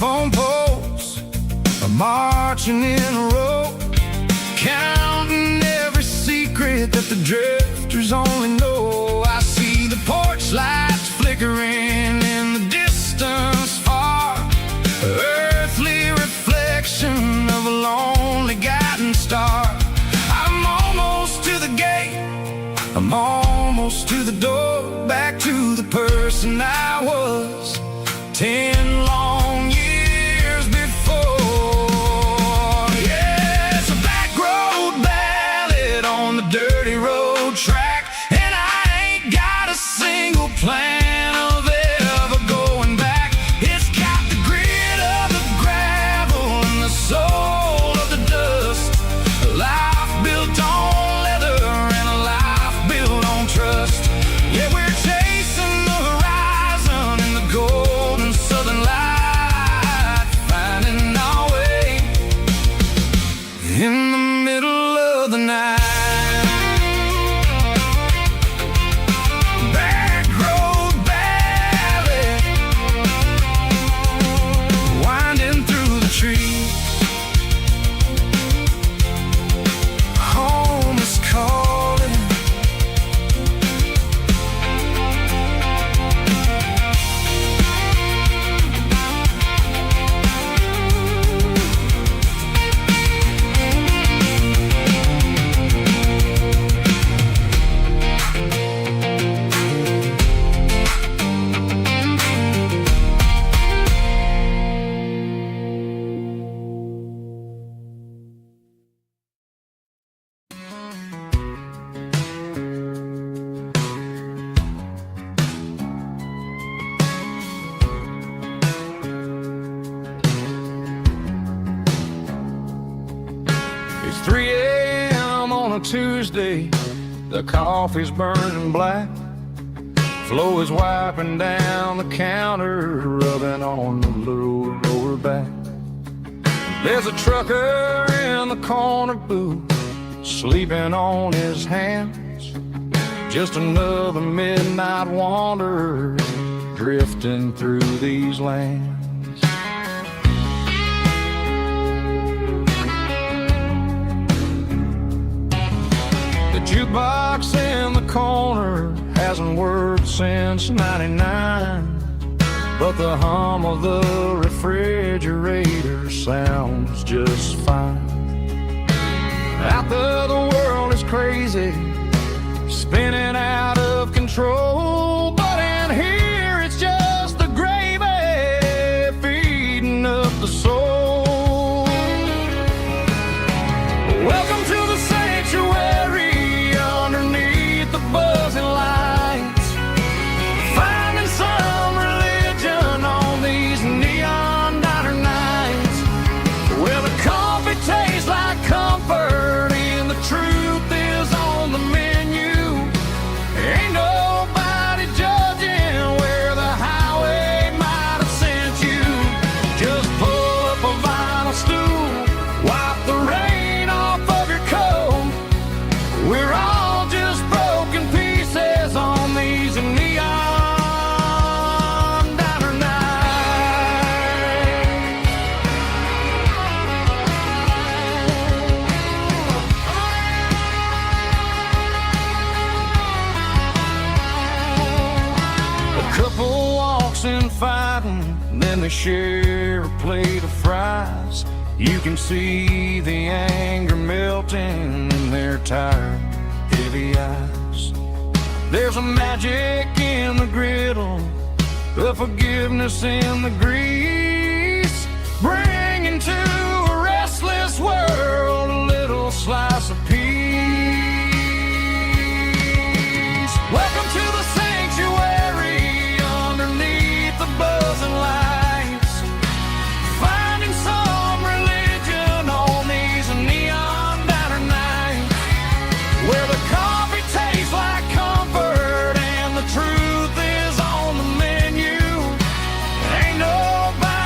telephone poles are marching in a row, counting every secret that the drifters only know. I see the porch lights flickering in the distance far, earthly reflection of a lonely guiding star. I'm almost to the gate, I'm almost to the door, back to the person I was 10 long years before. Yeah, it's a back road ballad on the dirty road track, and I ain't got a single plan of ever going back. It's got the grit of the gravel and the soul of the dust, a life built on leather and a life built on trust. Yeah, we're chasing the horizon in the golden southern light, finding our way in the middle of the night. Back road ballad, winding through the trees. Home is calling. It's 3 a.m. on a Tuesday, the coffee's burning black. Flo is wiping down the counter, rubbing on the little lower back. There's a trucker in the corner booth, sleeping on his hands. Just another midnight wanderer, drifting through these lands. The jukebox in the corner hasn't worked since '99, but the hum of the refrigerator sounds just fine. Out there the world is crazy, spinning out of control, but in here it's just the gravy feeding up the soul. Welcome to the sanctuary, underneath the buzzing lights, finding some religion on these neon diner nights, where the coffee tastes like comfort and the truth is on the menu. Ain't nobody judging where the highway might have sent you. Just pull up a vinyl stool, wipe the rain off of your coat. We're all just broken pieces on these neon diner nights. A couple walks in fighting, then they share a plate of fries. You can see the anger melting in their tired, heavy eyes. There's a magic in the griddle, a forgiveness in the grease, bringing to a restless world a little slice of peace. Welcome to the sanctuary, underneath the buzzing lights, finding some religion on these neon diner nights, where the coffee tastes like comfort and the truth is on the menu. Ain't nobody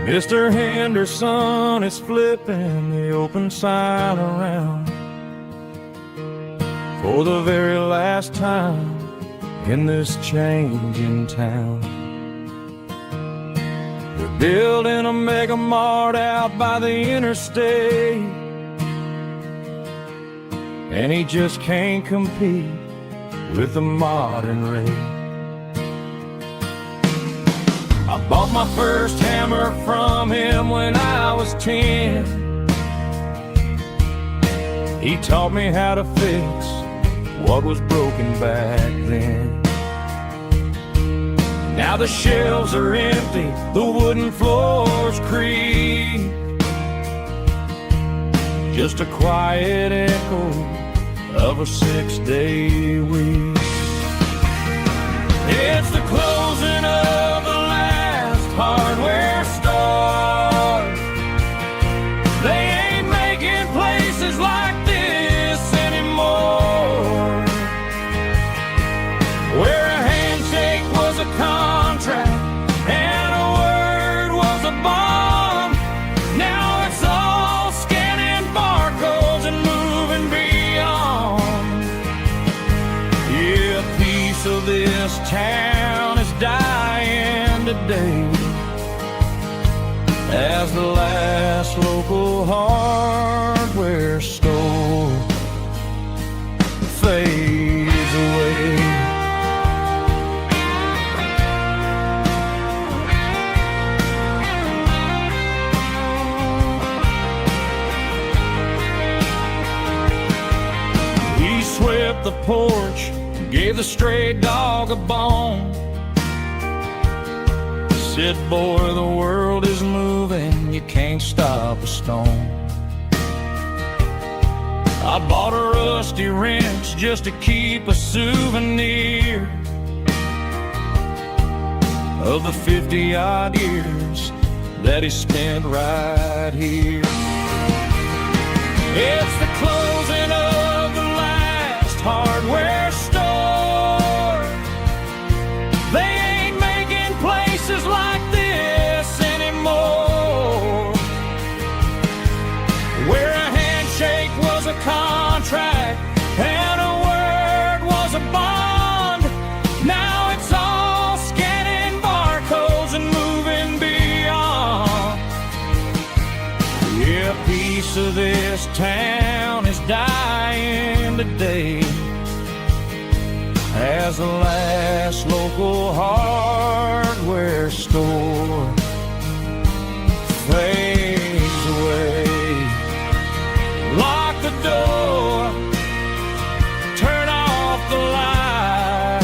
Mr. Henderson is flipping the open sign around for the very last time in this changing town. They're building a mega mart out by the interstate, and he just can't compete with the modern rate. I bought my first hammer from him when I was 10. He taught me how to fix what was broken back then. Now the shelves are empty, the wooden floors creak, just a quiet echo of a 6-day week. It's the closing of the last hardware store. They ain't making places like this anymore, where a handshake was a contract and a word was a bond. Now it's all scanning barcodes and moving beyond. Yeah, a piece of this town is dying today as the last local hardware store fades away. He swept the porch, gave the stray dog a bone, said, boy, the world is moving, you can't stop a stone. I bought a rusty wrench just to keep a souvenir of the 50-odd years that he spent right here. It's the closing of the last hardware store. They ain't making places like this anymore, where a handshake was a contract and a word was a bond. Now it's all scanning barcodes and moving beyond. Yeah, a piece of this town is dying today as the last local hardware store fades away. Lock the door, turn off the light.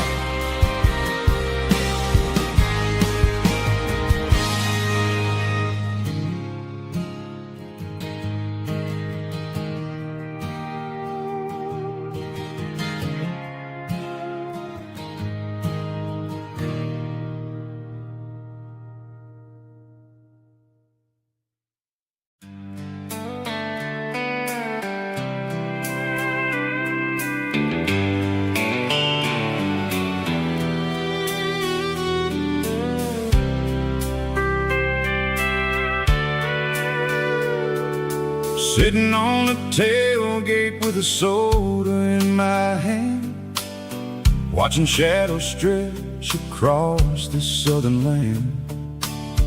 Sitting on the tailgate with a soda in my hand, watching shadows stretch across this southern land.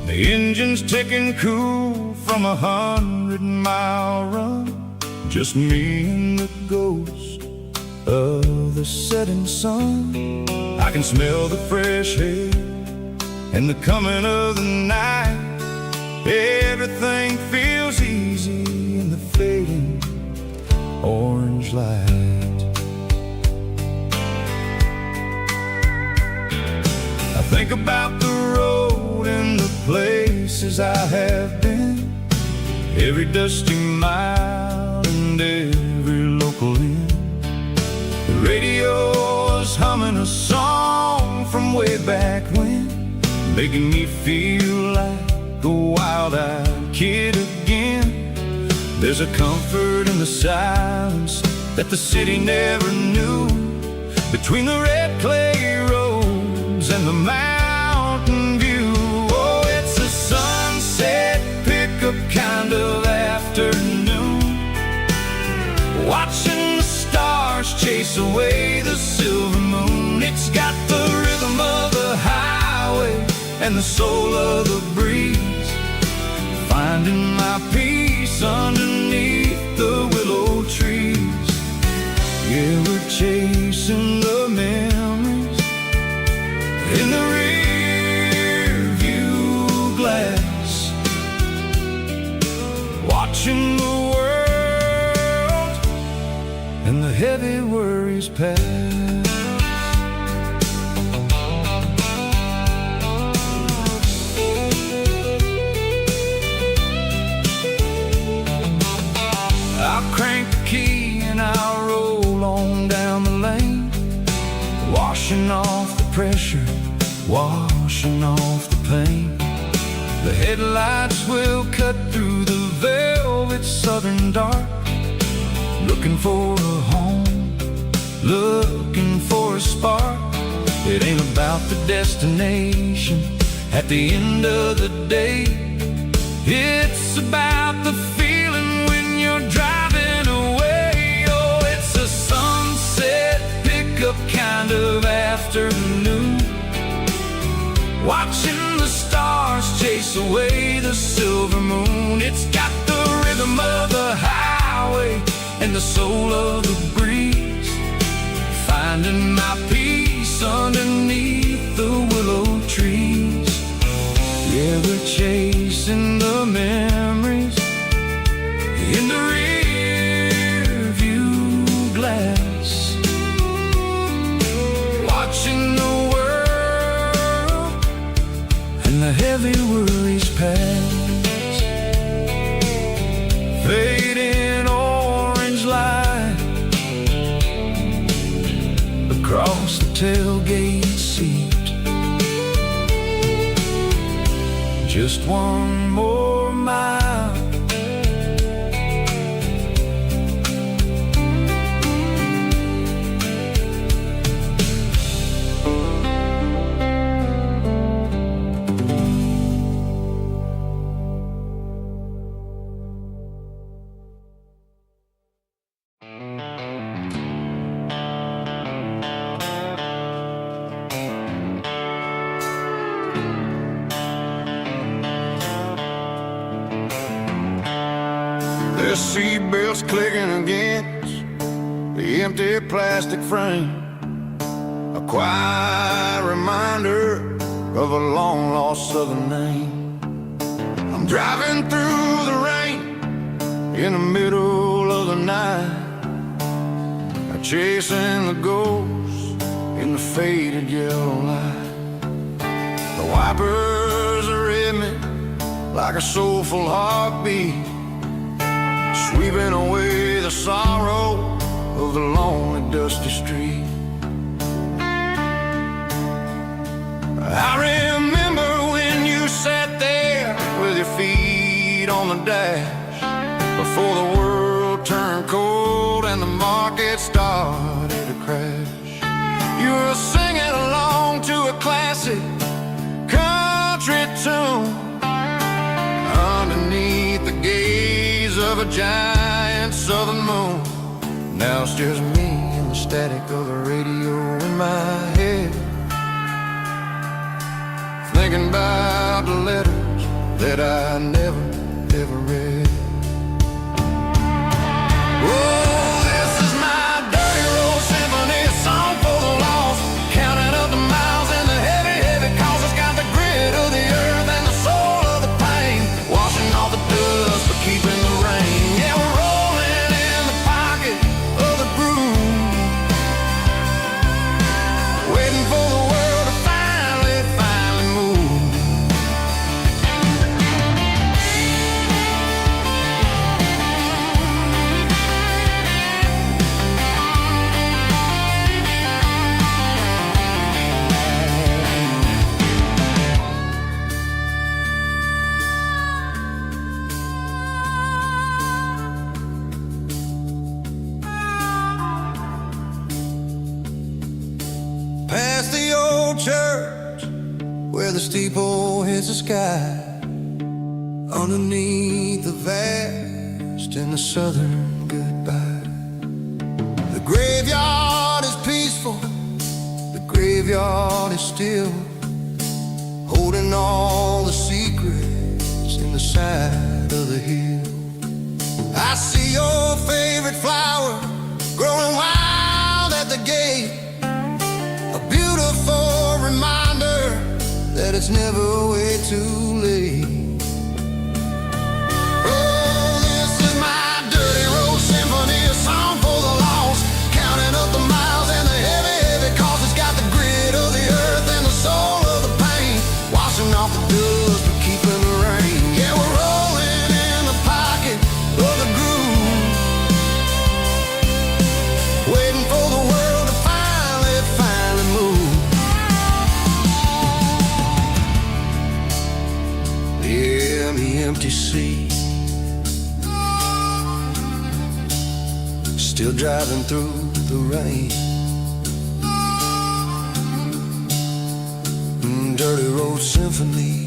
The engine's ticking cool from 100-mile run, just me and the ghost of the setting sun. I can smell the fresh air and the coming of the night. Everything feels easy in the fading orange light. I think about the road and the places I have been, every dusty mile and every local inn. The radio is humming a song from way back when, making me feel like a wild-eyed kid again. There's a comfort in the silence that the city never knew, between the red clay roads and the mountain view. Oh, it's a sunset chase away the silver moon. It's got the rhythm of the highway and the soul of the breeze, finding my peace underneath the willow trees. Yeah, we're chasing the memories in the rear view glass, watching the world and the heavy worries pass. I'll crank the key and I'll roll on down the lane, washing off the pressure, washing off the pain. The headlights will cut through the velvet southern dark, looking for a home, looking for a spark. It ain't about the destination at the end of the day, it's about the feeling when you're driving away. Oh, it's a sunset pickup kind of afternoon, watching the stars chase away the silver moon. It's got the rhythm of the highway and the soul of the breeze, finding my peace underneath the willow trees. Yeah, we're chasing the memories in the rear view glass, watching the world and the heavy worries pass. Fading orange light across the tailgate seat, just one more mile. The seatbelts clicking against the empty plastic frame, a quiet reminder of a long-lost southern name. I'm driving through the rain in the middle of the night, chasing the ghosts in the faded yellow light. The wipers are in me like a soulful heartbeat, sweeping away the sorrow of the lonely dusty street. I remember when you sat there with your feet on the dash, before the world turned cold and the market started to crash. You were singing along to a classic country tune underneath the gaze of a giant southern moon. Now it's just me and the static of the radio in my head, thinking about the letters that I never, ever read. Oh, this is my dirty road symphony, a song for the lost, counting up the miles and the heavy, heavy calls. It's got the grit of the earth and the soul of the pain, washing off the dust but keeping the rain. Yeah, we're rolling in the pocket of the groove, waiting for the world to finally move. Past the old church where the steeple hits the sky, underneath the vast and the southern goodbye. The graveyard still, holding all the secrets in the side of the hill. I see your favorite flower growing wild at the gate, a beautiful reminder that it's never way too late. Oh, this is my dirty road symphony, a song for the lost, counting up the miles and the heavy, heavy cause it's got the grit of the earth and the soul of the pain, washing off the dust but keeping the rain. Yeah, we're rolling in the pocket of the groove, waiting for the world to finally move. Yeah, the empty sea, still driving through the rain. Dirty road symphony.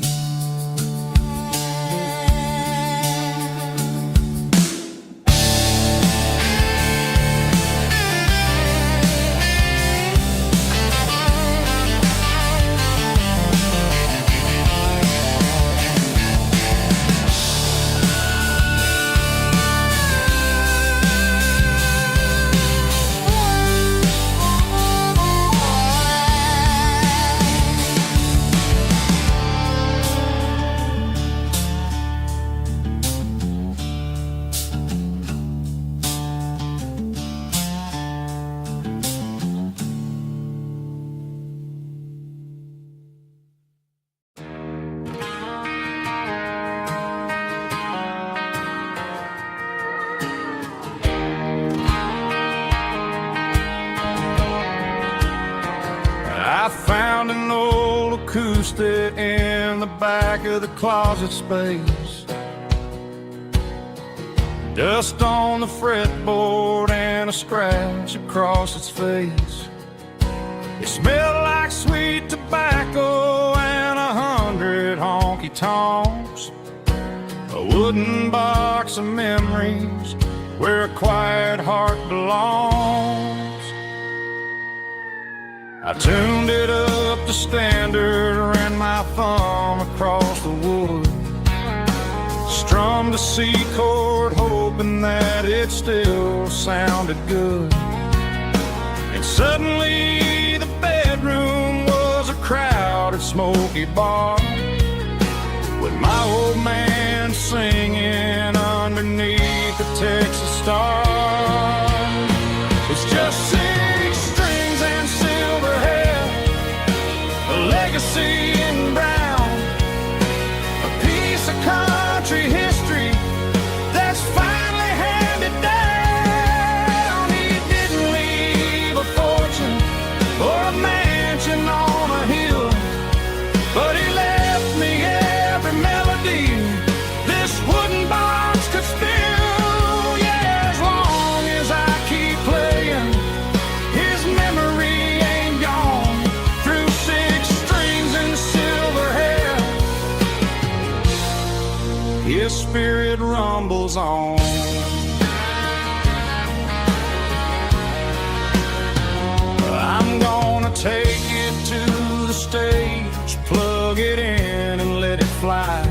I found an old acoustic in the back of the closet space, dust on the fretboard and a scratch across its face. It smelled like sweet tobacco and 100 honky-tonks, a wooden box of memories where a quiet heart belongs. I tuned it up to standard, ran my thumb across the wood, strummed a C chord hoping that it still sounded good. And suddenly the bedroom was a crowded smoky bar, with my old man singing underneath the Texas star. It's just 6 strings and silver hair, a legacy in brown, a piece of country history that's finally handed down. He didn't leave a fortune or a mansion on a hill, but he left me every melody this wooden box could spill. Yeah, as long as I keep playing, his memory ain't gone. Through 6 strings and silver hair, his spirit rumbles on. I'm gonna take it to the stage, plug it in and let it fly,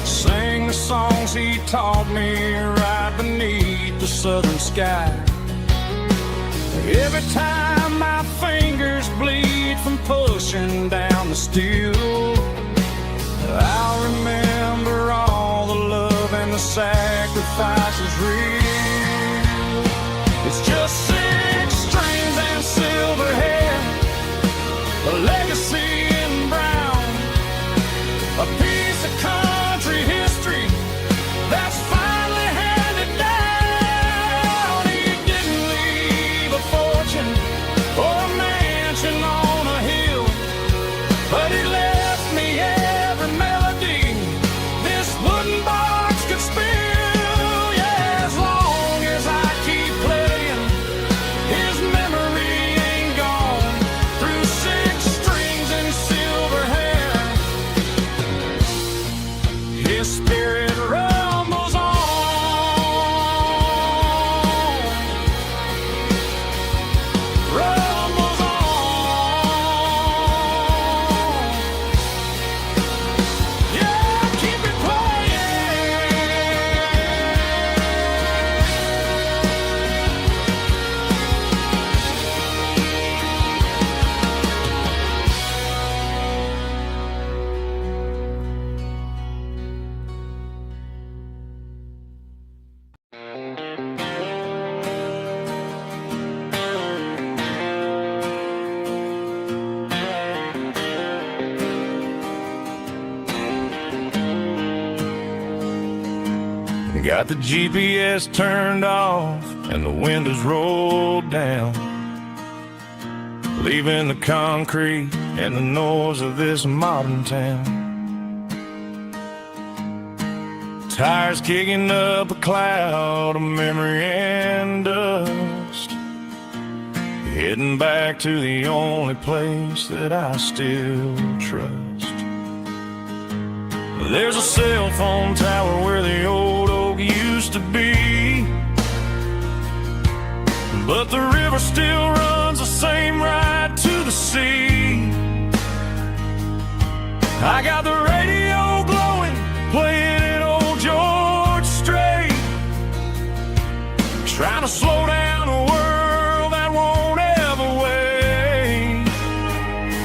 sing the songs he taught me right beneath the southern sky. Every time my fingers bleed from pushing down the steel, I'll remember all the love and the sacrifices real. It's just 6 strings and silver hair, a legacy in brown, a piece of country history that's finally handed down. He didn't leave a fortune or a mansion on a hill, but he left me every melody this wooden box could spill. Yeah, as long Got the GPS turned off and the windows rolled down, leaving the concrete and the noise of this modern town. Tires kicking up a cloud of memory and dust, heading back to the only place that I still trust. There's a cell phone tower where the old oak used to be, but the river still runs the same right to the sea. I got the radio glowing, playing an old George Strait, trying to slow down a world that won't ever wait.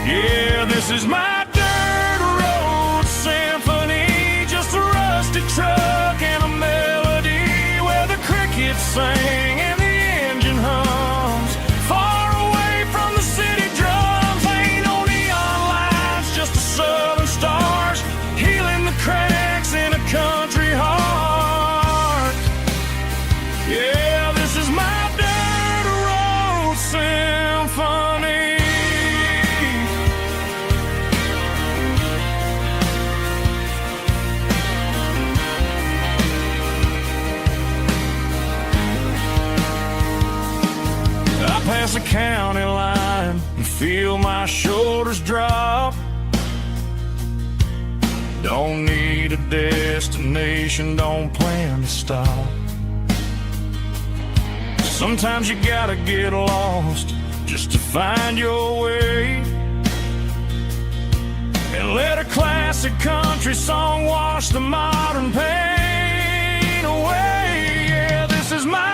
Yeah, this is my truck and a melody where the crickets sing and the engine hums, far away from the city drums. Ain't no neon lights, just the southern stars healing the cracks in a country heart. Yeah, this is my dirt road symphony. Past the county line and feel my shoulders drop. Don't need a destination, don't plan to stop. Sometimes you gotta get lost just to find your way, and let a classic country song wash the modern pain away. Yeah, this is my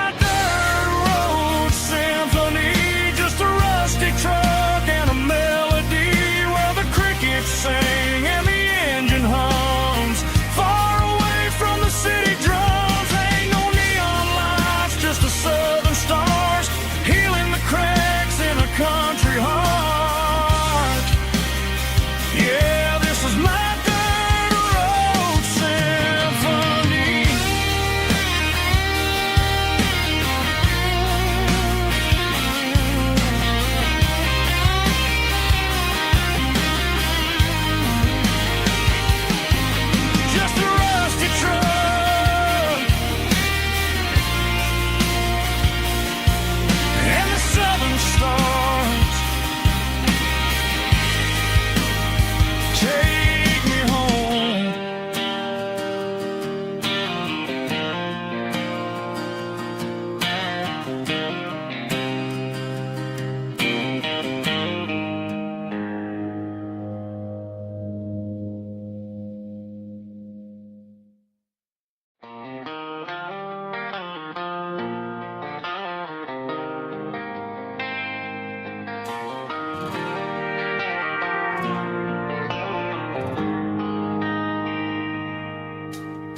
truck and a melody where the crickets sing and the engine hums, far away from the city drums. Ain't no neon lights, just the southern stars healing the cracks in a country heart. Yeah, this is my dirt road symphony.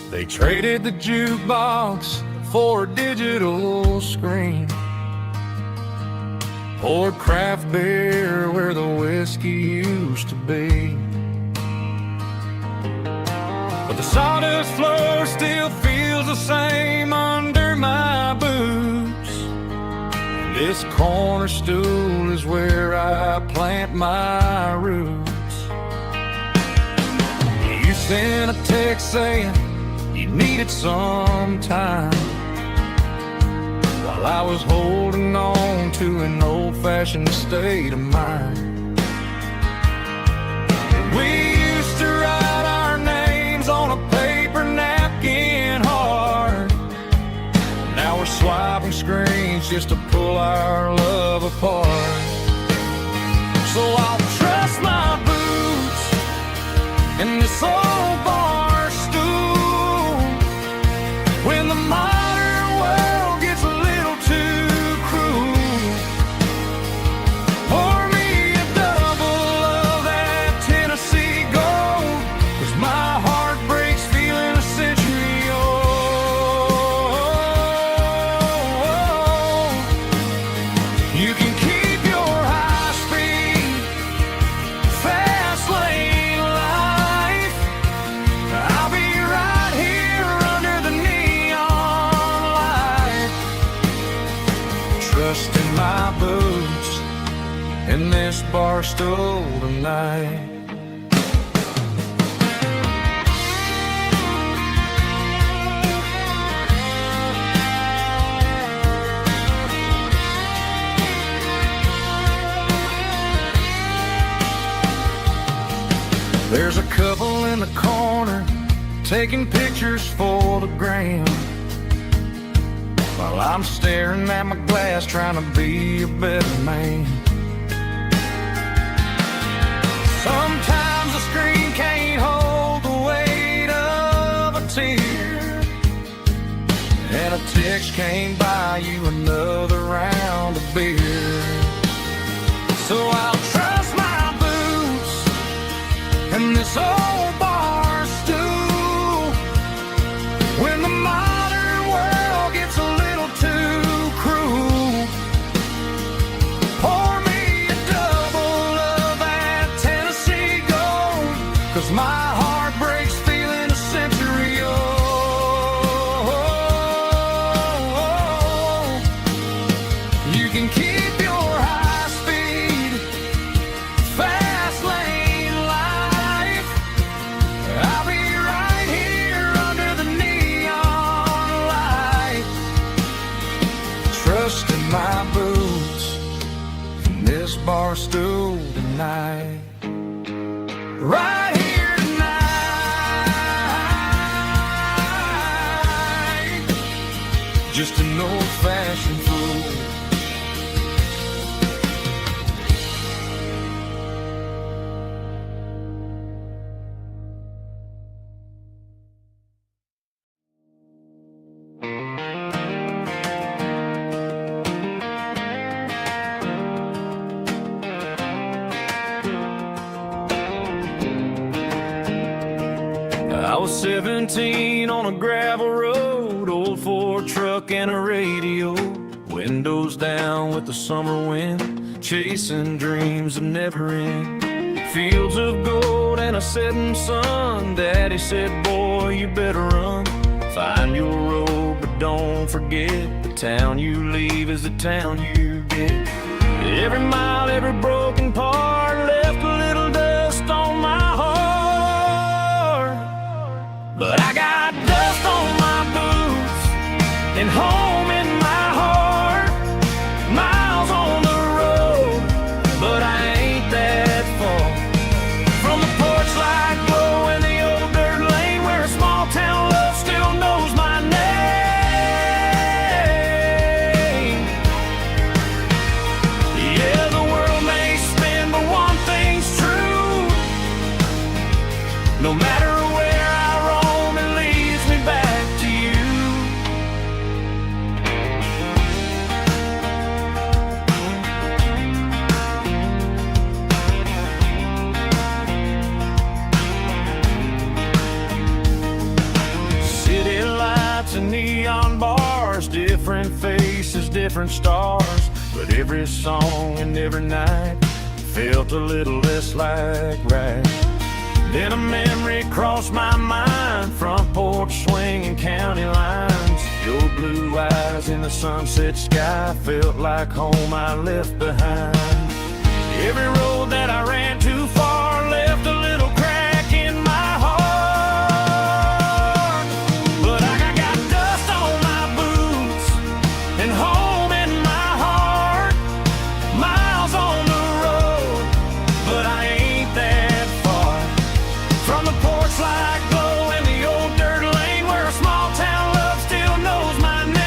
They traded the jukebox for a digital screen, poured craft beer where the whiskey used to be. But the sawdust floor still feels the same under my boots. This corner stool is where I plant my roots. You sent a text saying you needed some time, while I was holding on to an old-fashioned state of mind. We used to write our names on a paper napkin hard. Now we're swiping screens just to pull our love apart. So I'll trust my boots in this old bar stool when the modern world gets a little too cruel. Pour me a double of that Tennessee Gold, 'cause my heart breaks feeling a century old. You can this bar stool tonight. There's a couple in the corner taking pictures for the gram, while I'm staring at my glass trying to be a better man. Sometimes the screen can't hold the weight of a tear, and a text can't buy you another round of beer. So I'll trust my boots and this old bar stool when the modern world gets a little too cruel. Pour me a double of that Tennessee Gold, 'cause my heart breaks feeling a century old. You can keep your high speed, fast lane life. I'll be right here under the neon light, trusting my boots in this bar stool tonight. Right here tonight, just an old-fashioned fool. I was 17 on a gravel road, old Ford truck and a radio, windows down with the summer wind, chasing dreams that never end. Fields of gold and a setting sun. Daddy said, boy, you better run. Find your road, but don't forget, the town you leave is the town you get. Every mile, every broken part left a little dust on my heart. But I got dust on my boots and home in my heart. Miles on the road, but I ain't that far from the porch light glow in the old dirt lane, where a small town love still knows my name. Yeah, the world may spin, but one thing's true: no matter where I roam, it leads me back to you. City lights and neon bars, different faces, different stars, but every song and every night felt a little less like right. Then a memory crossed my mind, front porch swinging county lines. Your blue eyes in the sunset sky felt like home I left behind. Every road that I ran too far left a little crack in my heart. But I got dust on my boots and home in my heart. Miles on the road, but I ain't that far from the porch light glow in the old dirt lane, where a small town love still knows my name.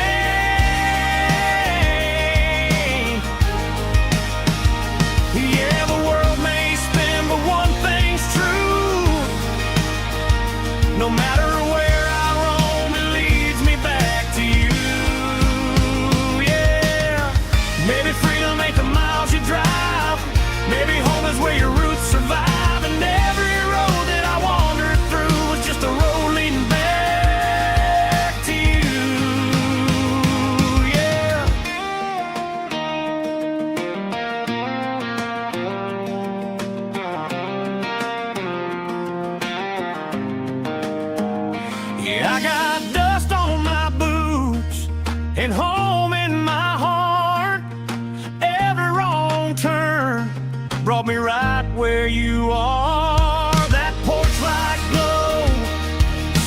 brought me right where you are. That porch light glow,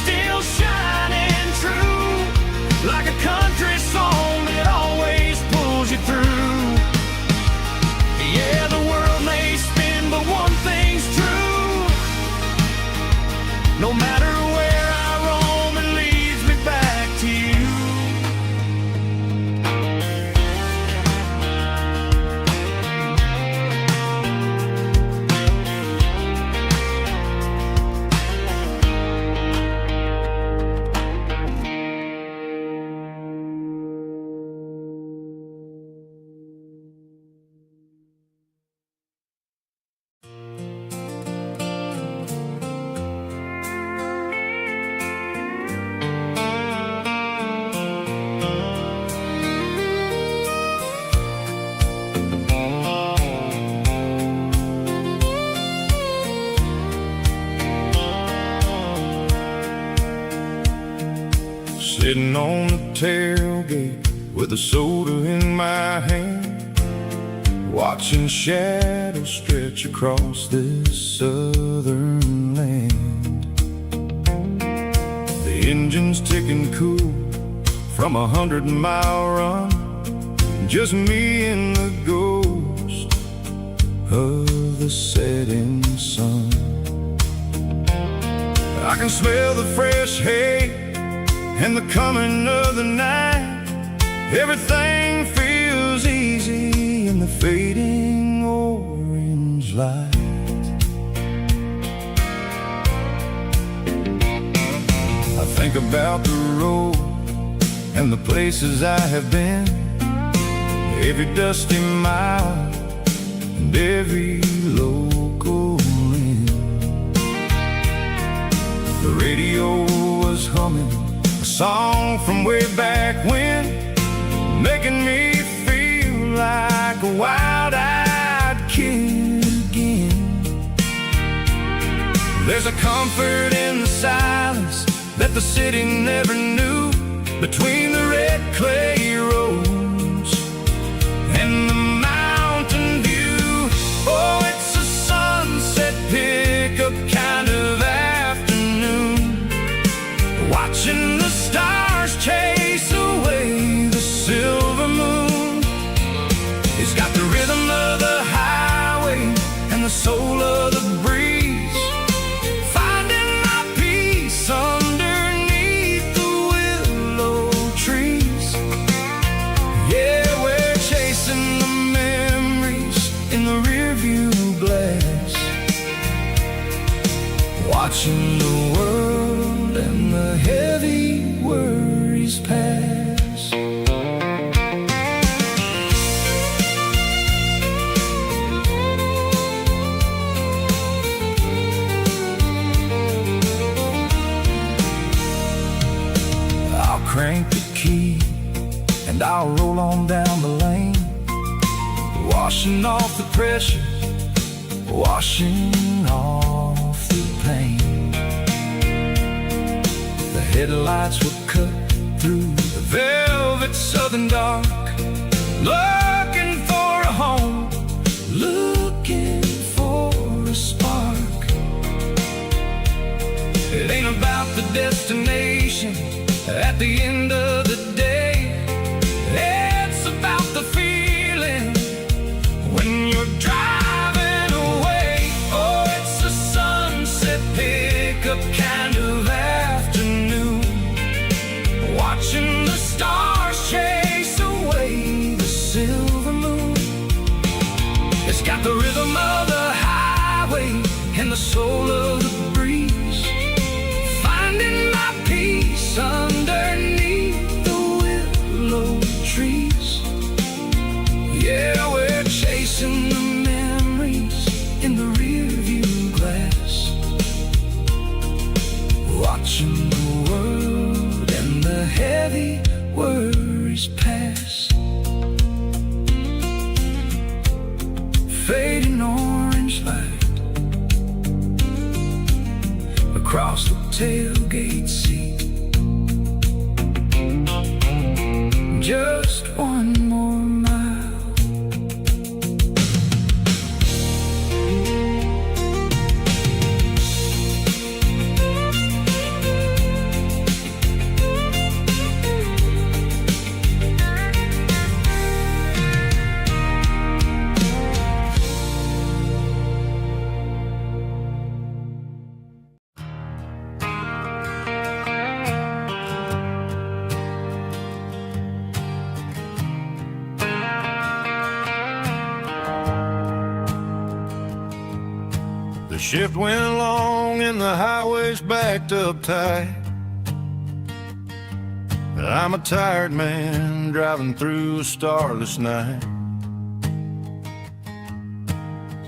still shining true, like a country song that always pulls you through. Yeah, the world may spin, but one thing's true. No matter where I roam, it leads me back to you. Sitting on the tailgate with a soda in my hand, watching shadows stretch across this southern land. The engine's ticking cool from 100-mile run, just me and the ghost of the setting sun. I can smell the fresh hay and the coming of the night. Everything feels easy in the fading orange light. I think about the road and the places I have been, every dusty mile and every local inn. The radio was humming a song from way back when, making me feel like a wild-eyed kid again. There's a comfort in the silence that the city never knew, between the red clay roads and the mountain view. Oh, it's a sunset pickup kind of afternoon, watching the stars chase away the silver moon. It's got the rhythm of the highway and the soul of the breeze, finding my peace underneath the willow trees. Yeah, we're chasing the memories in the rearview glass, watching the world and the heavy worries pass. I'll crank the key and I'll roll on down the lane, washing off the pressure, washing off the pain. The headlights will cut through the velvet southern dark, looking for a home, looking for a spark. It ain't about the destination at the end of the day, it's about the feeling when you're driving away. Oh, it's a sunset pickup kind of afternoon, watching the stars chase away the silver moon. It's got the rhythm of the highway and the soul of the breeze, finding my peace underneath the willow trees. Yeah, we're chasing the memories in the rearview glass, watching the world and the heavy worries pass. Fading orange light across the tailgate seat, just one more mile. shift went long and the highway's backed up tight. I'm a tired man driving through a starless night,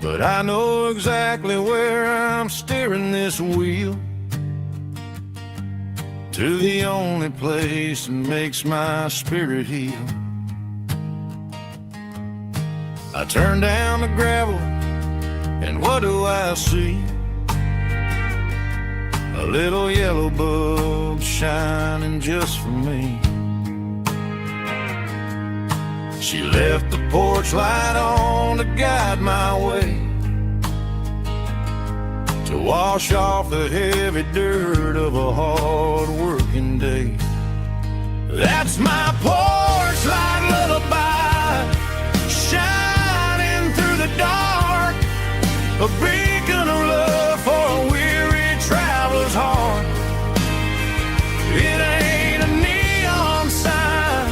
but I know exactly where I'm steering this wheel, to the only place that makes my spirit heal. I turn down the gravel, and what do I see? A little yellow bulb shining just for me. She left the porch light on to guide my way, to wash off the heavy dirt of a hard-working day. That's my porch light lullaby, shining through the dark, a beacon of love for a weary traveler's heart. It ain't a neon sign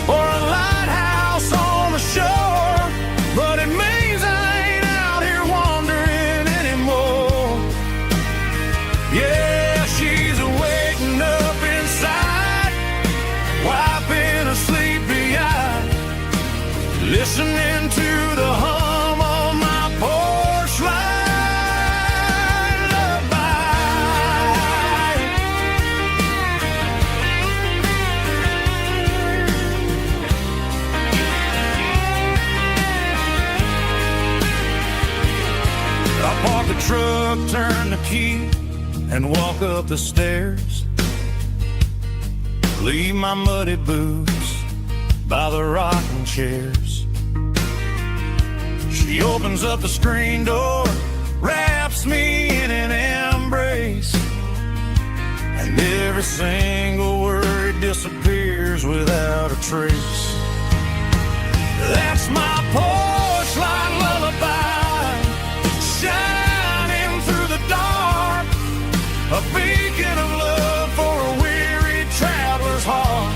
or a lighthouse on the shore, but it means I ain't out here wandering anymore. Yeah, she's waking up inside, wiping a sleepy eye, listening to the hum of my porch light lullaby. I park the truck, turn the key, and walk up the stairs. Leave my muddy boots by the rocking chairs. She opens up the screen door, wraps me in an embrace, and every single word disappears without a trace. That's my porch light lullaby, shining through the dark, a beacon of love for a weary traveler's heart.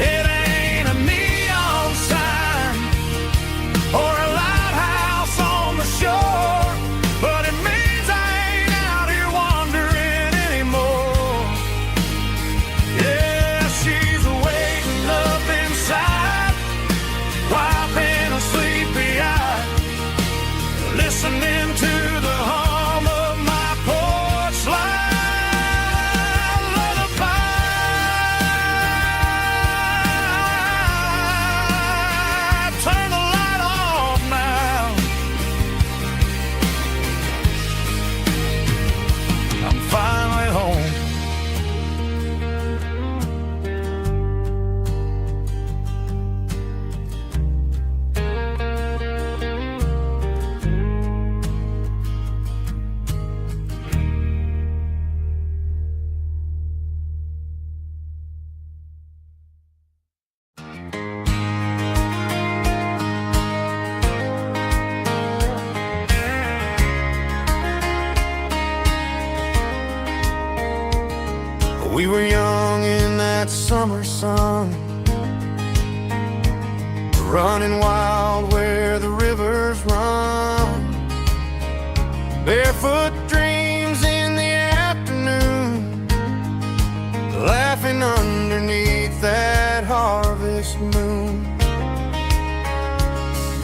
It ain't a neon sign or a lighthouse on the shore, but it means I ain't out here wandering anymore. Yeah, she's waking up inside, wiping a sleepy eye, listening to the hum of my porch light lullaby. Turn the light off now. I'm finally home. We were young in that summer sun, running wild where the rivers run, barefoot dreams in the afternoon, laughing underneath that harvest moon.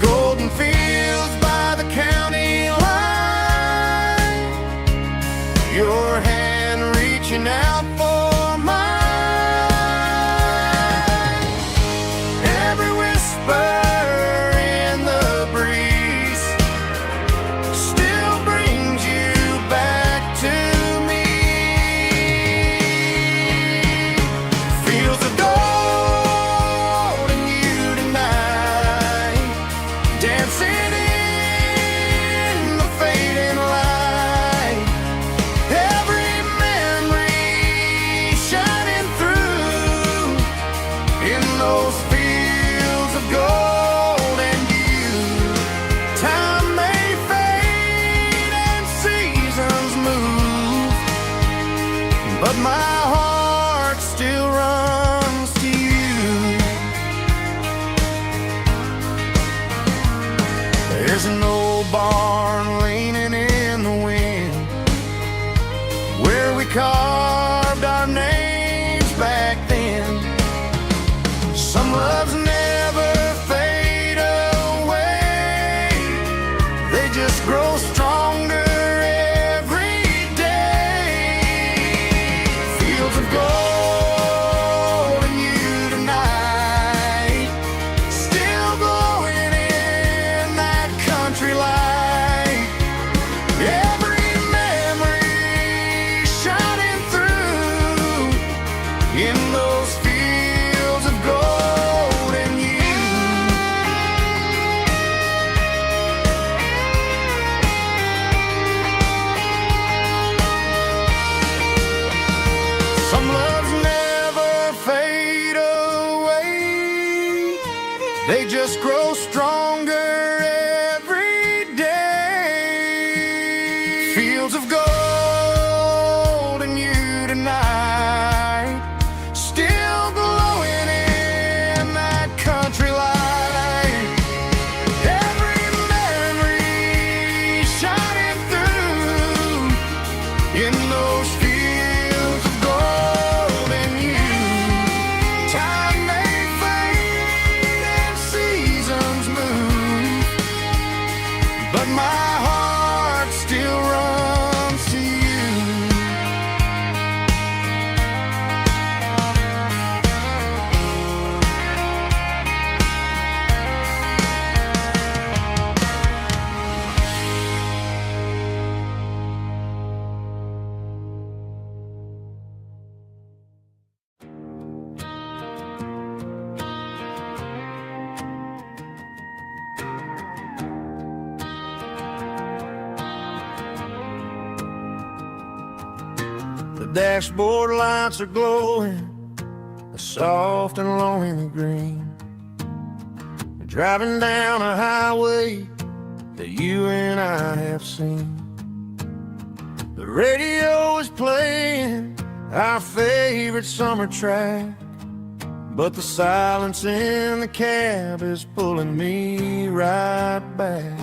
Golden fields by the county line, your hand reaching out for mine. Every whisper in the breeze still brings you back to me. Fields of gold and you tonight, dancing in the fading light. Every memory shining through in those fields of gold and you. Time may fade and seasons move, but my heart still runs to you. There's an old barn but my heart still runs to you. The dashboard lights are glowing, a soft and lonely green. We're driving down a highway that you and I have seen. The radio is playing our favorite summer track, but the silence in the cab is pulling me right back.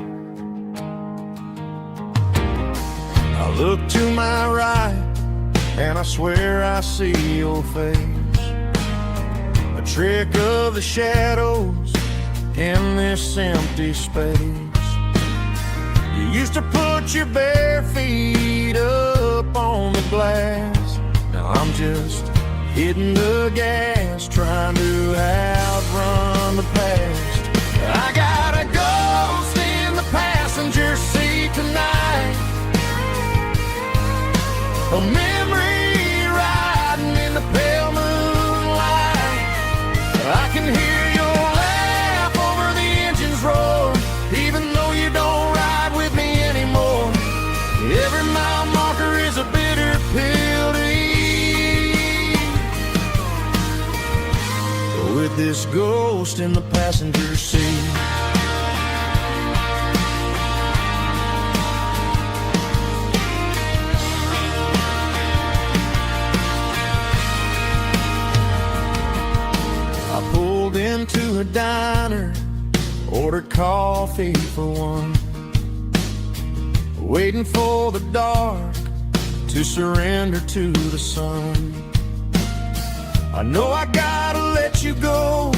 I look to my right and I swear I see your face, a trick of the shadows in this empty space. You used to put your bare feet up on the glass. Now I'm just hitting the gas, trying to outrun the past. I got a ghost in the passenger seat tonight, a memory riding in the pale moonlight. I can hear your laugh over the engine's roar, even though you don't ride with me anymore. Every mile marker is a bitter pill to eat, with this ghost in the passenger seat. Into a diner, ordered coffee for one, waiting for the dark to surrender to the sun. I know I gotta let you go,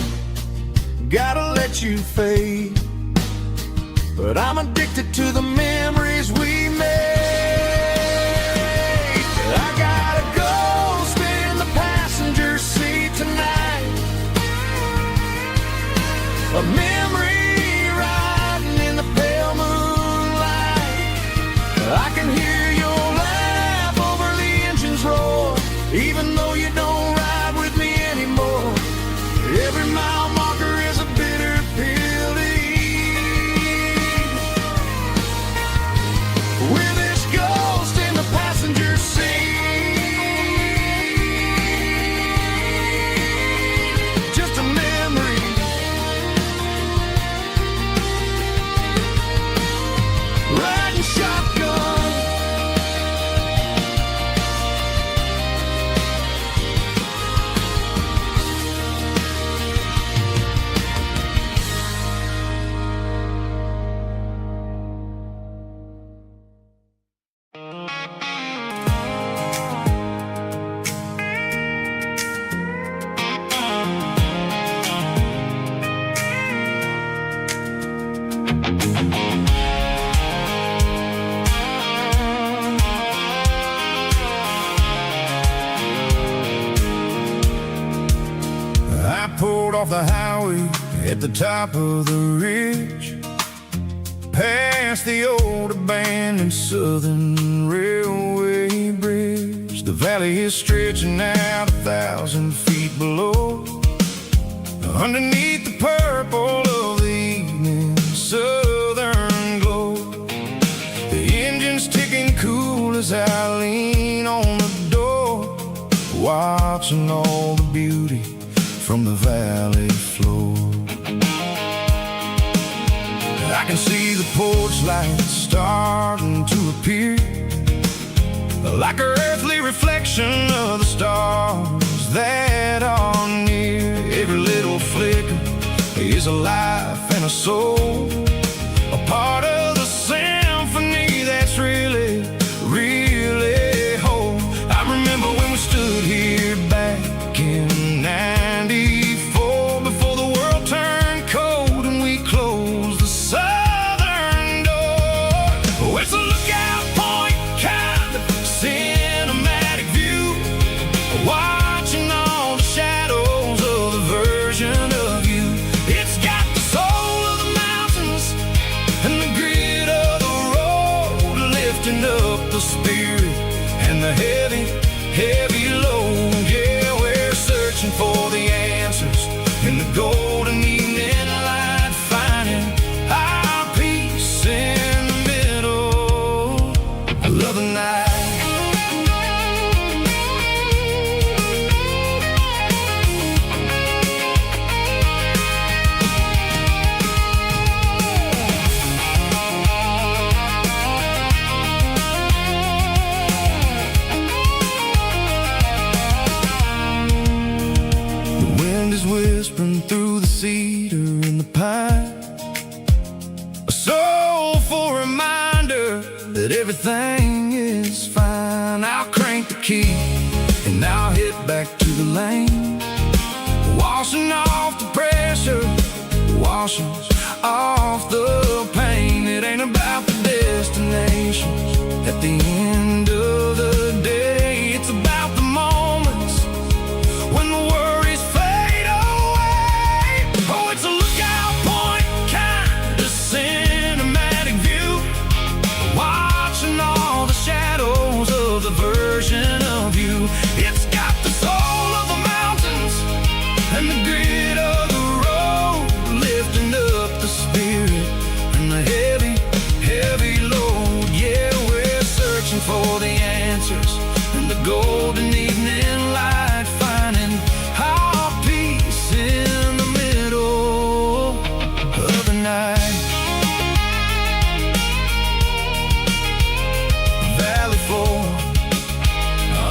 gotta let you fade, but I'm addicted to the memories we made. I got a ghost in the passenger seat tonight, a memory riding in the pale moonlight. I can hear your laugh over the engine's roar, even though you don't ride with me anymore. Every mile marker is a bitter pill to eat, with this ghost in the passenger seat. Just a memory, riding shotgun. I pulled off the highway at the top of the ridge, past the old abandoned Southern Railway bridge. The valley is stretching out 1,000 feet below, underneath the purple of the evening southern glow. The engine's ticking cool as I lean on the door, watching all the beauty from the valley floor. I can see the porch lights starting to appear, like an earthly reflection of the stars that are near. Every little flicker is a life and a soul, a part of the symphony that's really, really whole. I remember when we stood here back in '94, before the world turned cold and we closed the southern door. the spirit and the heavy, heavy load. Yeah, we're searching for the answers in the golden evening light, finding our peace in the middle of the night. Whispering through the cedar and the pine, a soulful reminder that everything is fine. I'll crank the key and I'll hit back to the lane, washing off the pressure, washing off the pain. It ain't about the destinations at the end of the day. It's about the moments when the worries fade away. Oh, it's a lookout point, kind of cinematic view, watching all the shadows of the version of you. It's got the soul of the mountains and the grit of the road, lifting up the spirit and the heavy, heavy load. Yeah, we're searching for the answers in the golden evening light, finding our peace in the middle of the night. Valley floor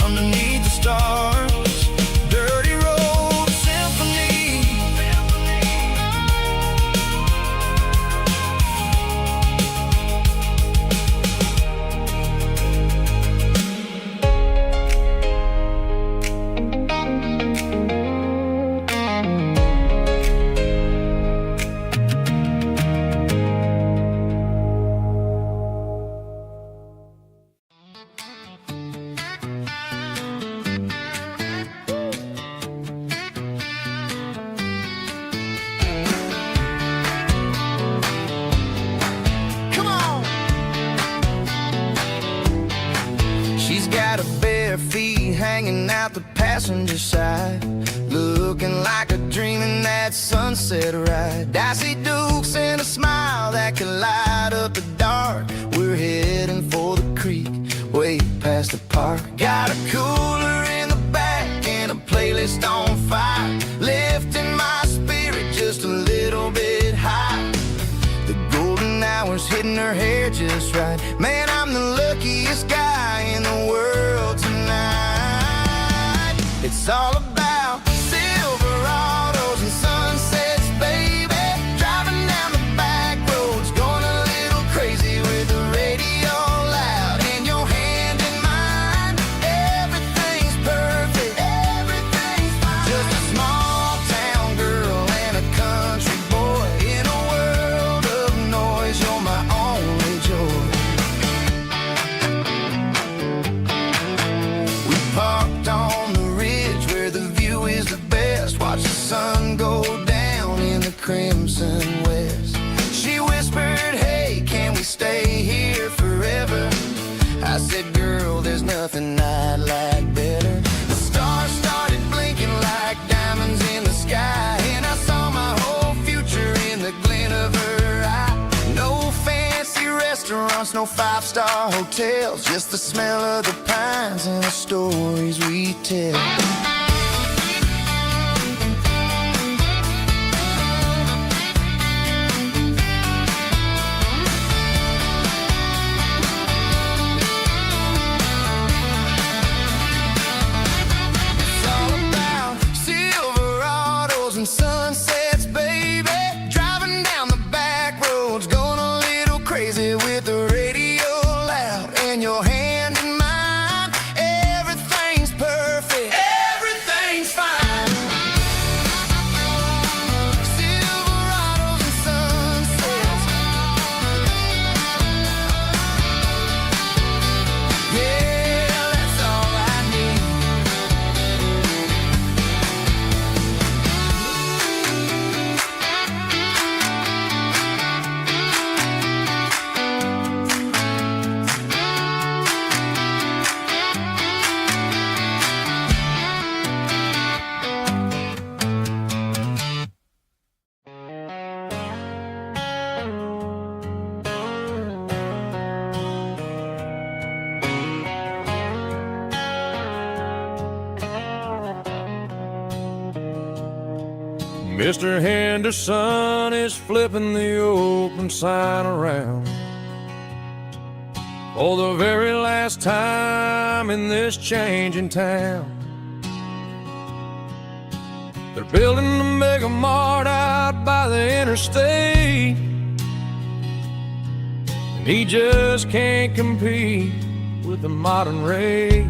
underneath the stars, dirty road symphony. Come on. She's got her bare feet hanging out the passenger side, looking like a dream in that sunset ride. I see Dukes and a smile that can light up the dark. We're heading for the creek, way past the park. Got a cooler in the back and a playlist on fire, lifting my spirit just a little bit high. The golden hour's hitting her hair just right. Man, I'm the luckiest guy in the world tonight. It's all about Silverados and sunsets, baby. Driving down the back roads, going a little crazy with the radio loud and your hand in mine. Everything's perfect, everything's fine. Just a small town girl and a country boy in a world of noise. You're my only joy. We parked on the ridge where the view is the best. Watch the sun go down in the crimson west. She whispered, hey, can we stay here forever? I said, girl, there's nothing I'd like better. The stars started blinking like diamonds in the sky, and I saw my whole future in the glint of her eye. No fancy restaurants, no five-star hotels, just the smell of the pines and the stories we tell. It's all about Silverados and sunsets, baby. Driving down the back roads, going a little crazy with the radio loud and your hand in mine. Everything's perfect, everything's Mr. Henderson is flipping the open sign around for the very last time in this changing town. They're building a mega mart out by the interstate, and he just can't compete with the modern rate.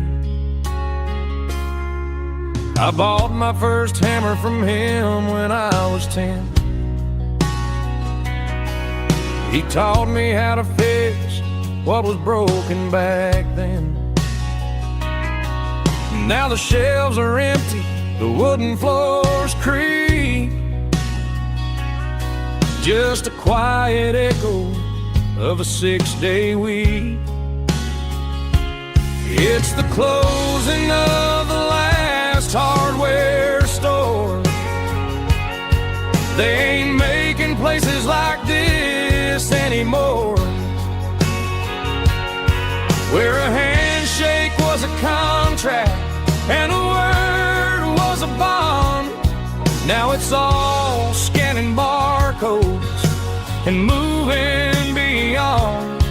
I bought my first hammer from him when I was 10. He taught me how to fix what was broken back then. Now the shelves are empty, the wooden floors creak, just a quiet echo of a 6-day week. It's the closing of the last hardware store. They ain't making places like this anymore, where a handshake was a contract and a word was a bond. Now it's all scanning barcodes and moving beyond.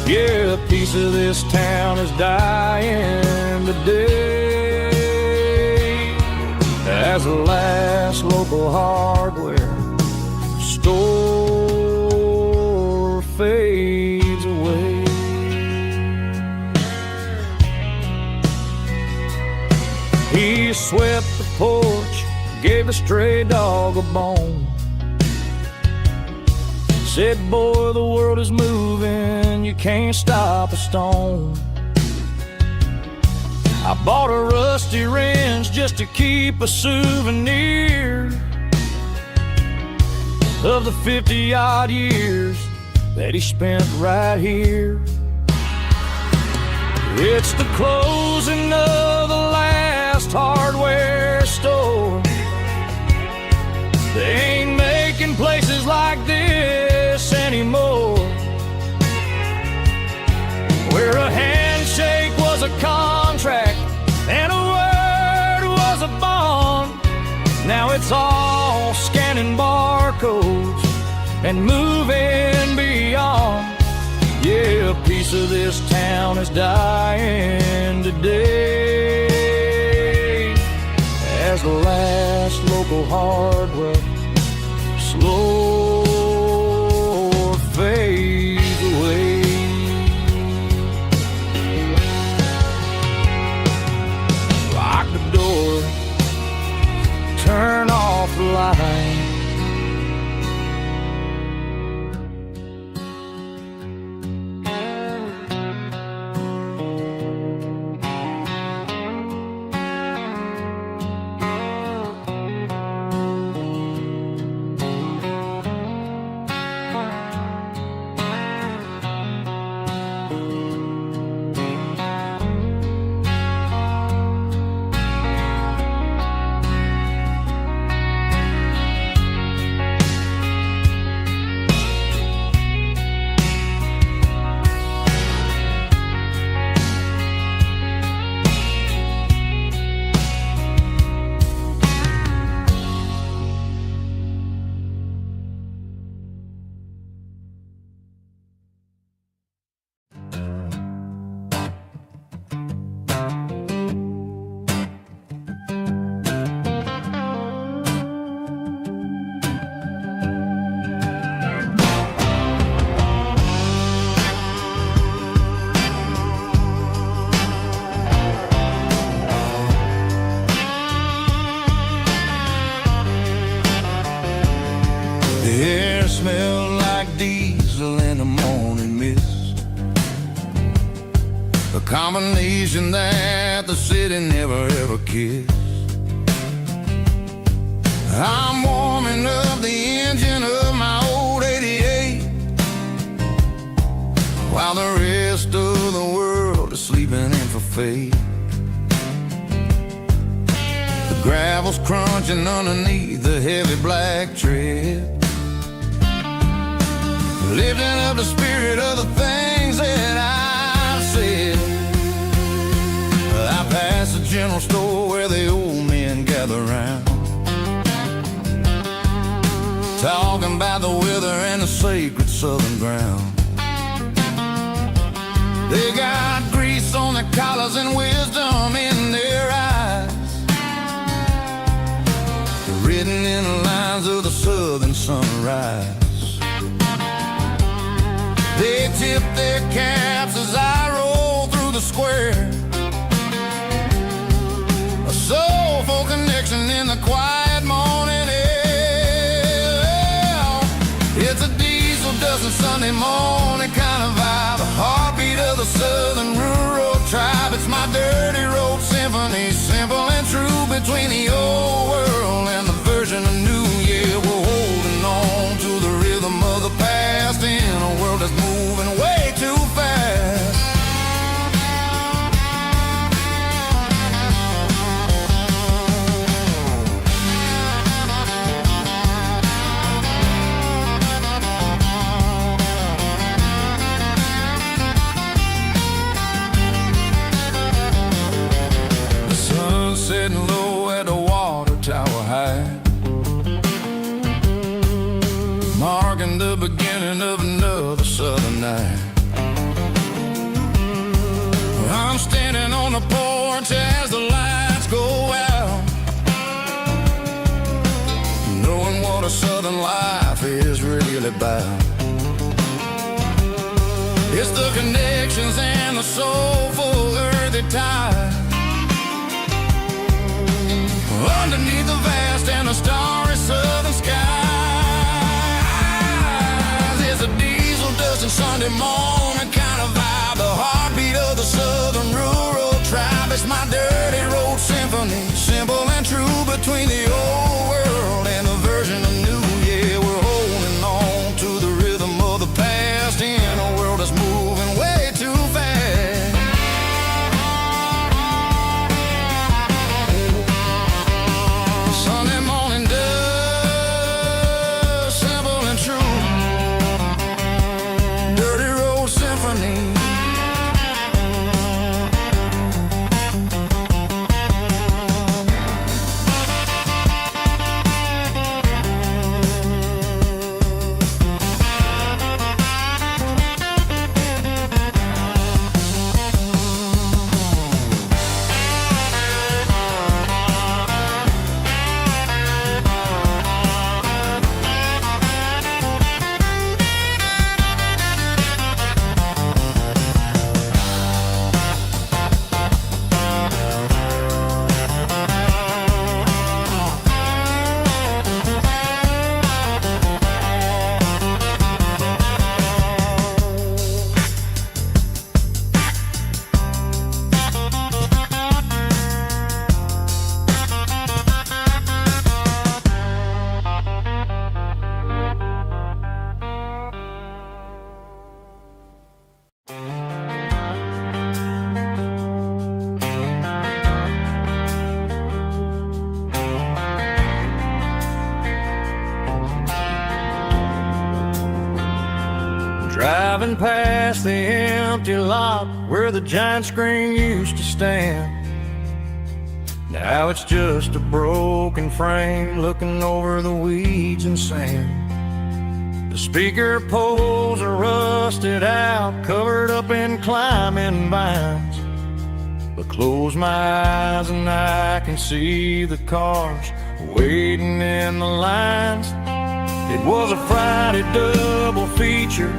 Yeah, a piece of this town is dying today as the last local hardware store fades away. He swept the porch, gave a stray dog a bone, said, boy, the world is moving, you can't stop a stone. I bought a rusty wrench just to keep a souvenir of the 50-odd years that he spent right here. It's the closing of the last hardware store. They ain't making places like this anymore, where a handshake was a contract and a word was a bond. Now it's all scanning barcodes and moving beyond. Yeah, a piece of this town is dying today as the last local hardware slow fades away. Lock the door, turn off the light. The air smelled like diesel in the morning mist, a combination that the city never ever kissed. I'm warming up the engine of my old 88 while the rest of the world is sleeping in for fate. The gravel's crunching underneath the heavy black tread, lifting up the spirit of the things that I've said. I passed the general store where the old men gather round. walking by the weather and the sacred southern ground. They got grease on their collars and wisdom in their eyes, written in the lines of the southern sunrise. They tip their caps as I roll through the square, a soulful connection in the quiet morning air. It's a diesel dusting Sunday morning kind of vibe, a heartbeat of the southern rural tribe. It's my dirty road symphony, simple and true, between the old world and the version of new. Yeah, we're holding on to the rhythm of the past in a world that's moving way too fast. Sitting low at the water tower high, marking the beginning of another southern night. I'm standing on the porch as the lights go out, knowing what a southern life is really about. It's the connections and the soulful earthy ties, underneath the vast and the starry southern skies. It's a diesel dusting Sunday morning kind of vibe, the heartbeat of the southern rural tribe. It's my dirty road symphony, simple and true, between the old world and the version of new. Yeah, we're holding on to the rhythm of the past in a world that's moving way too fast. Sunday morning dust, simple and true, dirty road symphony. Driving past the empty lot where the giant screen used to stand, now it's just a broken frame looking over the weeds and sand. The speaker poles are rusted out, covered up in climbing vines, but close my eyes and I can see the cars waiting in the lines. It was a Friday double feature,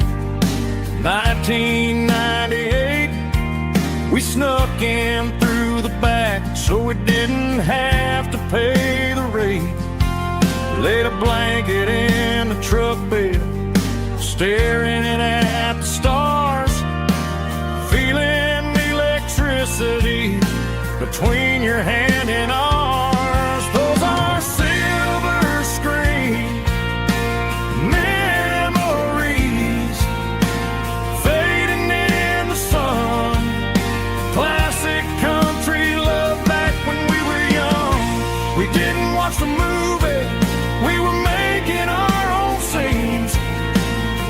1998. We snuck in through the back so we didn't have to pay the rate. Laid a blanket in the truck bed, staring at the stars, feeling the electricity between your hand and ours. Those are silver screen memories fading in the sun. Classic country love back when we were young. We didn't watch the movie, we were making our own scenes,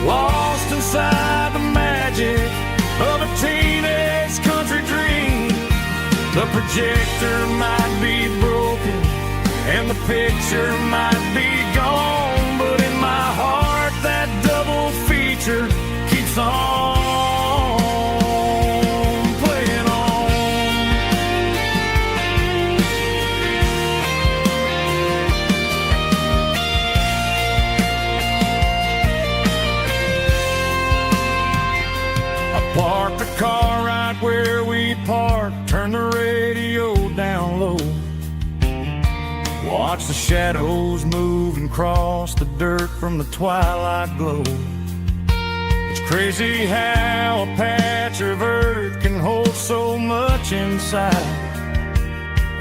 lost inside the magic of a teenage country dream. The projector might be broken and the picture might be gone, but in my heart keeps on playing on. I parked the car right where we parked, turned the radio down low, watch the shadows move and cross the dirt from the twilight glow. It's crazy how a patch of earth can hold so much inside,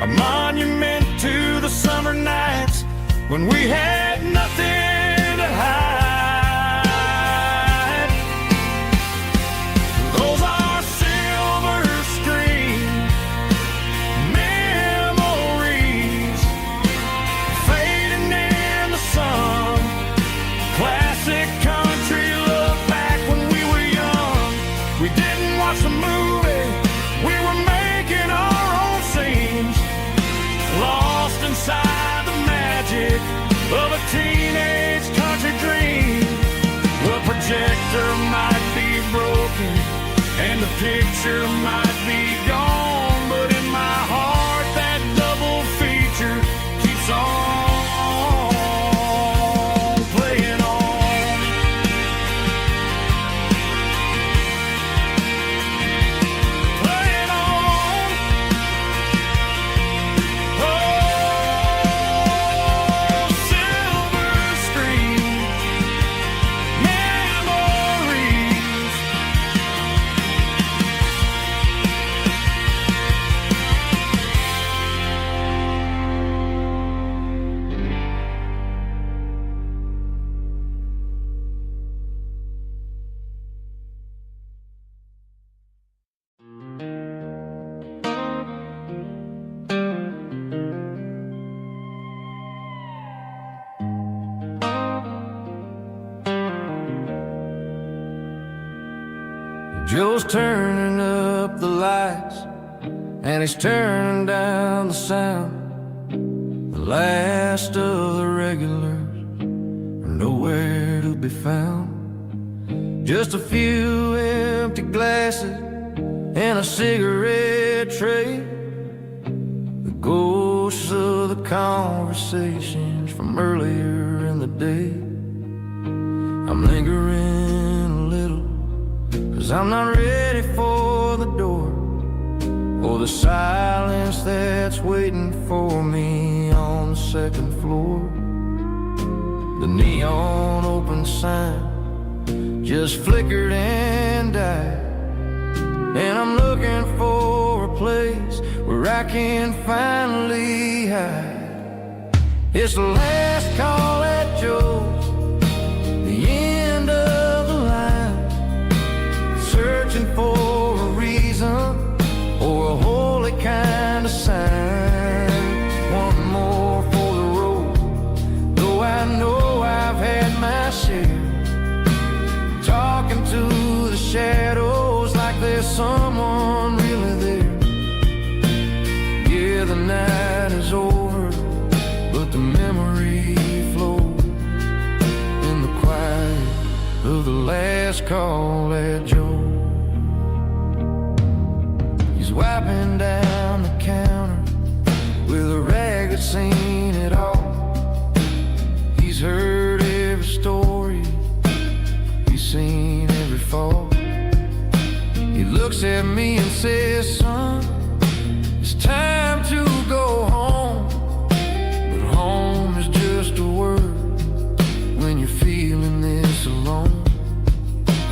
a monument to the summer nights when we had nothing to hide. Those are silver screen memories fading in the sun. Classic country look back when we were young. We didn't watch the movie, we were making our own scenes, lost inside the magic of a teenage country dream. The projector might be broken and the picture might be gone, but in my heart that double feature keeps on playing on. Playing on. Oh, silver screen memories. Joe's turning up the lights and he's turning down the sound. The last of the regulars are nowhere to be found. Just a few empty glasses and a cigarette tray, the ghosts of the conversations from earlier in the day. I'm lingering a little, 'cause I'm not ready for the door, or the silence that's waiting for me on the second floor. The neon open sign just flickered and died, and I'm looking for a place where I can finally hide. It's the last call at Joe's, the end of the line, searching for a reason or a holy kind of sign. One more for the road, though I know I've had my share, talking to the shadows like there's someone really there. Yeah, the night is over, but the memory flows in the quiet of the last call at Joe. He's wiping down the counter with a rag that's seen it all. He's heard every story, he's seen every fall. He looks at me and says, son, it's time to go home. But home is just a word when you're feeling this alone.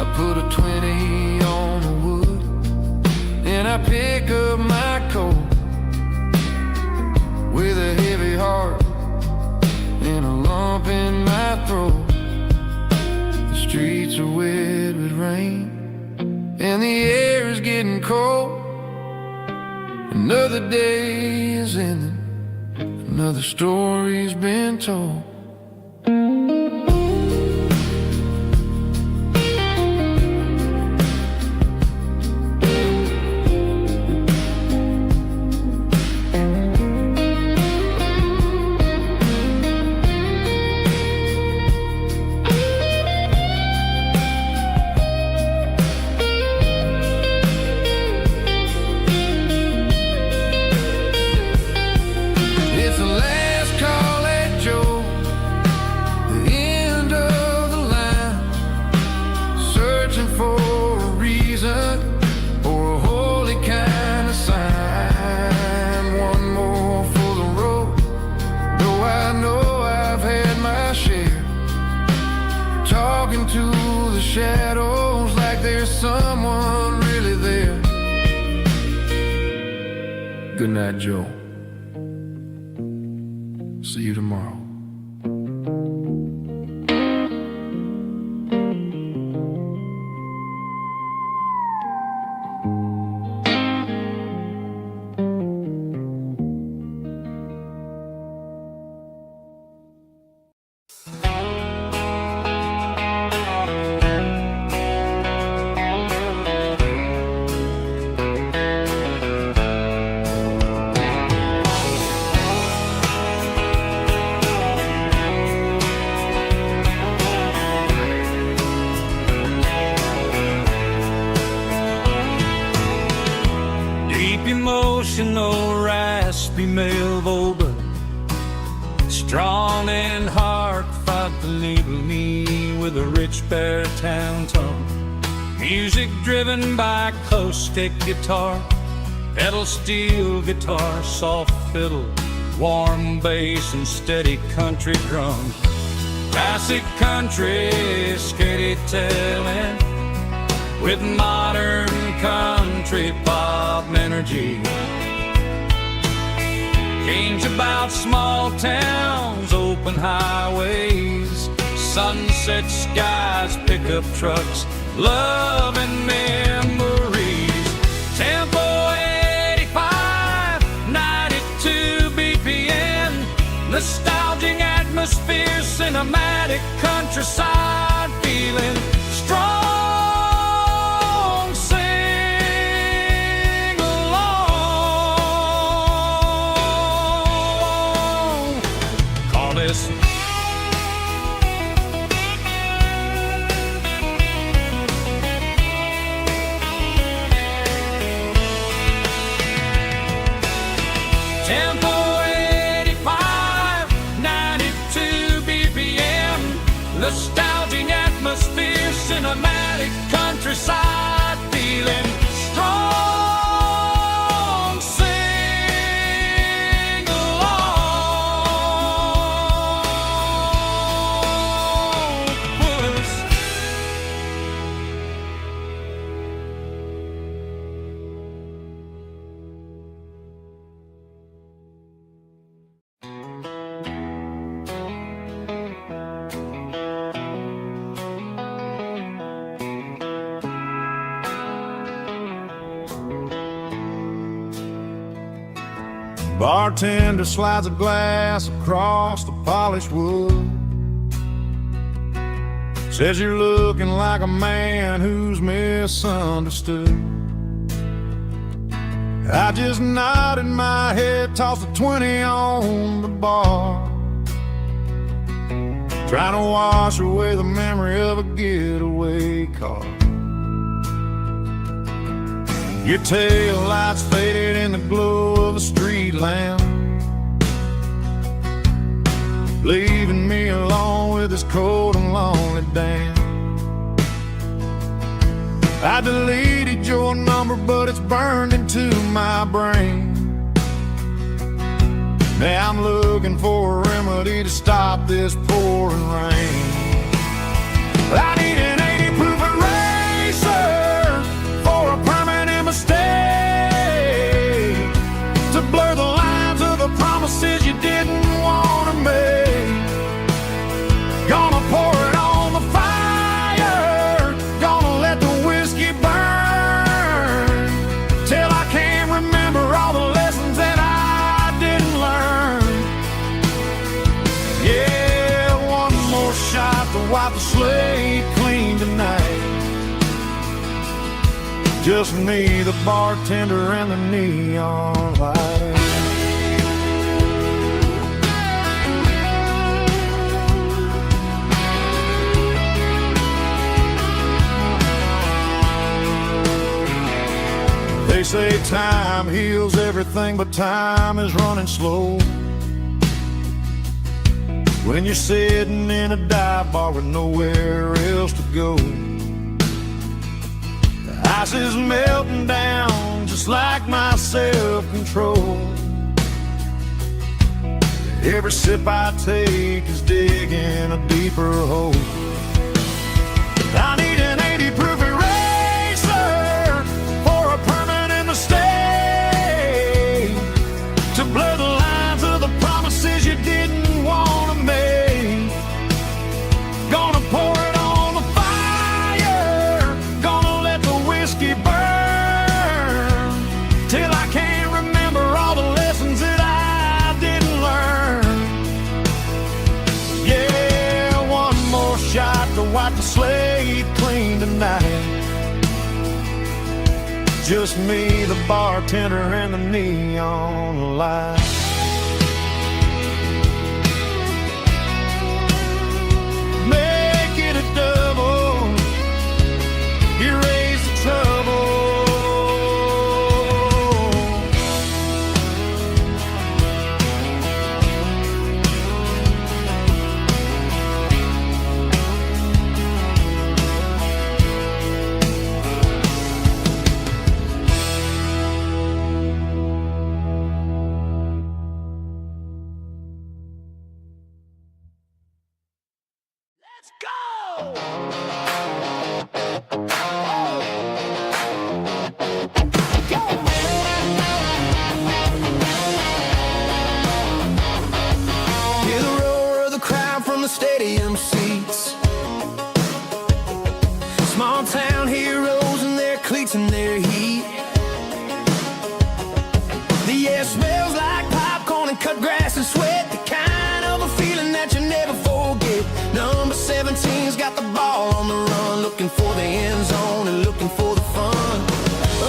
I put a 20 on the wood and I pick up my coat with a heavy heart and a lump in my throat. The streets are wet with rain and the air is getting cold. Another day is ending, another story's been told. shadows like there's someone really there. Good night, Joe. See you tomorrow. Emotional, raspy male vocal, strong and heartfelt, deliver me with a rich baritone tone. Music driven by acoustic guitar, pedal steel guitar, soft fiddle, warm bass and steady country drum. Classic country storytelling with modern country pop energy. Games about small towns, open highways, sunset skies, pickup trucks, love and memories. Tempo 85, 92 BPM, nostalgic atmosphere, cinematic countryside feeling strong. Tempo 85, 92 BPM, nostalgic atmosphere, cinematic countryside feeling strong. Sing along with us. Bartender slides a glass across the polished wood. Says you're looking like a man who's misunderstood. I just nodded my head, tossed a 20 on the bar, trying to wash away the memory of a getaway car. Your tail lights faded in the glow of a street lamp, leaving me alone with this cold and lonely damn. I deleted your number, but it's burned into my brain. Now I'm looking for a remedy to stop this pouring rain. I need an 80 proof eraser for a permanent mistake, to blur the lines of the promises you didn't want to make. Gonna pour it on the fire, gonna let the whiskey burn, till I can't remember all the lessons that I didn't learn. Yeah, one more shot to wipe the slate clean tonight. Just me, the bartender, and the neon light. They say time heals everything, but time is running slow when you're sitting in a dive bar with nowhere else to go. The ice is melting down just like my self-control. Every sip I take is digging a deeper hole. I need an just me, the bartender, and the neon light. Make it a double, erase the trouble. Stadium seats, small town heroes in their cleats and their heat. The air smells like popcorn and cut grass and sweat, the kind of a feeling that you never forget. Number 17's got the ball on the run, looking for the end zone and looking for the fun.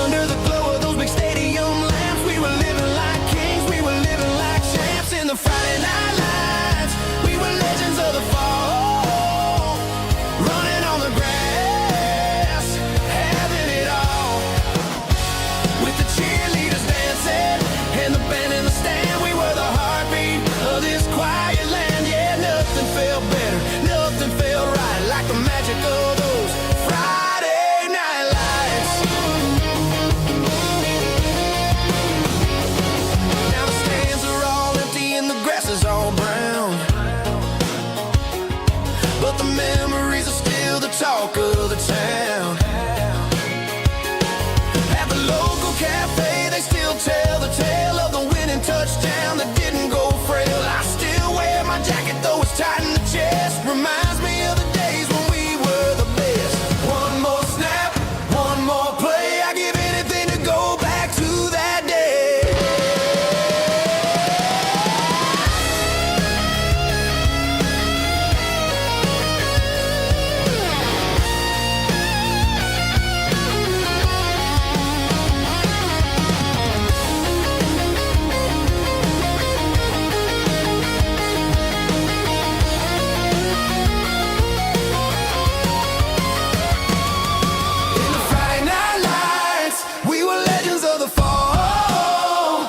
Under the glow of those big stadium lamps, we were living like kings, we were living like champs. In the Friday night lights, we were legends of the fall, running on the grass, having it all. With the cheerleaders dancing and the band in the stand, we were the heartbeat of this quiet land. Yeah, nothing felt better, nothing felt right like the magic of those Friday night lights. Now the stands are all empty and the grass is all brown, but the memories are still the talk of the town. At the local cafe, they still tell the tale of the winning touchdown that didn't go frail. I still wear my jacket, though it's tight in the chest. Reminds me of the days when we were the best. One more snap, one more play. I give anything to go back to that day. In the Friday night lights, we were legends of the fall,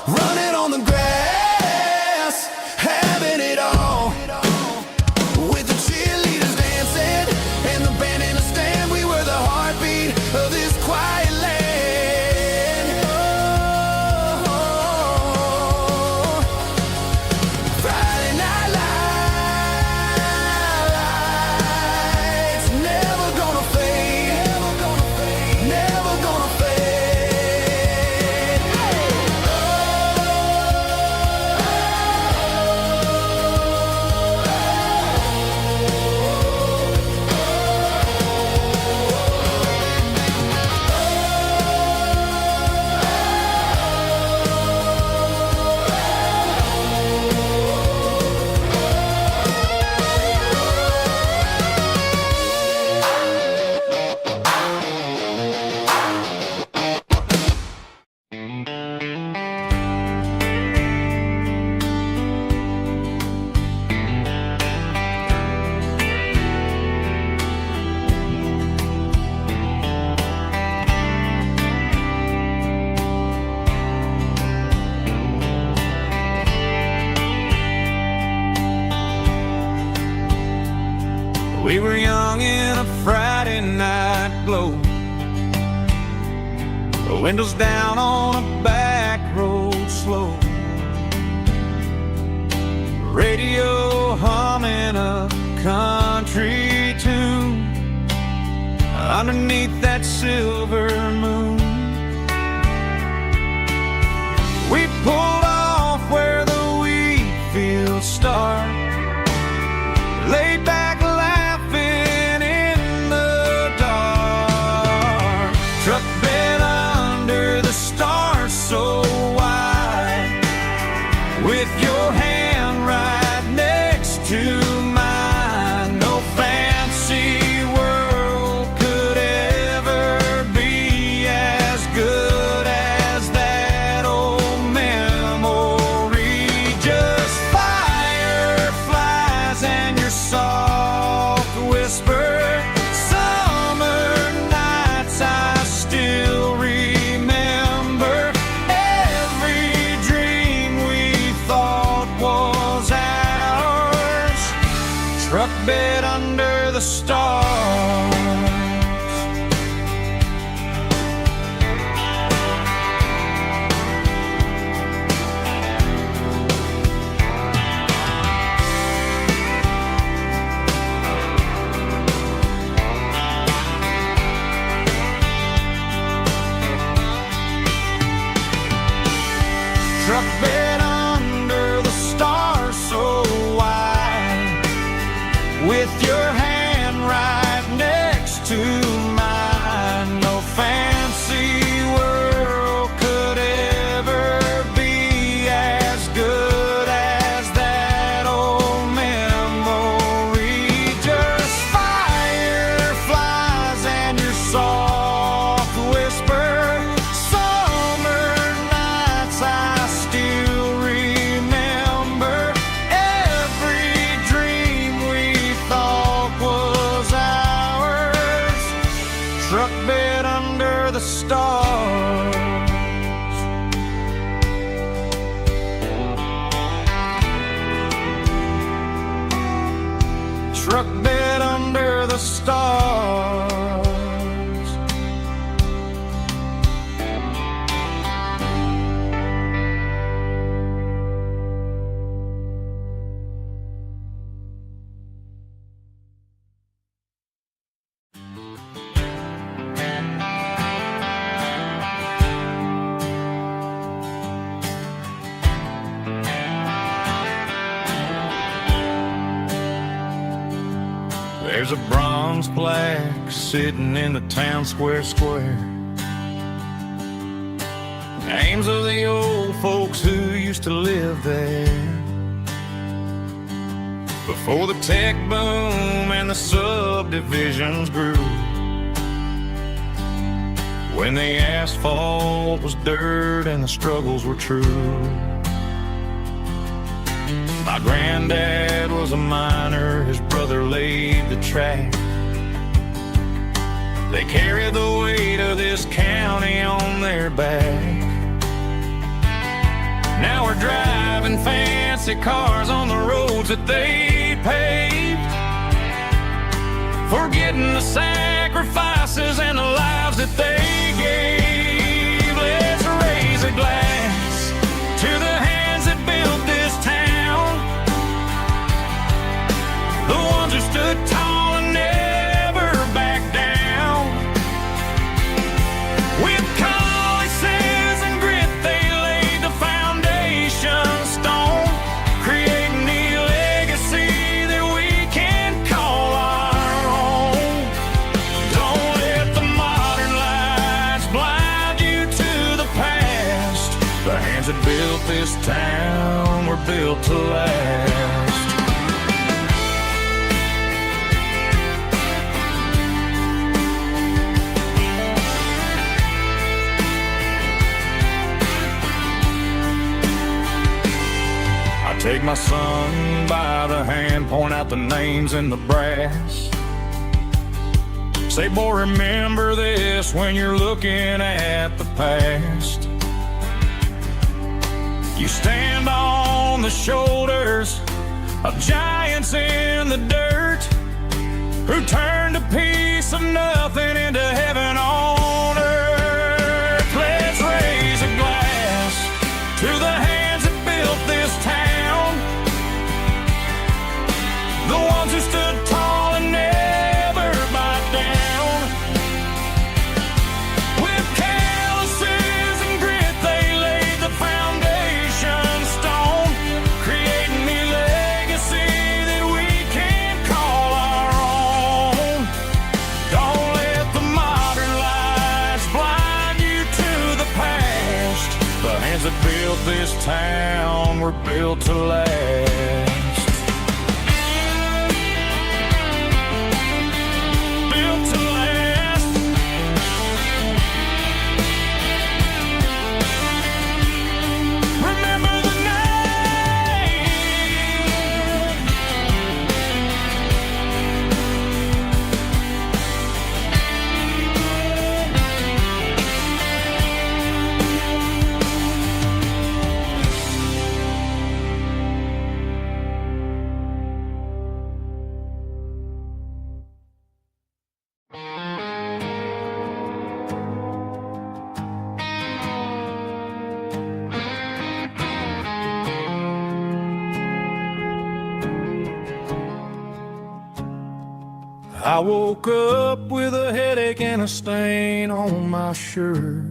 running on the grass, having it all. With the cheerleaders dancing and the band in the stand, we were the heartbeat of this quiet land. Oh, Friday night lights, never gonna fade, never gonna fade. We were young in a Friday night glow, the windows down on a back road slow, radio humming a country tune underneath that silver moon. We pulled off where the wheat fields start, laid back laughing in the dark, truck bed under the stars so wide, with your hand right next to mine. No fancy world could ever be as good truck bed under the stars. Truck bed under the stars. There's a bronze plaque sitting in the town square. Names of the old folks who used to live there before the tech boom and the subdivisions grew, when the asphalt was dirt and the struggles were true. My granddad was a miner, his brother laid the track. They carried the weight of this county on their back. Now we're driving fancy cars on the roads that they paved, forgetting the sacrifices and the lives that they gave. Let's raise a glass to the hands that built this town, the ones who stood tall and never backed down. With calluses and grit they laid the foundation stone, creating the legacy that we can call our own. Don't let the modern lights blind you to the past. The hands that built this town were built to last. Take my son by the hand, point out the names in the brass. Say, boy, remember this when you're looking at the past. You stand on the shoulders of giants in the dirt, who turned a piece of nothing into heaven on earth. Let's raise a glass to the hands that built this town, the ones who stood tall and never backed down. With calluses and grit they laid the foundation stone, creating the legacy that we can call our own. Don't let the modern lights blind you to the past. The hands that built this town were built to last. I woke up with a headache and a stain on my shirt.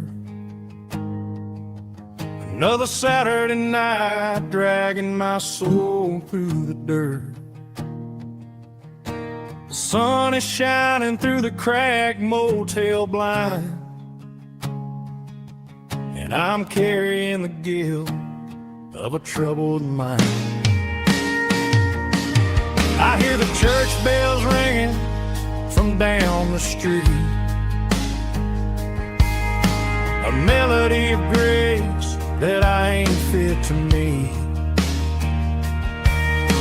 Another Saturday night dragging my soul through the dirt. The sun is shining through the cracked motel blind, and I'm carrying the guilt of a troubled mind. I hear the church bells ringing from down the street, a melody of grace that I ain't fit to meet.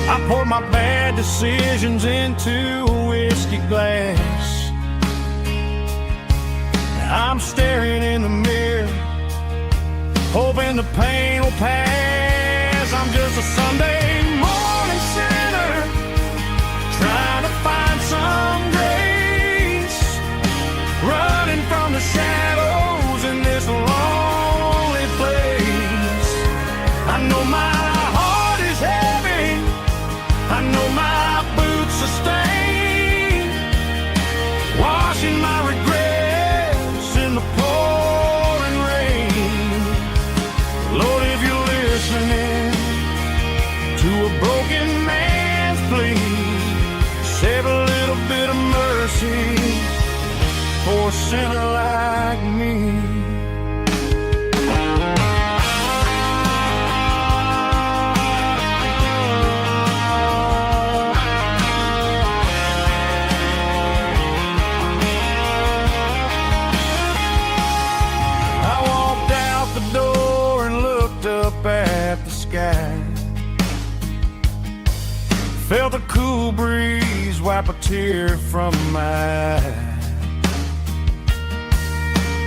I poured my bad decisions into a whiskey glass, I'm staring in the mirror, hoping the pain will pass. I'm just a Sunday morning sinner, trying to find some grace, running from the shadows in this lonely place. I know my heart is heavy, I know my boots are stained, washing my regrets in the pouring rain. Lord, if you're listening to a broken man's plea, save a little bit of mercy for a sinner like me. At the sky, felt the cool breeze wipe a tear from my eye.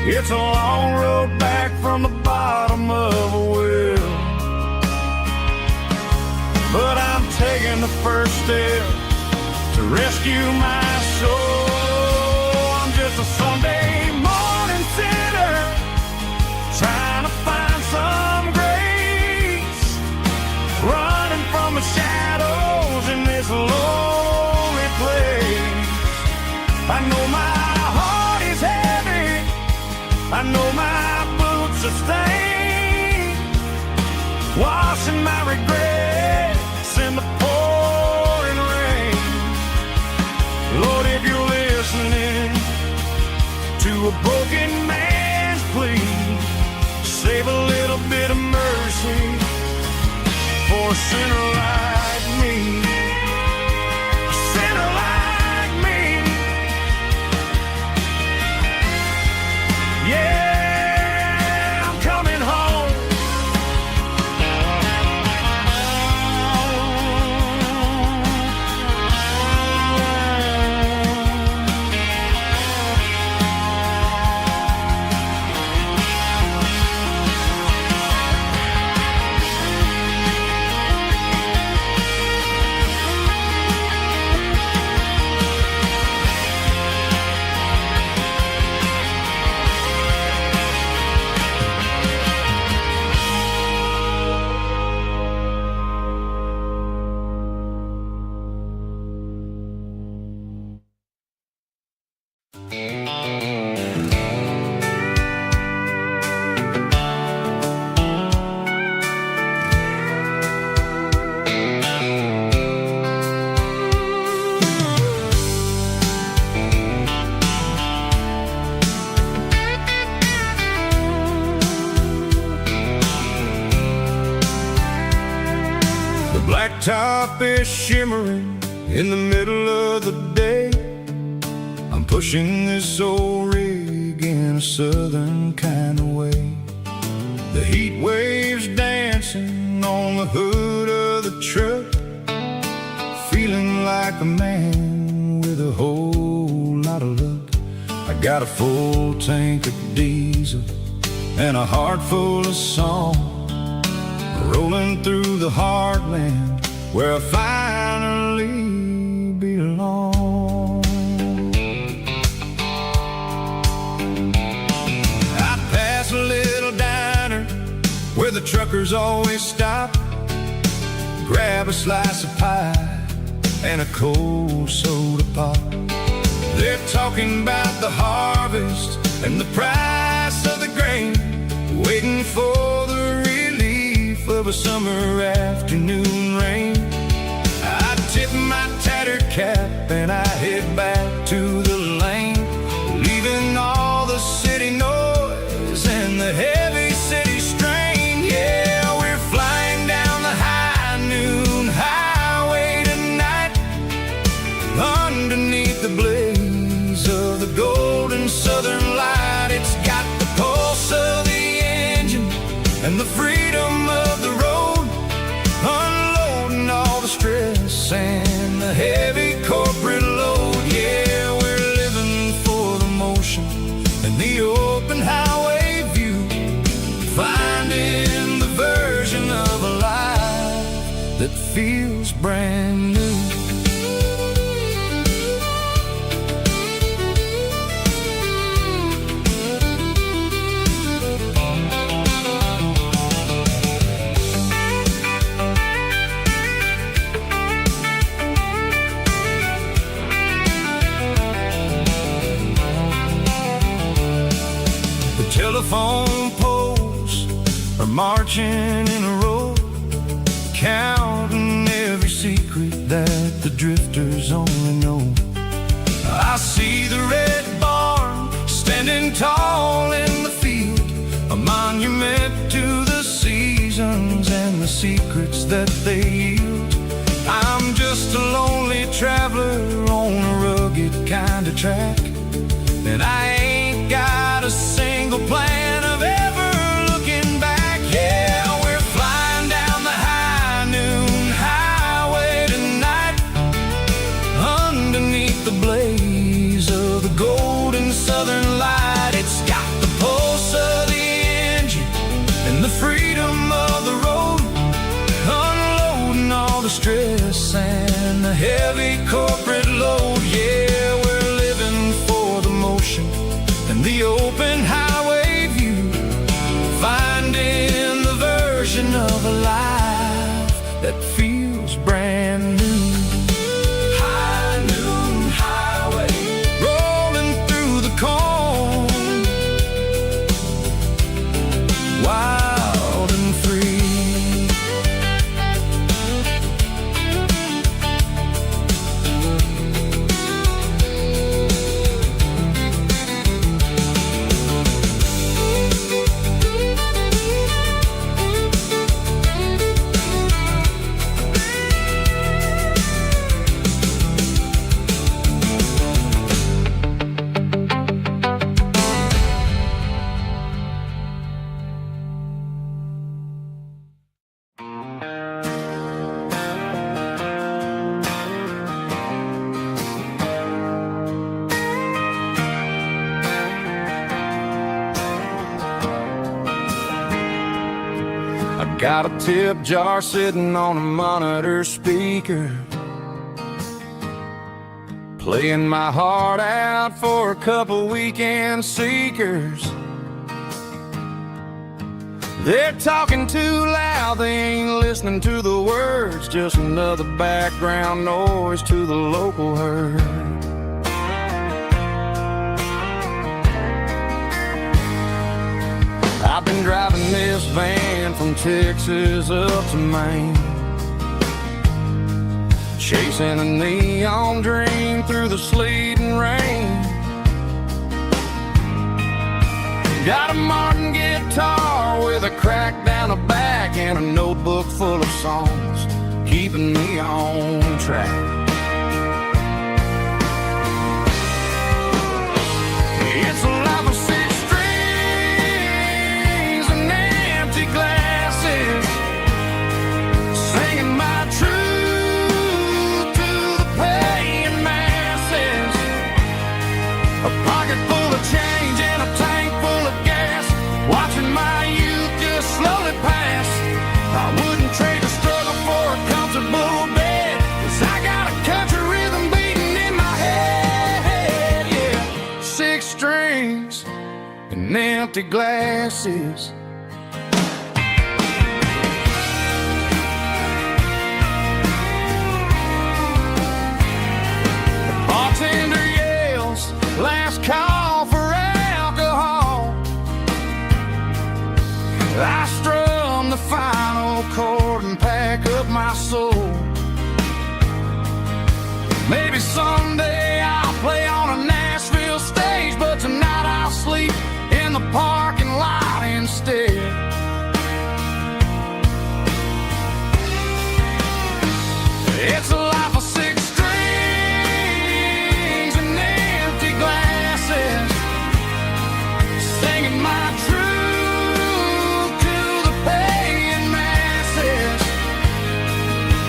It's a long road back from the bottom of a well, but I'm taking the first step to rescue my soul. I'm just a Sunday morning sinner, trying to find some grace, running from the shadows in this lonely place. I know my heart is heavy, I know my boots are stained, washing my regrets in the pouring rain. Lord, if you're listening to a broken man's plea, save a little bit of mercy for a sinner like me. A sinner like me. Yeah, I'm coming home. Blacktop is shimmering in the middle of the day. I'm pushing this old rig in a southern kind of way. The heat waves dancing on the hood of the truck, feeling like a man with a whole lot of luck. I got a full tank of diesel and a heart full of song, rolling through the heartland where I finally belong. I pass a little diner where the truckers always stop, grab a slice of pie and a cold soda pop. They're talking about the harvest and the price of the grain, waiting for the relief of a summer afternoon rain. I tip my tattered cap and I head back to the lane, leaving all the city noise and the heavy city strain. Yeah, we're flying down the high noon highway tonight, underneath the blaze of the golden southern light. It's got the pulse of the engine and the freedom of the road, unloading all the stress and the heavy corporate load. Yeah, we're living for the motion and the open highway view, finding the version of a life that feels brand new. Telephone poles are marching in a row, counting every secret that the drifters only know. I see the red barn standing tall in the field, a monument to the seasons and the secrets that they yield. I'm just a lonely traveler on a rugged kind of track, and I ain't got a single plan of ever looking back. Yeah, we're flying down the high noon highway tonight, underneath the blaze of the golden southern light. It's got the pulse of the engine and the freedom of the road, unloading all the stress and the heavy corporate load. Yeah, we're living for the motion and the open highway view, finding the version of a life that feels brand new. High noon highway, rolling through the corn, wild and free. Got a tip jar sitting on a monitor speaker, playing my heart out for a couple weekend seekers. They're talking too loud, they ain't listening to the words, just another background noise to the local herd. I've been driving this van from Texas up to Maine, chasing a neon dream through the sleet and rain. Got a Martin guitar with a crack down the back and a notebook full of songs, keeping me on track. It's a life of six strings and empty glasses, singing my truth to the paying masses. A pocket full of change and a tank full of gas, watching my youth just slowly pass. I wouldn't trade the struggle for a comfortable bed, 'cause I got a country rhythm beating in my head. Yeah, six strings and empty glasses. The bartender yells, last call for alcohol. I strum the final chord and pack up my soul. Maybe someday I'll play on a Nashville stage, but tonight I'll sleep in the parking lot instead. It's a life of six strings and empty glasses, singing my truth to the paying masses.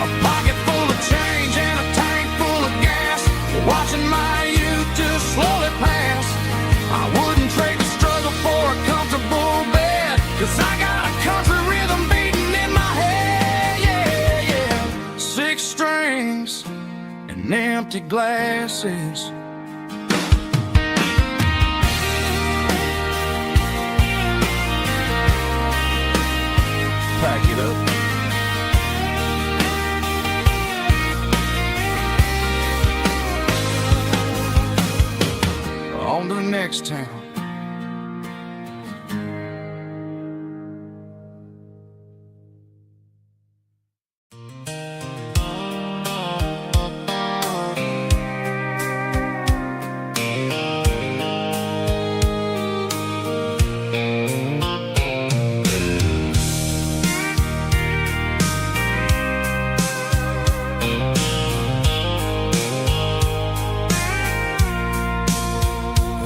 A pocket full of change and a tank full of gas, watching my youth just slowly pass. I wouldn't trade the empty glasses. Pack it up. On to the next town.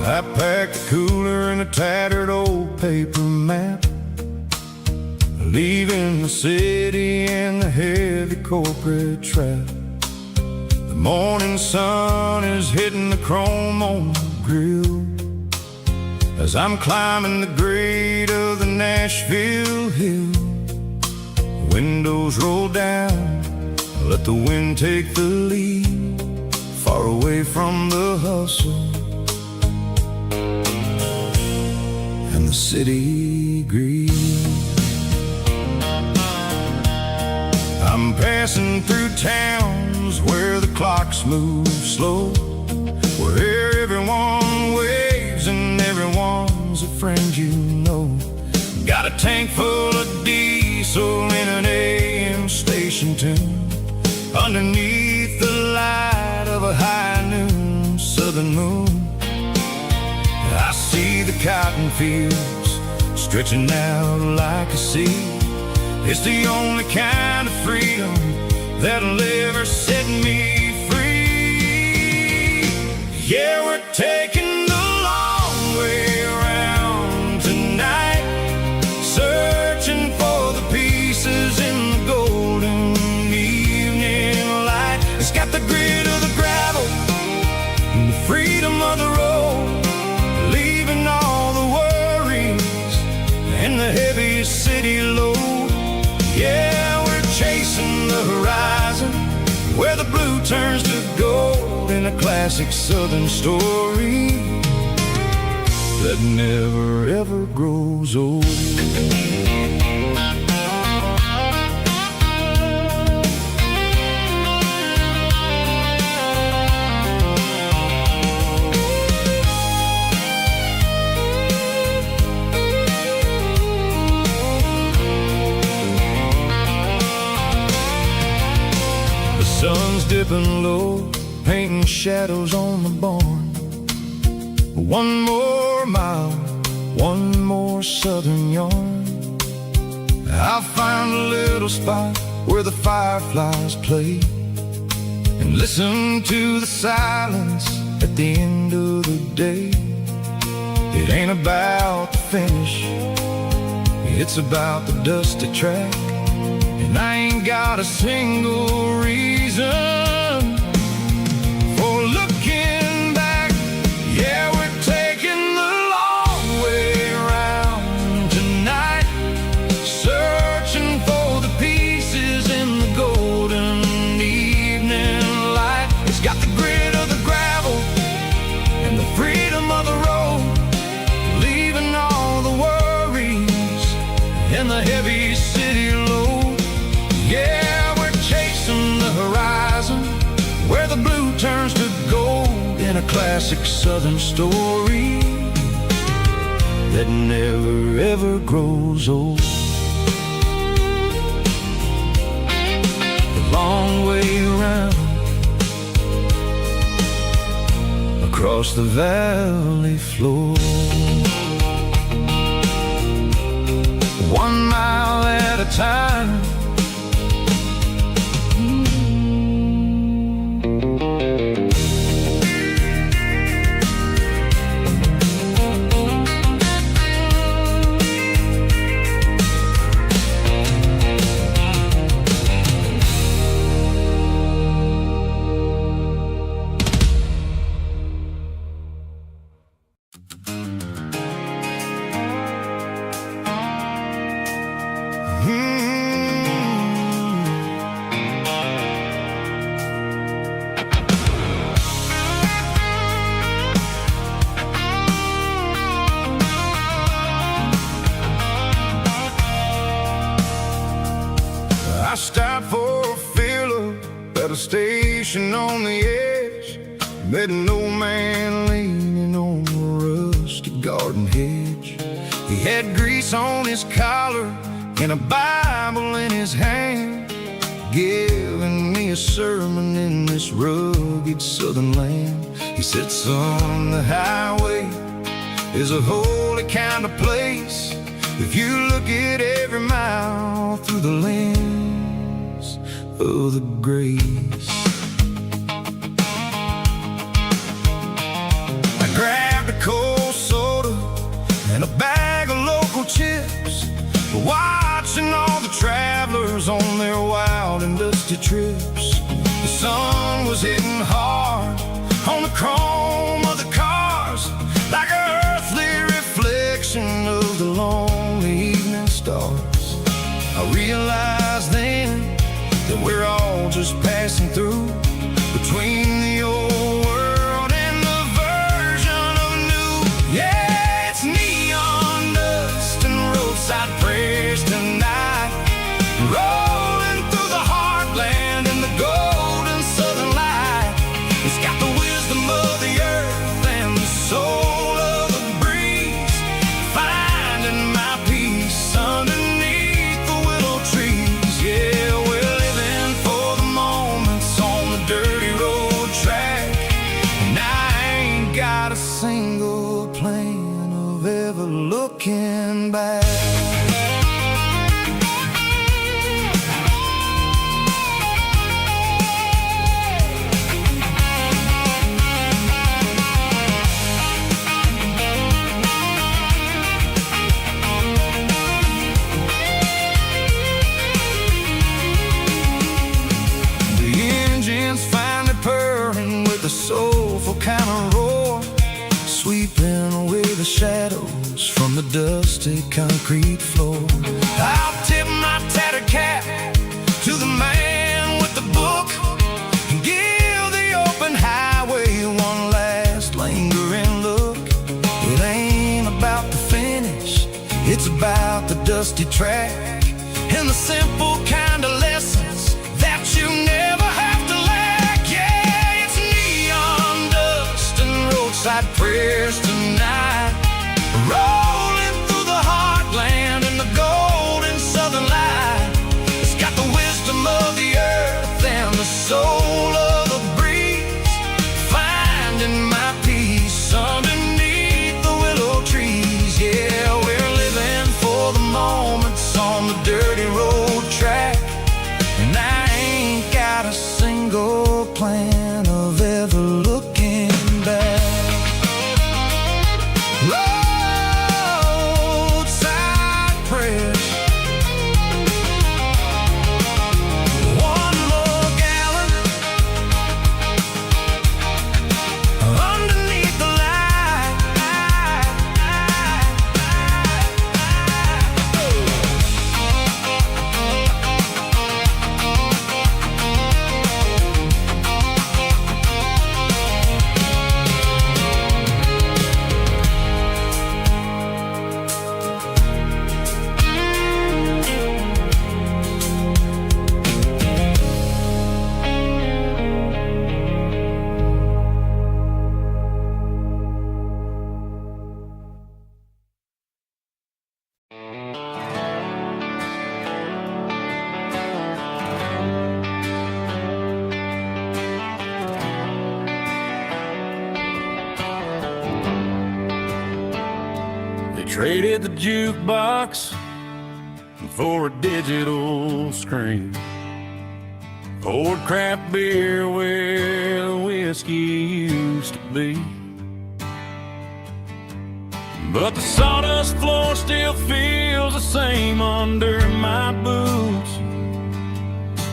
I packed a cooler and a tattered old paper map, leaving the city and the heavy corporate trap. The morning sun is hitting the chrome on the grill as I'm climbing the grade of the Nashville hill. The windows roll down, I let the wind take the lead, far away from the hustle and the city greed. I'm passing through towns where the clocks move slow, where everyone waves and everyone's a friend you know. Got a tank full of diesel in an AM station tune, underneath the light of a high noon southern moon. I see the cotton fields stretching out like a sea. It's the only kind of freedom that'll ever set me free. Yeah, we're taking the long way around tonight, searching for the pieces in the golden evening light. It's got the grit of the gravel and the freedom of the road, leaving all the worries and the heavy city load. Yeah, we're chasing the horizon where the blue turns to gold, in a classic southern story that never ever grows old. Sun's dipping low, painting shadows on the barn. One more mile, one more southern yarn. I'll find a little spot where the fireflies play and listen to the silence at the end of the day. It ain't about the finish, it's about the dusty track. And I ain't got a single reason for looking back. Yeah, we're taking the long way around tonight, searching for the pieces in the golden evening light. It's got the grit of the gravel and the freedom of the road, leaving all the worries and the heavy city load. Yeah, we're chasing the horizon where the blue turns to gold, in a classic southern story that never ever grows old. The long way around across the valley floor, 1 mile at a time. station on the edge, met an old man leaning on a rusty garden hedge. He had grease on his collar and a Bible in his hand, giving me a sermon in this rugged southern land. He said, son, the highway is a holy kind of place if you look at every mile through the lens of the grace. I grabbed a cold soda and a bag of local chips, watching all the travelers on their wild and dusty trips. The sun was hitting hard on the chrome of the cars, like an earthly reflection of the lonely evening stars. I realized then that we're all just passing through between the old world and the version of new. Yeah, it's neon dust and roadside prayers tonight, rolling through the heartland in the golden southern light. It's got the wisdom of the earth and the soul of the breeze, finding my peace underneath the willow trees. Yeah, we're living for the moments on the dirty road track, and I ain't got a single plan of ever looking back. A soulful kind of roar, sweeping away the shadows from the dusty concrete floor. I'll tip my tattered cap to the man with the book and give the open highway one last lingering look. It ain't about the finish, it's about the dusty track and the simple kind of lessons that you never have to lack. Yeah, it's neon dust and roadside prayers tonight, rolling through the heartland in the golden southern light. It's got the wisdom of the earth and the soul of the breeze, finding my peace underneath the willow trees. Yeah, we're living for the moments on the dirty road track, and I ain't got a single plan of ever looking back. Roadside prayers, one more gallon underneath the light. Traded the jukebox for a digital screen, poured craft beer where the whiskey used to be. But the sawdust floor still feels the same under my boots,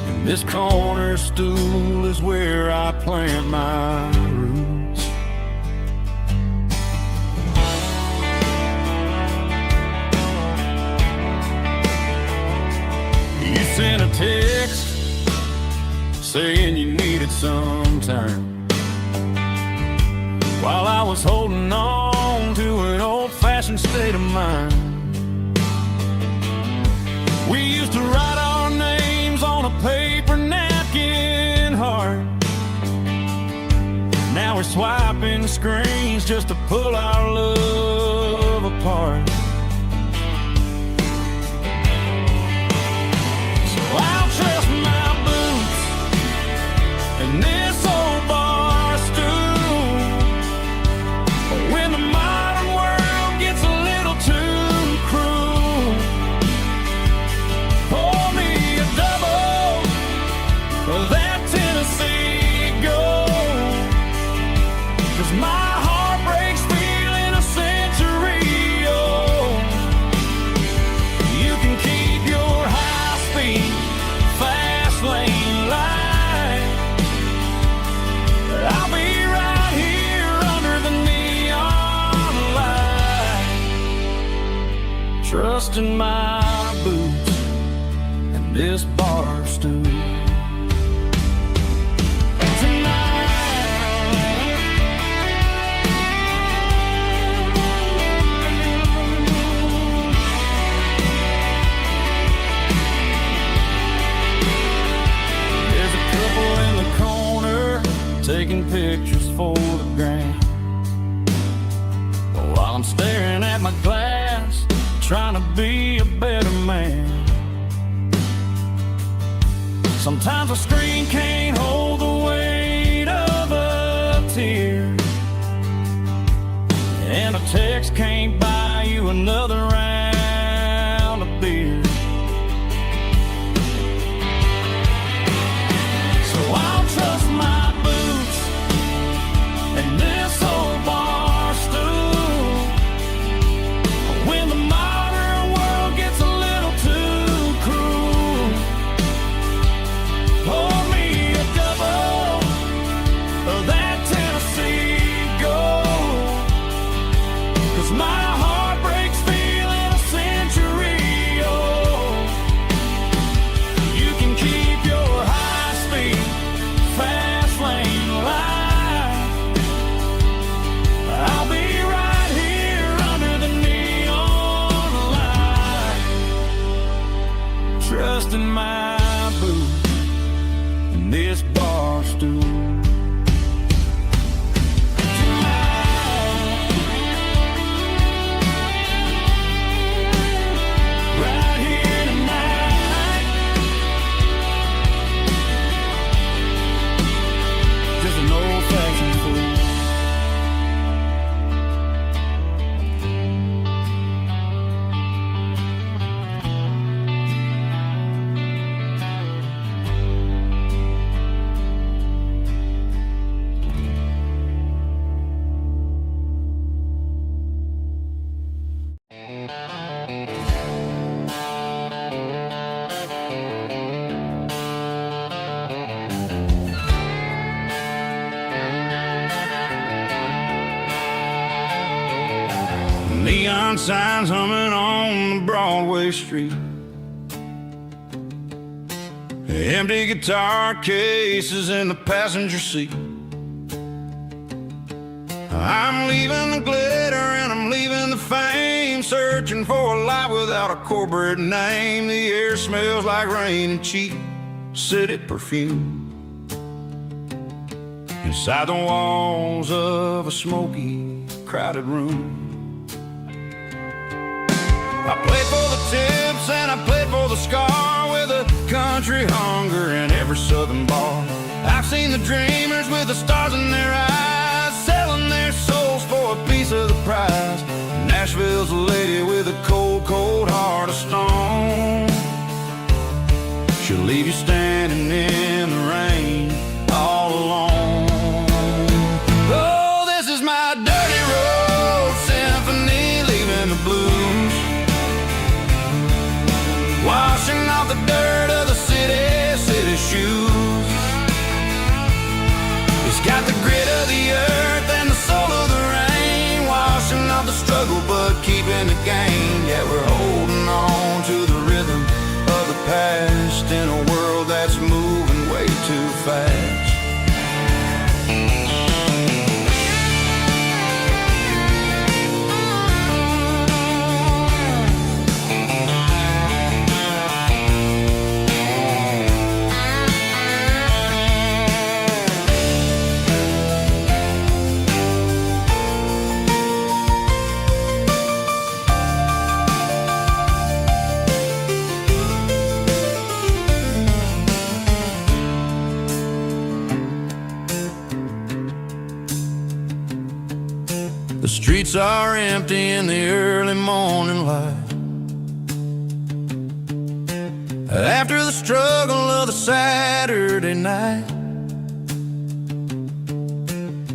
and this corner stool is where I plant my roots. You sent a text saying you needed some time, while I was holding on to an old-fashioned state of mind. We used to write our names on a paper napkin heart wiping screens just to pull our love apart. So I'll trust my boots and this old bar stool. But when the modern world gets a little too cruel, pour me a double of that Tennessee Gold. 'Cause my heart breaks feeling a century old. You can keep your high-speed, fast lane light. I'll be right here under the neon light, trusting my boots and this bar stool. Taking pictures for the gram, while I'm staring at my glass, trying to be a better man. Sometimes a screen can't hold the weight of a tear, and a text can't buy you another round of beer. So I'll trust my and this old bar stool. When the modern world gets a little too cruel, pour me a double of that Tennessee Gold. 'Cause my heart breaks feeling a century old. You can keep your high-speed, fast lane light. I'll be right here under the neon light, trusting my boots and this bar stool. Right here tonight, just an old-fashioned fool. Neon signs humming on the Broadway street, empty guitar cases in the passenger seat. I'm leaving the glitter and I'm leaving the fame, searching for a life without a corporate name. The air smells like rain and cheap city perfume inside the walls of a smoky, crowded room. I played for the tips and I played for the scar, with a country hunger in every southern bar. I've seen the dreamers with the stars in their eyes, selling their souls for a piece of the prize. Nashville's a lady with a cold, cold heart of stone. She'll leave you standing in the rain all alone. Oh, this is my dirty road symphony, leaving the blues, washing off the dirt of the city shoes. It's got the grit of the earth and the soul of the rain, washing off the struggle but keeping the game. Yeah, we're holding on to the rhythm of the past in a world that's moving way too fast. streets are empty in the early morning light. After the struggle of the Saturday night,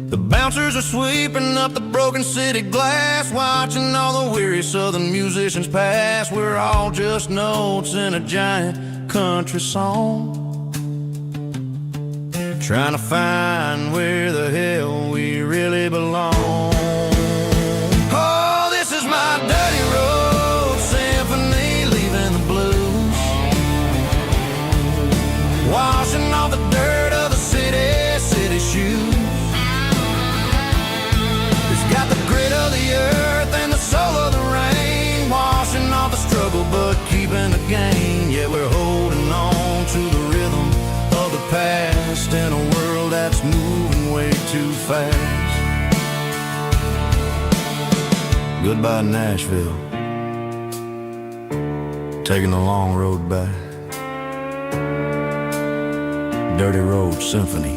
the bouncers are sweeping up the broken city glass, watching all the weary southern musicians pass. We're all just notes in a giant country song, trying to find where the hell we really belong. Oh, this is my dirty road symphony, leaving the blues, washing off the dirt of the city shoes. It's got the grit of the earth and the soul of the rain, washing off the struggle but keeping the gain. Yeah, we're holding on to the rhythm of the past in a world that's moving way too fast. Goodbye Nashville, taking the long road back. Dirty Road Symphony.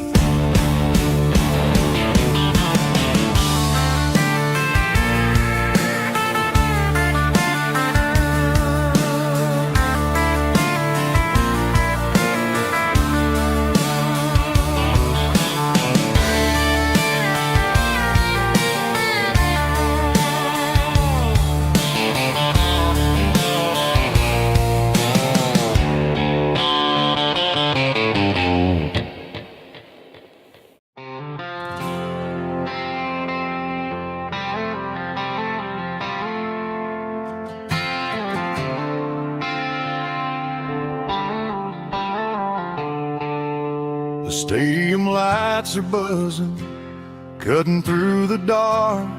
The stadium lights are buzzing, cutting through the dark.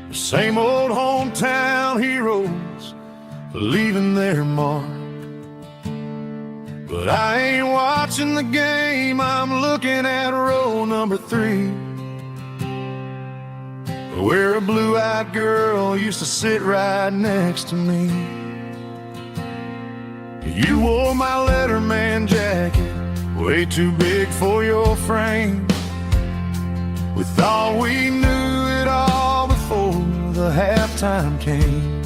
The same old hometown heroes leaving their mark. But I ain't watching the game, I'm looking at row number 3, where a blue-eyed girl used to sit right next to me. You wore my Letterman jacket, way too big for your frame. We thought we knew it all before the halftime came.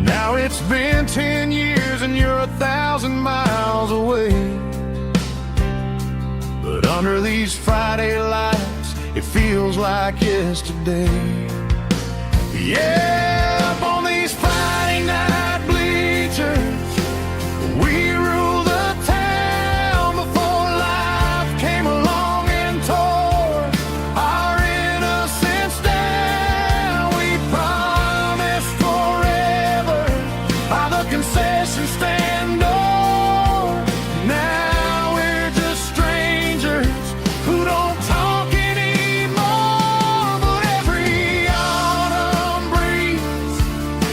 Now it's been 10 years and you're 1,000 miles away. But under these Friday lights, it feels like yesterday. Yeah, up on these Friday night bleachers, we rule the town before life came along and tore our innocence down. We promised forever by the concession stand door. Now we're just strangers who don't talk anymore. But every autumn breeze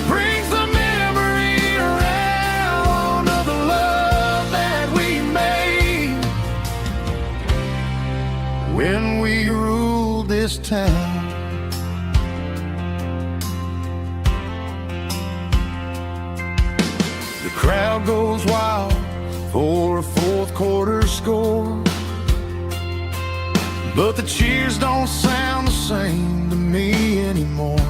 brings the memory around of the love that we made when we ruled this town. The crowd goes wild for a fourth quarter score, but the cheers don't sound the same to me anymore.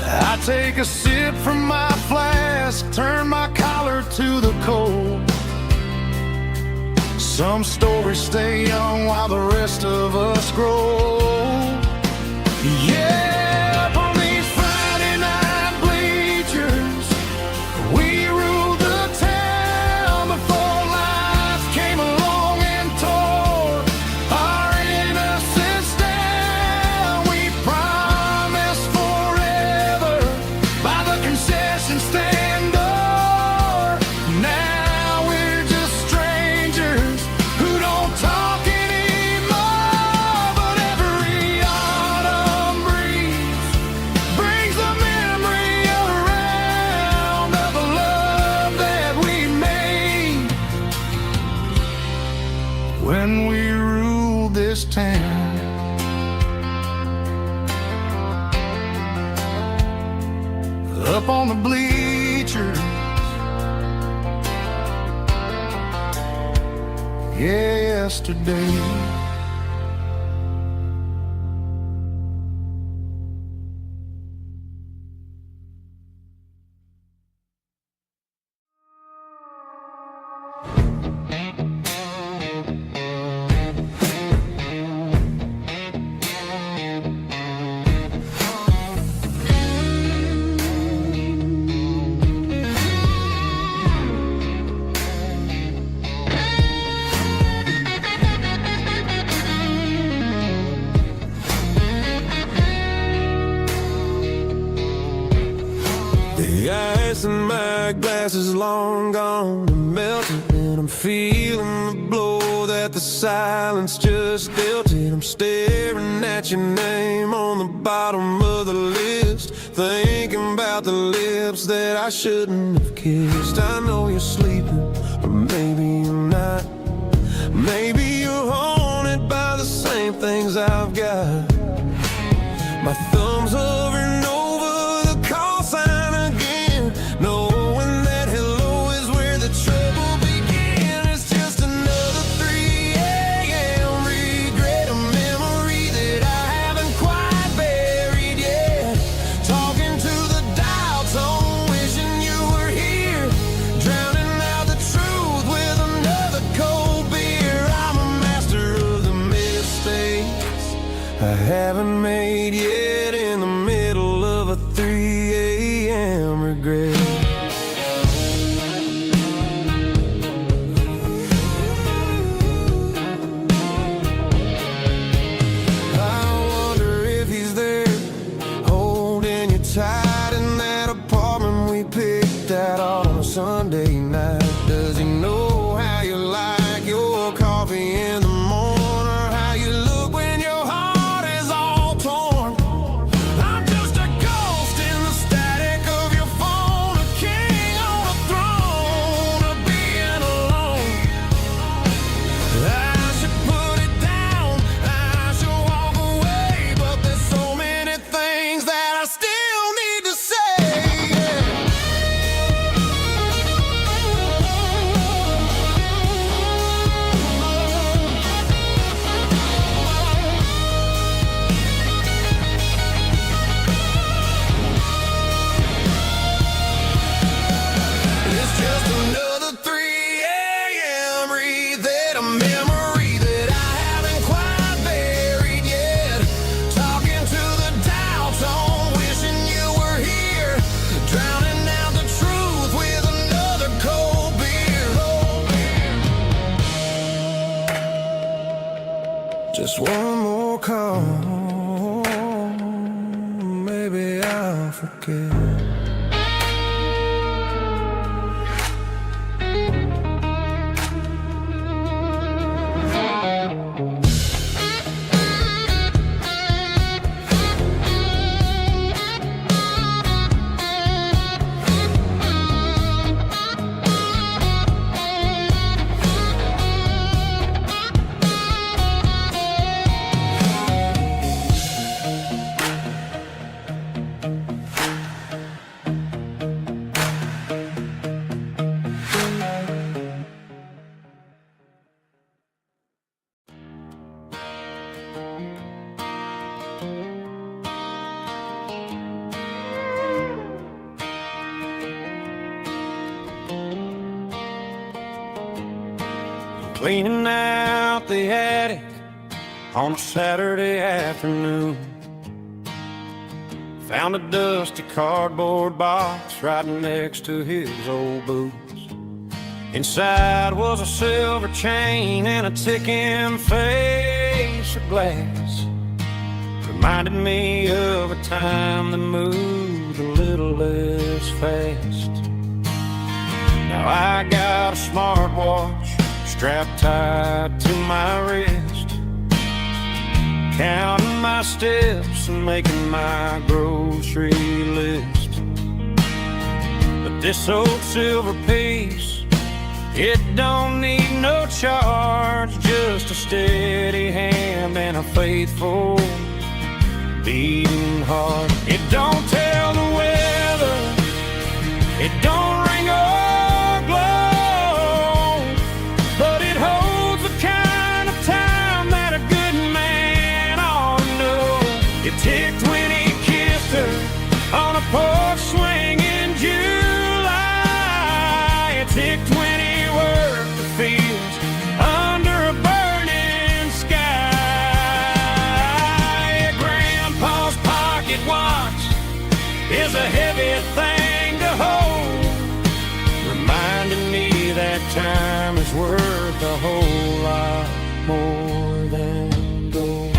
I take a sip from my flask, turn my collar to the cold. Some stories stay young while the rest of us grow. Yeah, up on these Friday night bleachers, we ruled the town before life came along and tore our innocence down. We promised forever by the concession stand door. Now we're just strangers who don't talk anymore. But every autumn breeze brings the memory around of the love that we made when we ruled this town. Up on the bleachers, yesterday. The ice in my glass is long gone and melted, and I'm feeling the blow that the silence just dealt it. I'm staring at your name on the bottom of the list, thinking about the lips that I shouldn't have kissed. I know you're sleeping, or maybe you're not. Maybe you're haunted by the same things I've got. My thumb's hovering over the call sign again, knowing that hello is where the trouble began. It's just another 3 a.m. regret, a memory that I haven't quite buried yet. Talking to the dial tone, wishing you were here, drowning out the truth with another cold beer. I'm a master of the mistakes I haven't made yet, in the middle of a 3 a.m. regret. I wonder if he's there, holding you tight in that apartment we picked out on a Sunday night. Does he know how you like your coffee in the morning, or how you look when your heart is all torn? I'm just a ghost in the static of your phone, a king on a throne of being alone. I should put it down, I should walk away, but there's so many things that I still need to say. It's just another 3 a.m. read, a memory that I haven't quite buried yet. Talking to the dial tone, wishing you were here, drowning out the truth with another cold beer. Just one more call, maybe I'll forget. Cleaning out the attic on a Saturday afternoon, found a dusty cardboard box right next to his old boots. Inside was a silver chain and a ticking face of glass. Reminded me of a time that moved a little less fast. Now I got a smartwatch strapped tight to my wrist, counting my steps and making my grocery list. But this old silver piece, it don't need no charge, just a steady hand and a faithful beating heart. It don't tell the weather, it don't ring or glow, but it holds the kind of time that a good man ought to know. It ticked when he kissed her on a porch swing in July. It ticked when he worked the fields under a burning sky. Grandpa's pocket watch is a heavy thing to hold, reminding me that time is worth a whole lot more than gold.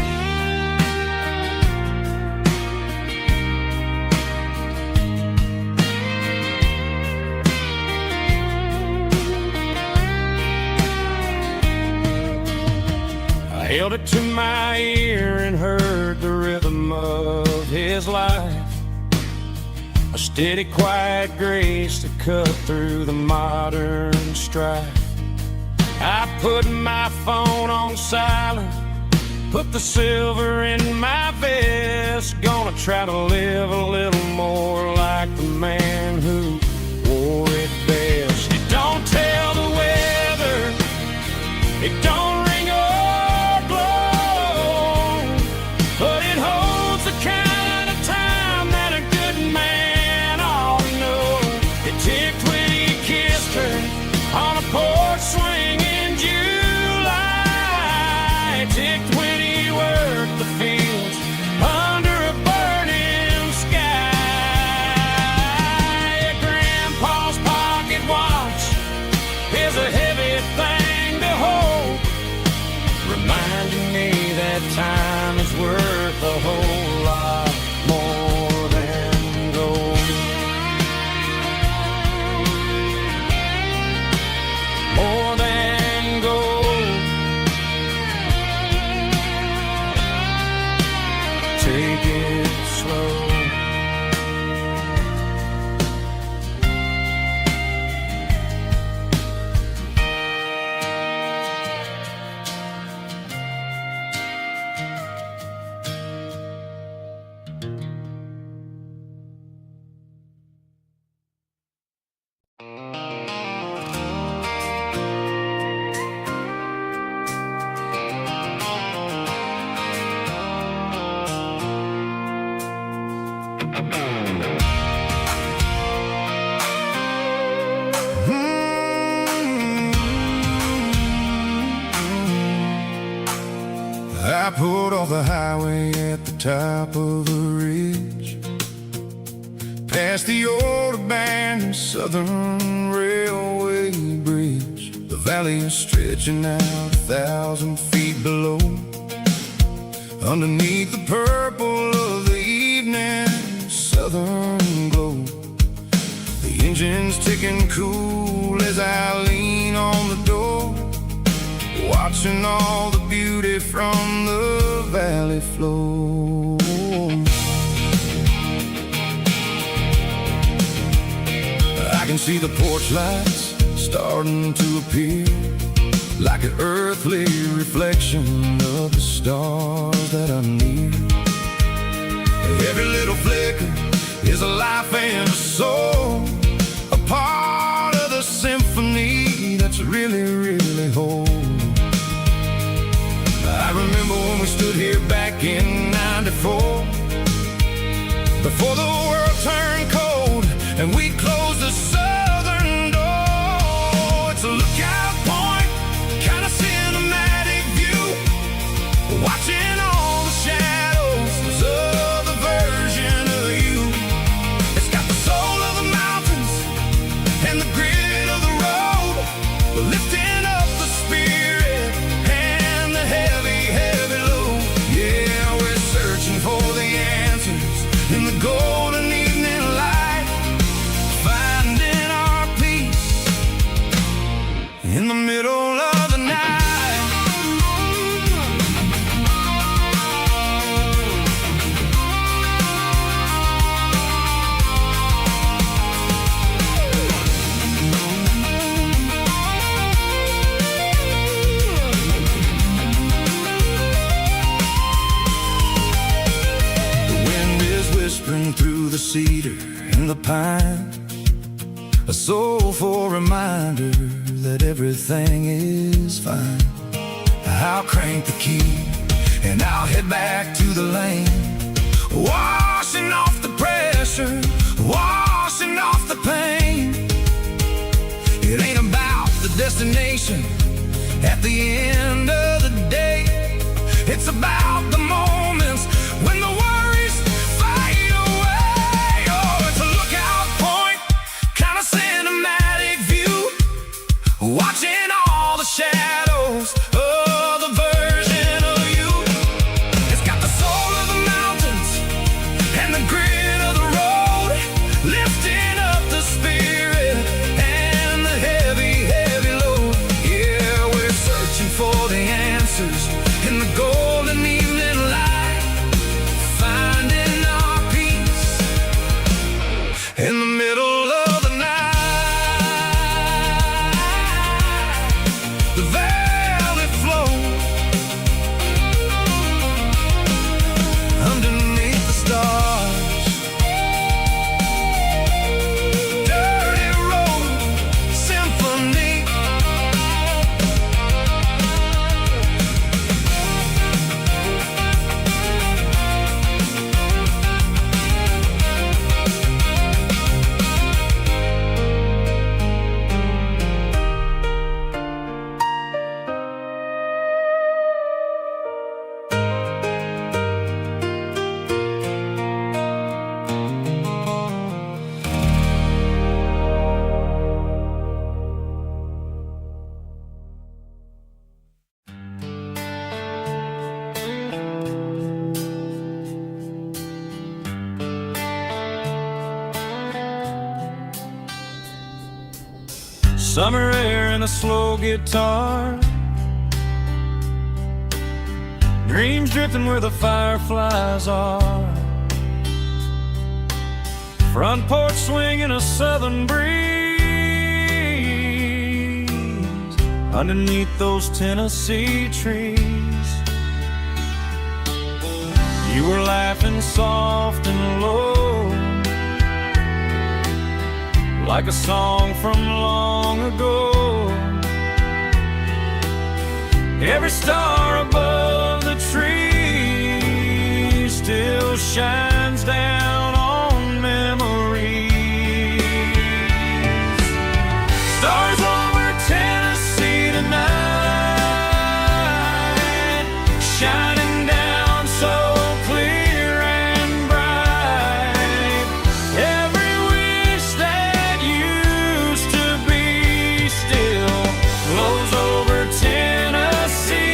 held it to my ear and heard the rhythm of his life. A steady, quiet grace to cut through the modern strife. I put my phone on silent, put the silver in my vest. Gonna try to live a little more like the man who wore it best. It don't tell the weather, it don't ring or blow, but it holds the kind of time that a good man ought to know. It ticked when he kissed her on a porch swing in July. It ticked when he worked the fields under a burning sky. Grandpa's pocket watch is a heavy thing to hold, reminding me that time is worth a whole lot more than gold. More than gold. Take it slow. I pulled off the highway at the top of the ridge, past the old abandoned Southern Railway bridge. The valley is stretching out 1,000 feet below, underneath the purple of the evening southern glow. The engine's ticking cool as I lean on the door, watching all the beauty from the valley flow. I can see the porch lights starting to appear, like an earthly reflection of the stars that are near. Every little flicker is a life and a soul, a part of the symphony that's really, really whole. I remember when we stood here back in '94, before the world turned cold and we closed the southern door. It's a lookout point, kind of cinematic view, watching all the shadows of the version of you. It's got the soul of the mountains and the grit of the road, lifting up the spirit and the heavy, heavy load. Yeah, we're searching for the answers in the golden evening light, finding our peace in the middle of the night. Whispering through the cedar and the pine, a soulful reminder that everything is fine. I'll crank the key and I'll head back to the lane, washing off the pressure, washing off the pain. It ain't about the destination at the end of the day, it's about the moments when the worries fade away. Oh, it's a lookout point, kind of cinematic view, watching all the shadows of the version of you. It's got the soul of the mountains and the grit of the road, lifting up the spirit and the heavy, heavy load. Yeah, we're searching for the answers in the Summer air and a slow guitar, dreams drifting where the fireflies are. Front porch swinging a southern breeze underneath those Tennessee trees. You were laughing soft and low, like a song from long ago. Every star above the tree still shines down on memories. Stars over Tennessee tonight, shining down so clear and bright. Every wish that used to be still glows over Tennessee.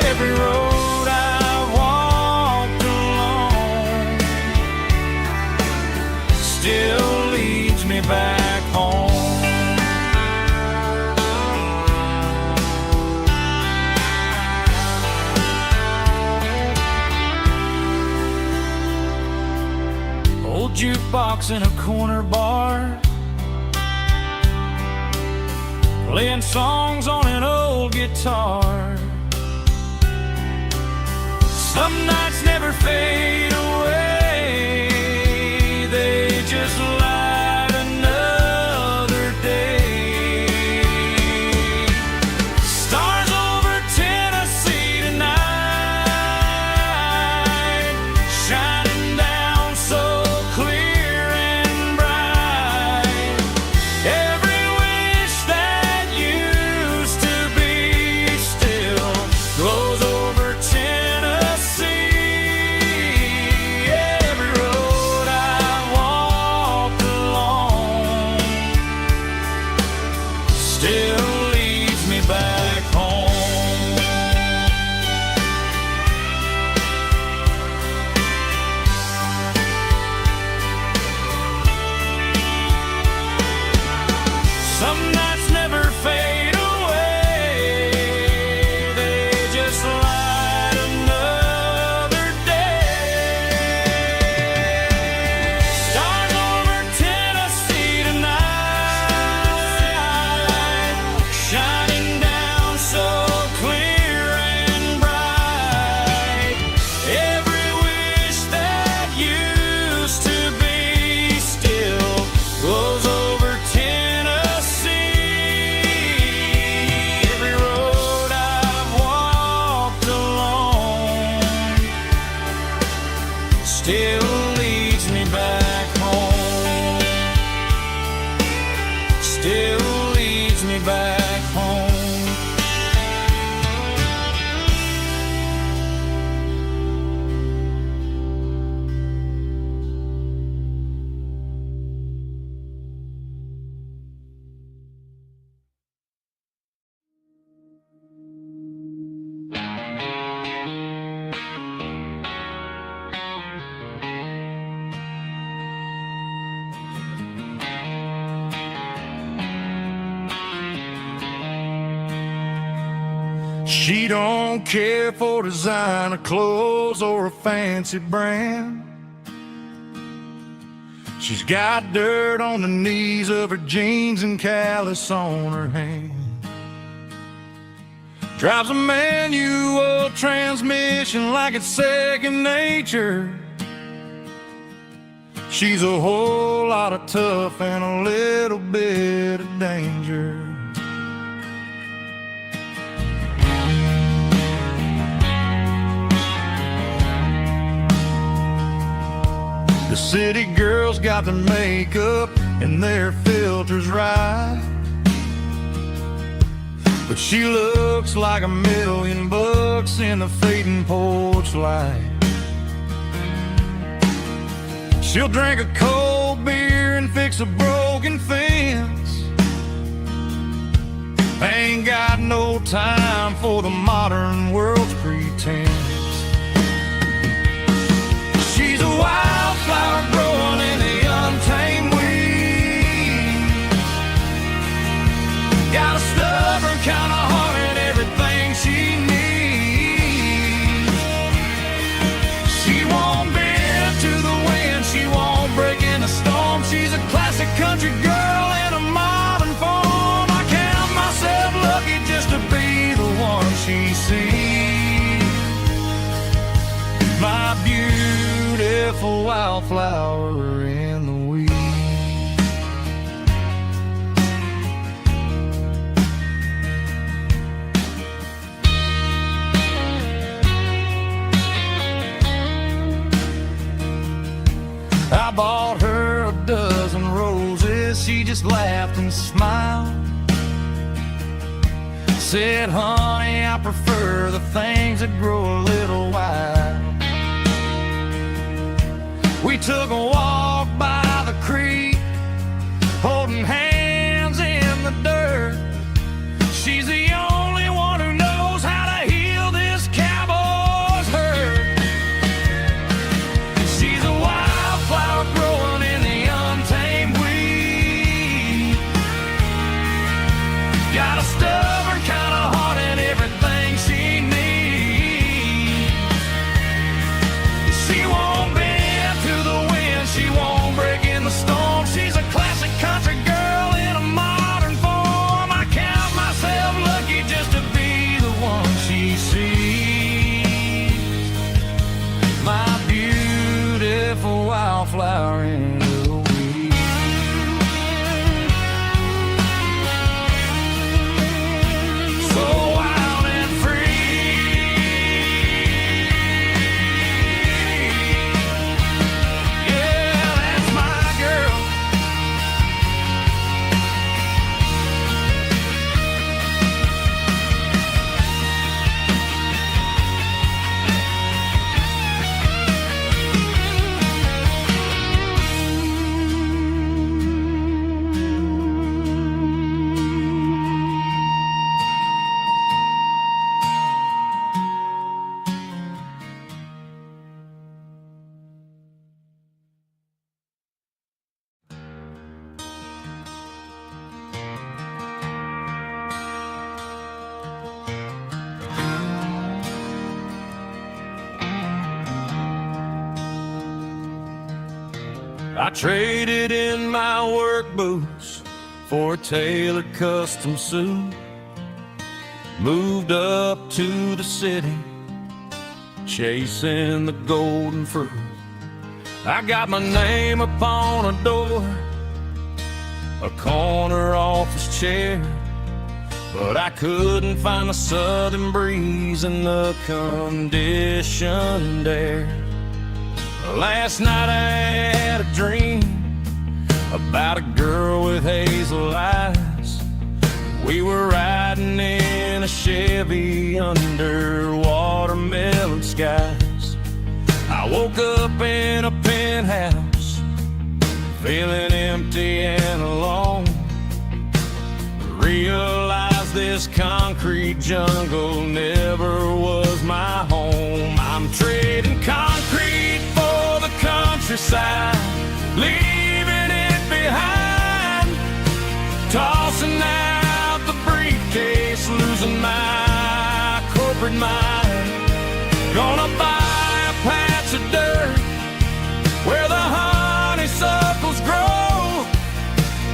Every road I walked along still leads me back home. Old jukebox in a corner bar, playing songs on an old guitar. Some nights never fade away, they just light another day. Stars over Tennessee tonight, shining down so clear and bright. Every wish that used to be still glows over Tennessee. Every road I walked along still leads me back home. Some nights never fade away, they just light another day. Stars over Tennessee tonight, shining down so clear and bright. Every wish that used to be still glows over Tennessee. Every road I've walked along still leads me back home. Still leads me back home. She don't care for designer clothes or a fancy brand. She's got dirt on the knees of her jeans and callus on her hand. Drives a manual transmission like it's second nature. She's a whole lot of tough and a little bit of danger. The city girls got their makeup and their filters right, but she looks like $1,000,000 in the fading porch light. She'll drink a cold beer and fix a broken fence. Ain't got no time for the modern world's pretense. She's a wildflower growing in the untamed weeds. beautiful wildflower in the weeds. I bought her a dozen roses, she just laughed and smiled. Said, honey, I prefer the things that grow a little wild. We took a walk by the creek, holding hands in the dirt. She's the only one who knows how to heal this cowboy's hurt. She's a wildflower growing in the untamed weed. Got a stubborn kind of heart and everything she needs. She won't bend to the wind, she won't break in the storm. She's a classic country girl in a modern form. I count myself lucky just to be the one she sees. My beautiful wildflower in the weeds. So wild and free. Yeah, that's my girl. I traded in my work boots for a tailored custom suit. Moved up to the city, chasing the golden fruit. I got my name upon a door, a corner office chair, but I couldn't find the southern breeze in the conditioned air. Last night I had a dream about a girl with hazel eyes. We were riding in a Chevy under watermelon skies. I woke up in a penthouse, feeling empty and alone. Realized this concrete jungle never was my home. I'm trading concrete for the countryside, leaving it behind. Tossing out the briefcase, losing my corporate mind. Gonna buy a patch of dirt where the honeysuckles grow,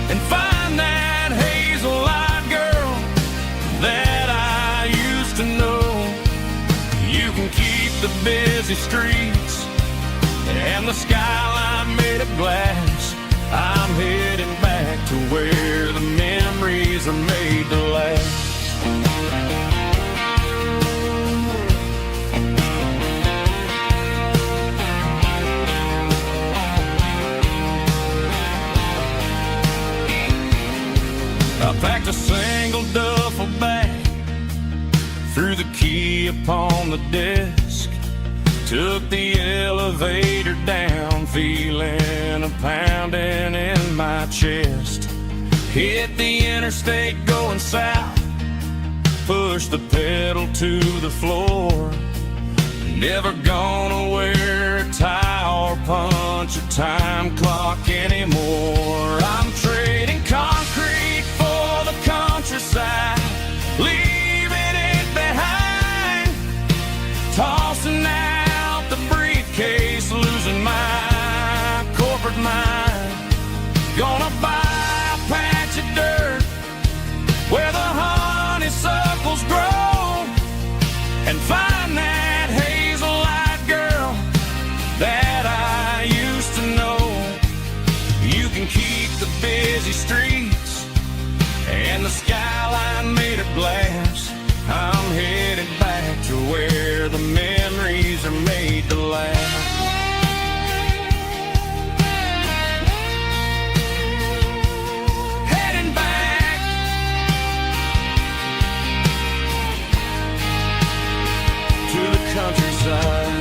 and find that hazel-eyed girl that I used to know. You can keep the busy streets and the skyline made of glass. I'm heading back to where the memories are made to last. I packed a single duffel bag, threw the key upon the desk, took the elevator down, feeling a pounding in my chest. Hit the interstate going south, pushed the pedal to the floor. Never gonna wear a tie or punch a time clock anymore. I'm trading concrete for the countryside, leaving it behind. Tossing out the briefcase, losing my corporate mind. Gonna buy a patch of dirt where the honeysuckles grow, and find that hazel-eyed girl that I the skyline made of glass. I'm headed back to where the memories are made to last. Heading back to the countryside.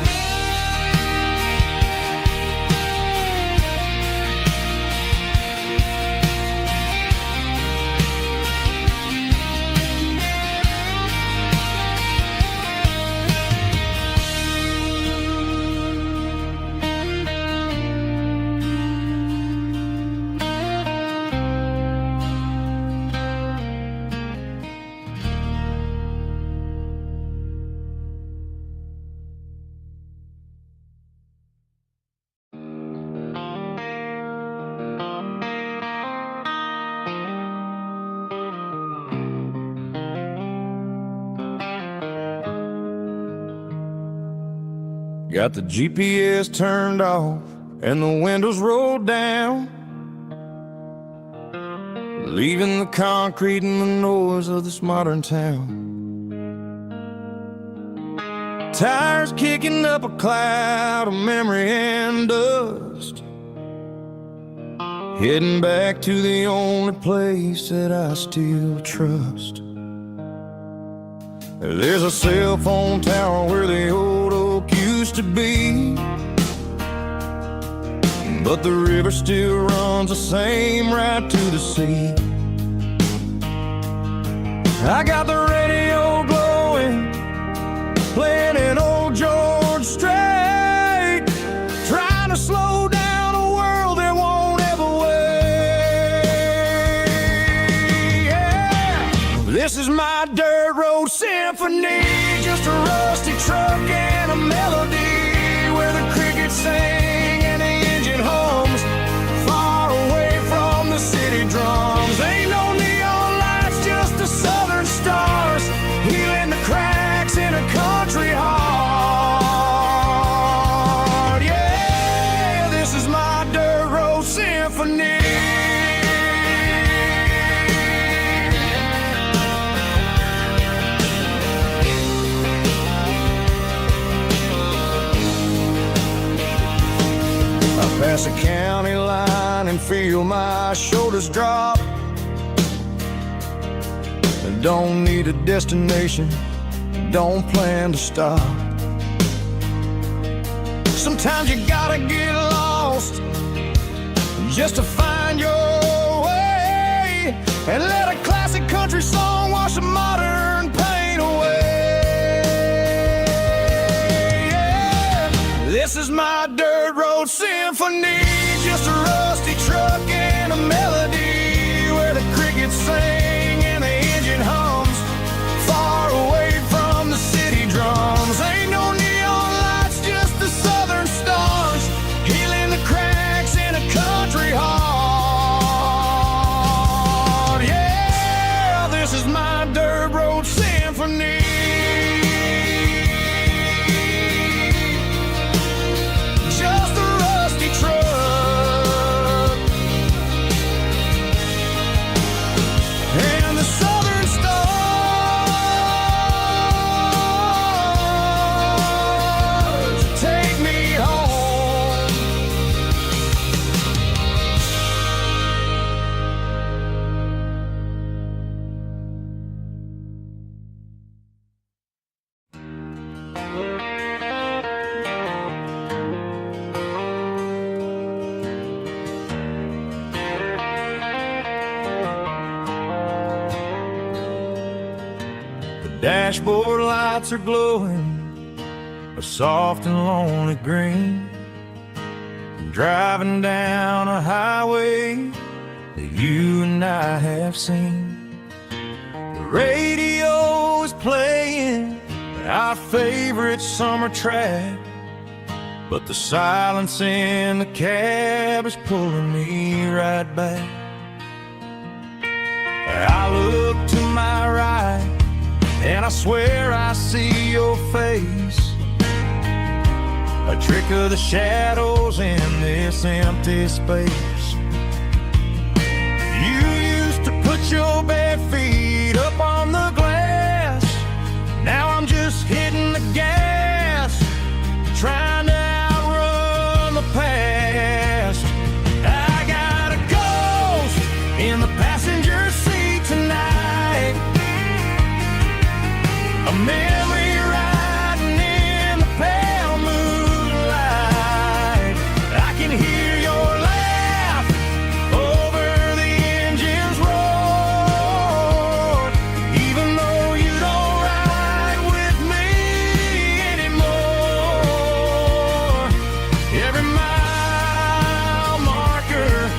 Got the GPS turned off and the windows rolled down, leaving the concrete and the noise of this modern town. Tires kicking up a cloud of memory and dust, heading back to the only place that I still trust. There's a cell phone tower where the old oak used to be, but the river still runs the same right to the sea. I got the radio glowing, playing an old George Strait, trying to slow down a world that won't ever wait. Yeah. This is my dirt road symphony, just a rusty truck and a melody where the crickets sing and the engine hums, far away from the city drums. Ain't no neon lights, just the southern stars, healing the cracks in a country heart. Yeah, this is my dirt road symphony. Pass a county line and feel my shoulders drop. Don't need a destination, don't plan to stop. Sometimes you gotta get lost just to find your way, and let a classic country song wash the modern pain away. Yeah. This is my dirt road symphony, just a rusty truck and a melody where the crickets sing and the engine hums, far away from the city drums. Ain't no neon lights, just the southern stars, healing the cracks in a country heart. Yeah, this is my dirt road symphony. Dashboard lights are glowing a soft and lonely green. I'm driving down a highway that you and I have seen. The radio is playing our favorite summer track, but the silence in the cab is pulling me right back. I look to my right and I swear I see your face, a trick of the shadows in this empty space. You used to put your bare feet up on the glass. Now I'm just hitting the gas, trying to outrun the past. I got a ghost in the passenger seat tonight, a memory riding in the pale moonlight. I can hear your laugh over the engine's roar, even though you don't ride with me anymore. Every mile marker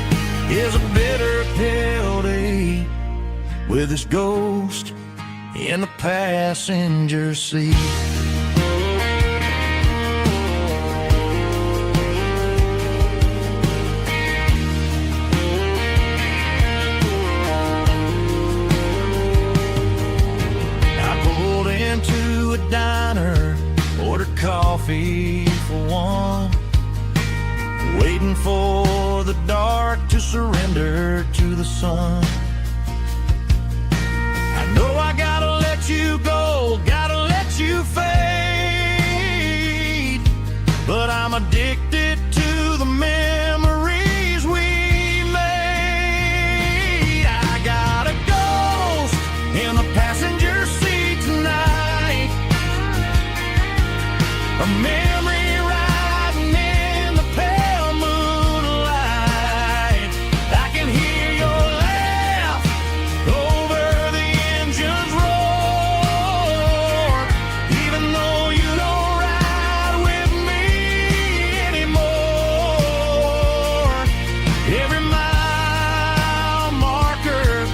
is a bitter pill to eat, with this ghost in the passenger seat. I pulled into a diner, ordered coffee for one, waiting for the dark to surrender to the sun. I know I gotta let you go, gotta let you fade, but I'm addicted to the memories we made. I got a ghost in the passenger seat tonight, a memory riding in the pale moonlight. I can hear your laugh over the engine's roar, even though you don't ride with me anymore. Every mile marker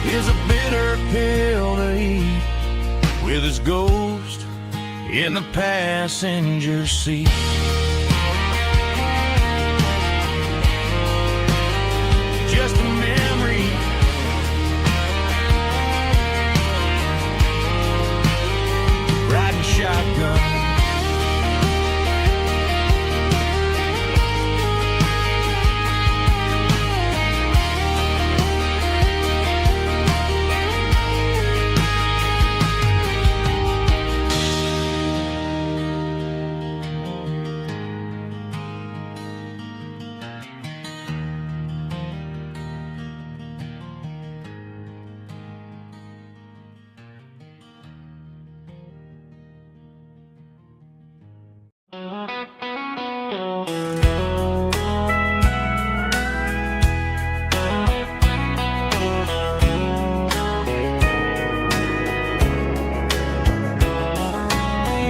is a bitter pill to eat, with his ghost in the passenger seat. Just a memory, riding shotgun.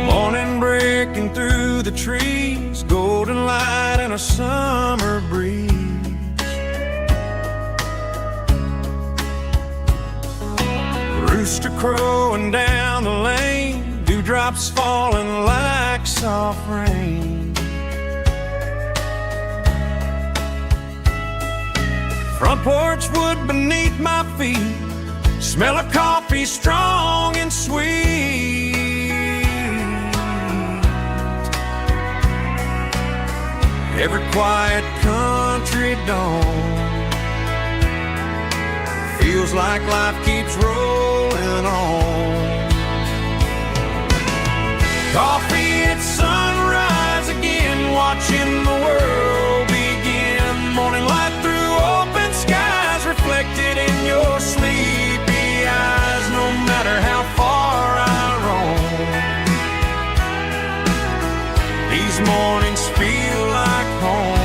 Morning breaking through the trees, golden light and a summer breeze. Rooster crowing down the lane, dewdrops falling like soft rain. Front porch wood beneath my feet, smell of coffee strong and sweet. Every quiet country dawn feels like life keeps rolling on. Coffee at sunrise again, watching the world begin. Morning light through open skies, reflected in your sleepy eyes. No matter how far I roam, these mornings feel like home.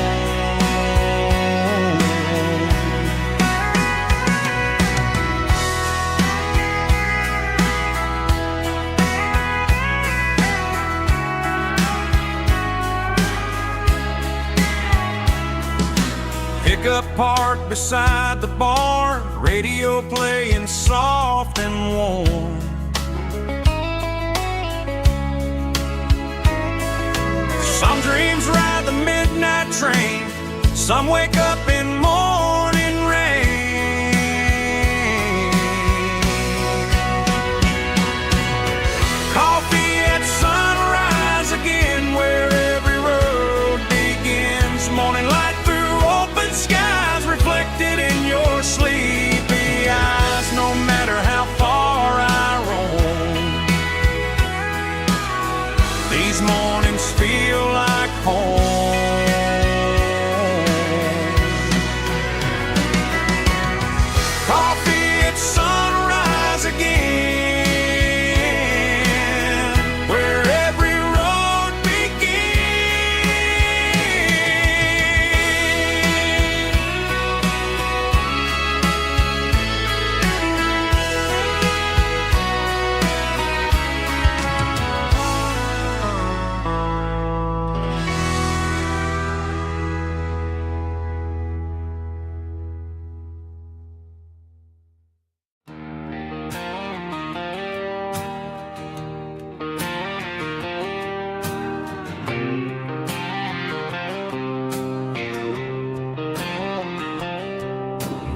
Pickup parked beside the barn, radio playing soft and warm. Some dreams ride the midnight train, some wake up in morning rain. Coffee at sunrise again, where every road begins. Morning light through open skies, reflected in your sleepy eyes. No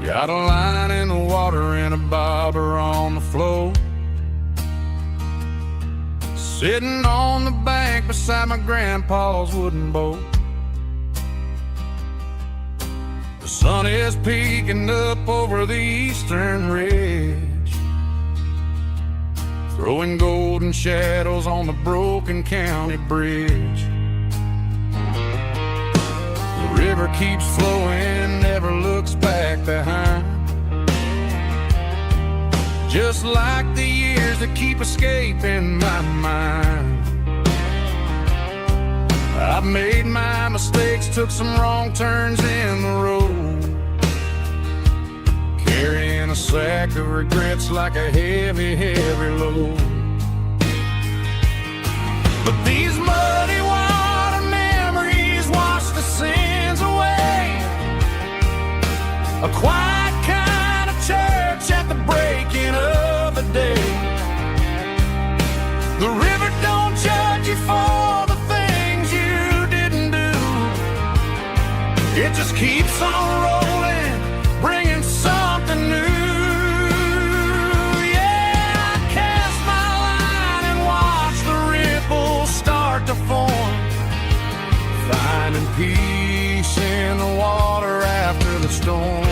Got a line in the water and a bobber on the floor. Sitting on the bank beside my grandpa's wooden boat. The sun is peeking up over the eastern ridge, throwing golden shadows on the broken county bridge. The river keeps flowing, never looks back behind, just like the years that keep escaping my mind. I've made my mistakes, took some wrong turns in the road, carrying a sack of regrets like a heavy, heavy load. But these muddy water memories wash the sins away. A quiet kind of church at the breaking of the day. The river don't judge you for the things you didn't do. It just keeps on rolling, bringing something new. Yeah, I cast my line and watch the ripples start to form, finding peace in the water after the storm.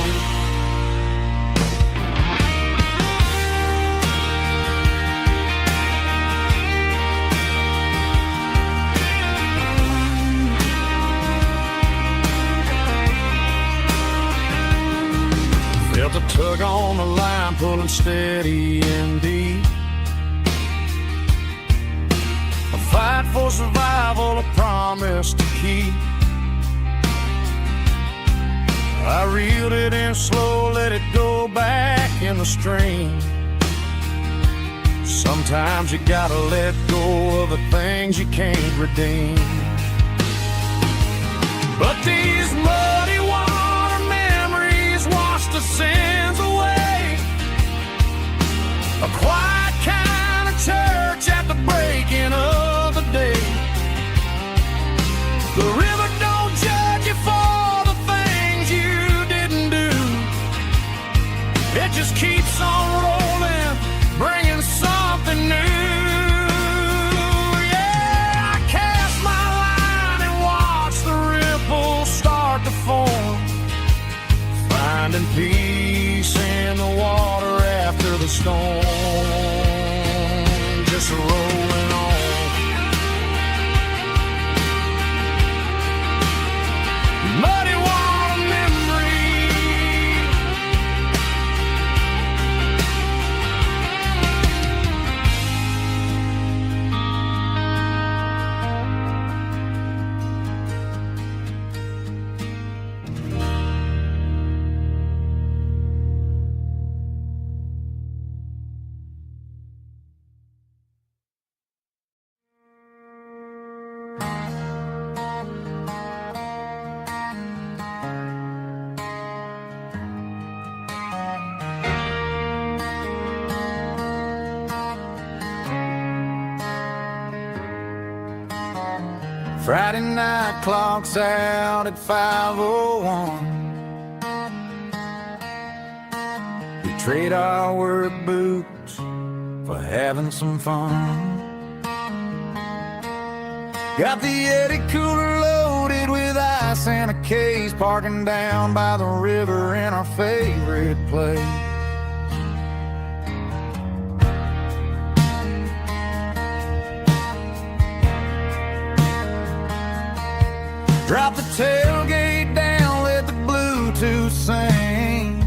Felt a tug on the line, pulling steady and deep. A fight for survival, a promise to keep. I reeled it in slow, let it go back in the stream. Sometimes you gotta let go of the things you can't redeem. But these muddy water memories wash the sins away. A quiet kind of church at the breaking of the day. The river don't judge you for the things you didn't do. It just keeps on rolling, bringing something new. Yeah, I cast my line and watch the ripples start to form, finding peace in the water after the storm. Just rolling on. Muddy water memory. Friday night clock's out at 5:01. We trade our work boots for having some fun. Got the Eddie cooler loaded with ice and a case, parking down by the river in our favorite place. Drop the tailgate down, let the Bluetooth sing.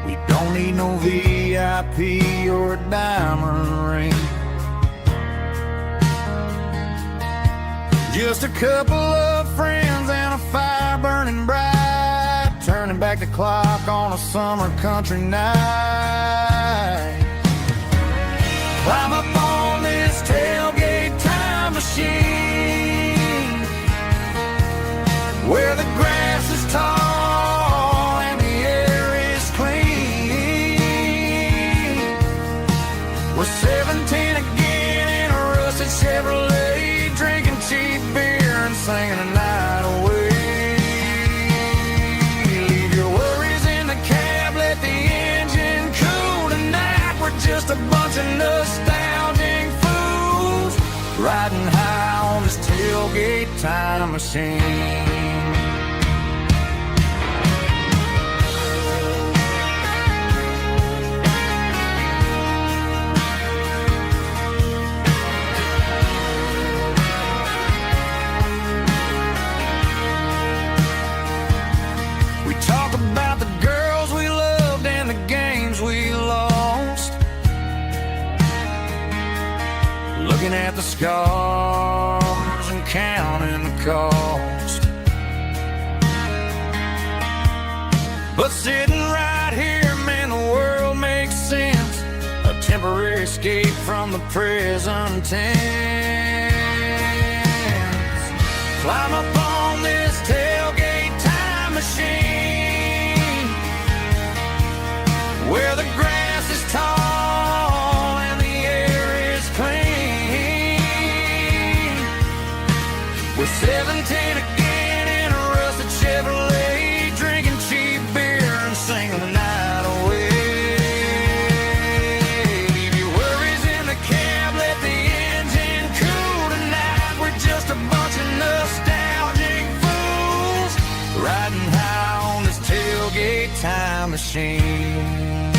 We don't need no VIP or a diamond ring. Just a couple of friends and a fire burning bright, turning back the clock on a summer country night. Climb up on this tailgate time machine, where the grass is tall and the air is clean. We're 17 again in a rusted Chevrolet, drinking cheap beer and singing a night away. tailgate time machine. About the girls we loved and the games we lost, looking at the scars and counting the cost. But sitting right here, man, the world makes sense. A temporary escape from the present tense. Climb up on this tailgate time machine, where the grass is tall and the air is clean. We're 17 again in a rusted Chevrolet, drinking cheap beer and singing the night away. Leave your worries in the cab, let the engine cool tonight. We're just a bunch of nostalgic fools riding high on this tailgate time machine.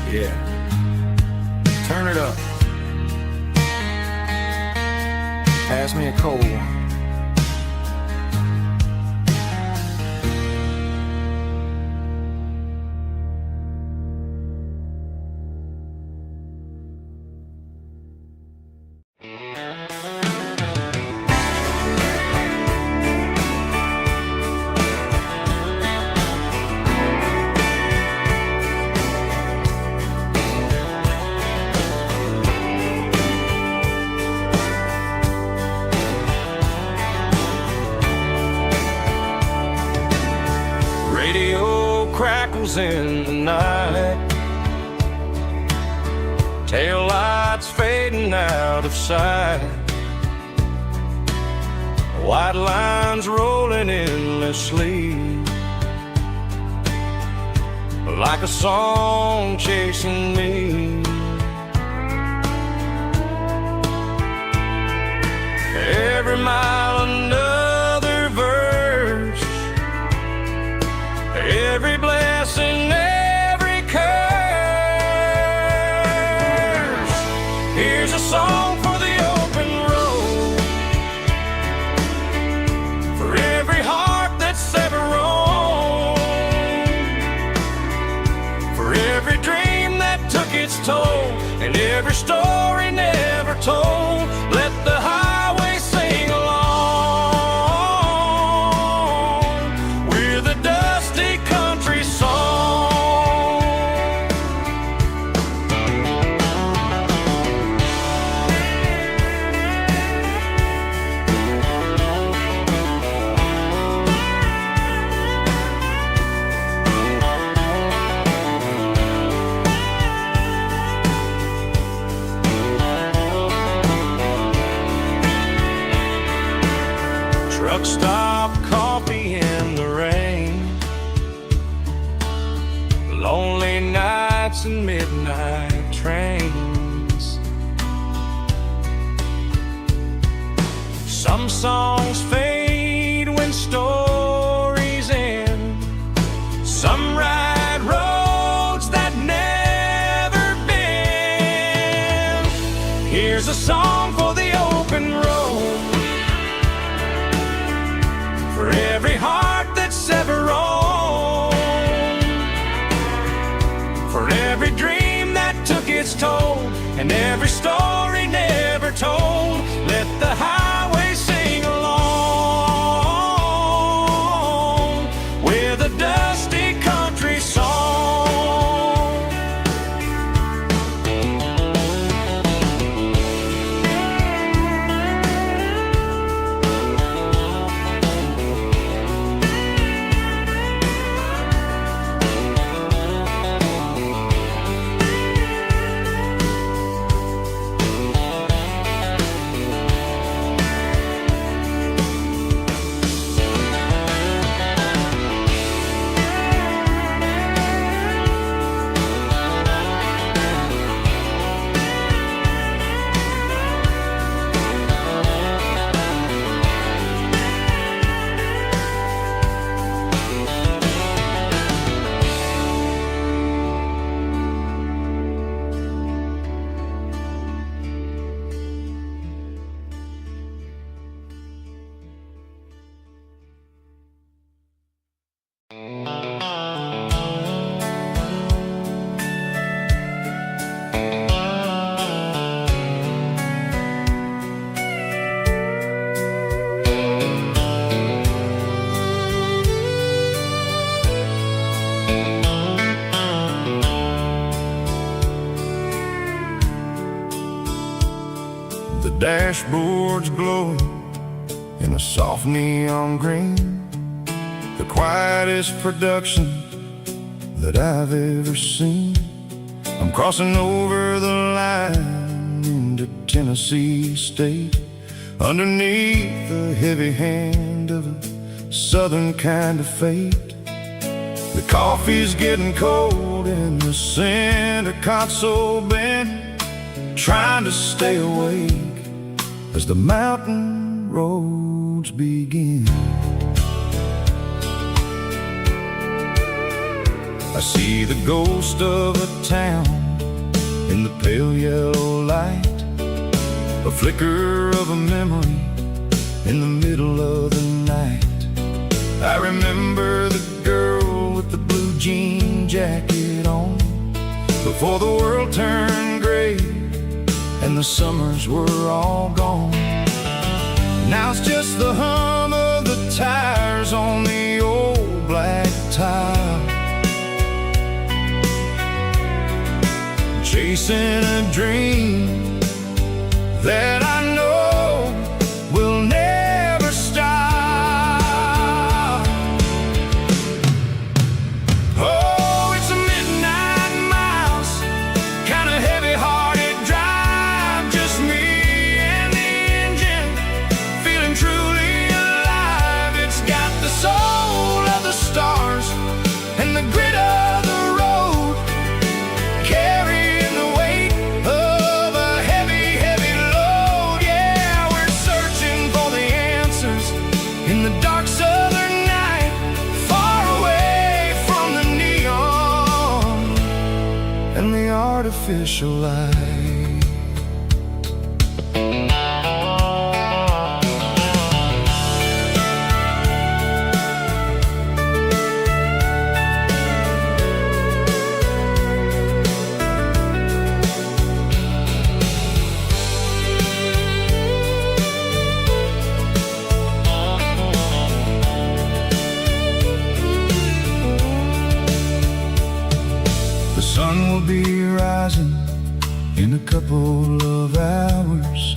Yeah, turn it up. Pass me a cold one. Crackles in the night, tail lights fading out of sight, white lines rolling endlessly, like a song chasing me. Every mile another verse, every blessing, every curse. Here's a song for the open road, for every heart that's ever roamed, for every dream that took its toll, and every story never told. Let the highway sing along with a dusty country song. Truck stop, coffee in the rain, lonely nights and midnight trains. Some songs fade when stories end, some ride roads that never bend. Here's a song for the open road, for every heart that's ever roamed, for every dream that took its toll, and every story never told. Let the highway sing along with a dusty country song. The dashboard's glowing in a soft neon green, the quietest production that I've ever seen. I'm crossing over the line into Tennessee State, underneath the heavy hand of a southern kind of fate. The coffee's getting cold in the center console bin, trying to stay awake as the mountain roads begin. I see the ghost of a town in the pale yellow light, a flicker of a memory in the middle of the night. I remember the girl with the blue jean jacket on, before the world turned gray and the summers were all gone. Now it's just the hum of the tires on the old black tile, chasing a dream that I know will never stop. Oh, it's a midnight miles, kind of heavy-hearted drive, just me and the engine, feeling truly alive. It's got the soul of the stars and the grit of the road, carrying the weight of a heavy, heavy load. Yeah, we're searching for the answers in the dark southern night, far away from the neon and the artificial light. The sun will be rising in a couple of hours,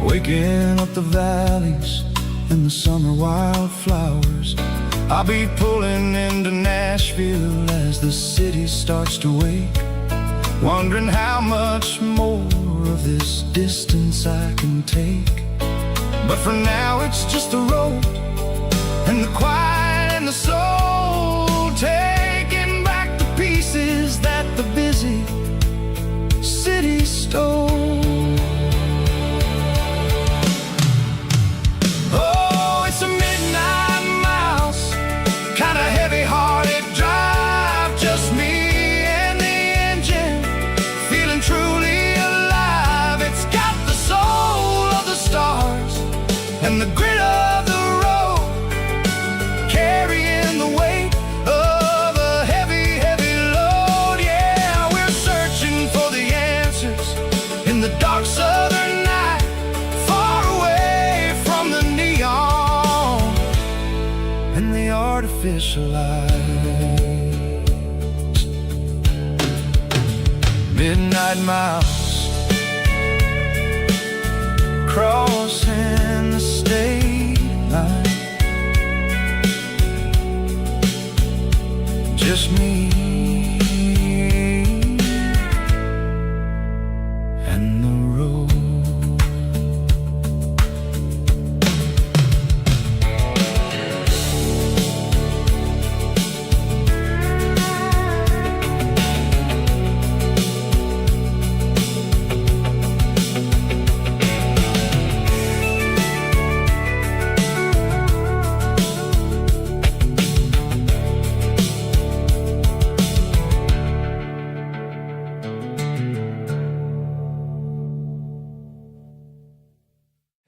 waking up the valleys and the summer wildflowers. I'll be pulling into Nashville as the city starts to wake, wondering how much more of this distance I can take. But for now it's just the road and the quiet and the soul, taking back the pieces that the busy city stole. Oh, it's a midnight miles, kind of heavy-hearted drive, just me and the engine, feeling truly alive. It's got the soul of the stars and the grit of the road, carrying the weight of a heavy, heavy load. Yeah, we're searching for the answers in the dark southern night, far away from the neon and the artificial light. Midnight miles, crossing the state line, just me and the road.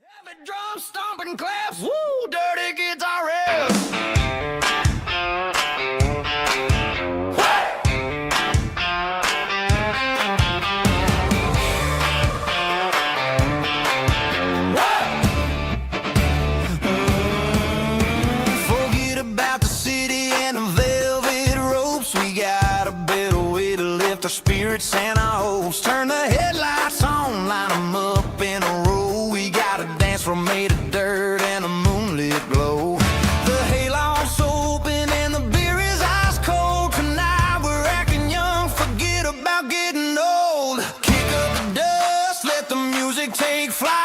Heavy drum stomping claps, woo, dirty guitar riffs. Forget about the city and the velvet ropes. We got a better way to lift our spirits and our hopes. Turn the headlights on, line them up in a row.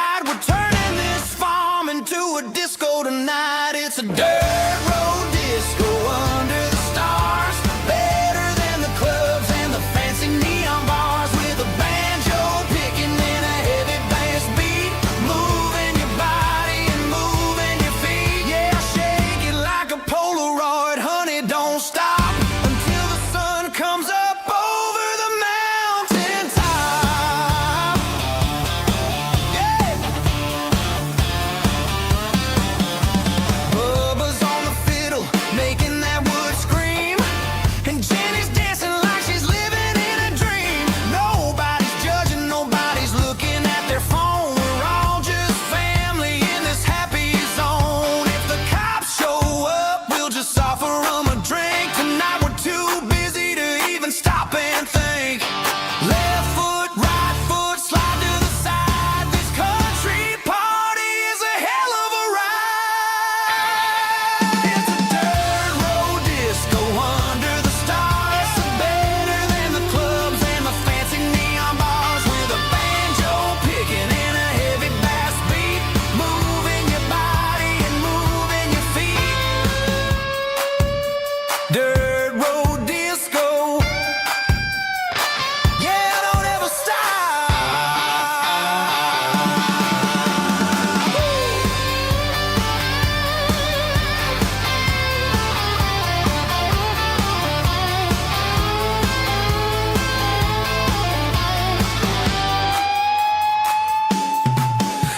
ride. We're turning this farm into a disco tonight. It's a dirt road disco under the stars. Better than the clubs and the fancy neon bars. With a banjo picking and a heavy bass beat. Moving your body and moving your feet. Yeah, shake it like a Polaroid, honey, don't stop until the sun comes up over the mountain top. Yeah. Bubba's on the fiddle, making that wood scream. And Jenny's dancing like she's living in a dream. Nobody's judging, nobody's looking at their phone. We're all just family in this happy zone. If the cops show up, we'll just offer them a drink. Tonight we're too busy to even stop and think. Left foot, right foot, slide to the side. This country party is a hell of a ride. It's a dirt road disco under the stars. Better than the clubs and the fancy neon bars. With a banjo picking and a heavy bass beat. Moving your body and moving your feet. Dirt road disco. Yeah, don't ever stop.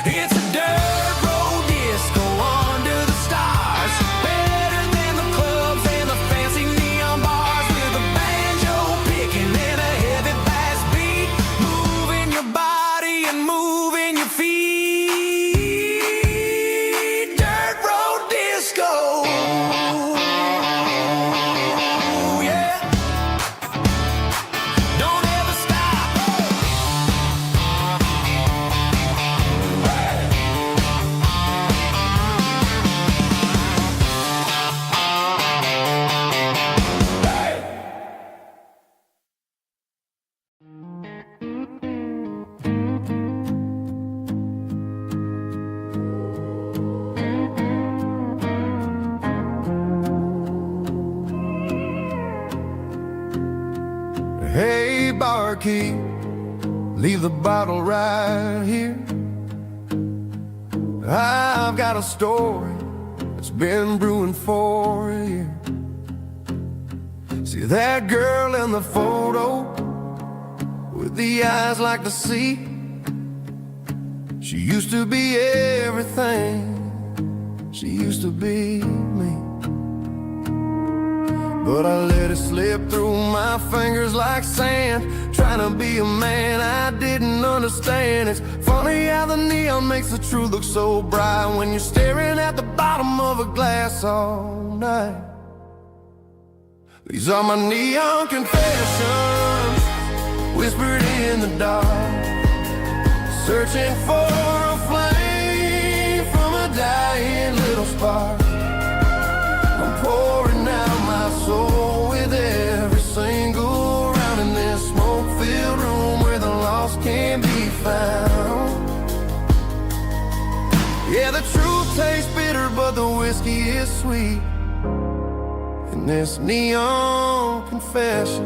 It's a dirt road disco under the stars. Better than the clubs and the fancy neon bars. With a banjo picking and a heavy bass beat. Moving your body and moving your feet. Dirt road disco. Yeah. Don't ever stop. Hey, barkeep, leave the bottle right here. I've got a story that's been brewing for a year. See that girl in the photo with the eyes like the sea? She used to be everything. She used to be me. But I let it slip through my fingers like sand. Trying to be a man I didn't understand. It's funny how the neon makes the truth look so bright when you're staring at the bottom of a glass all night. These are my neon confessions, whispered in the dark. Searching for a flame from a dying little spark. I'm pouring out my soul with every single round in this smoke-filled room where the lost can be found. Yeah, the truth tastes bitter, but the whiskey is sweet. In this neon confession,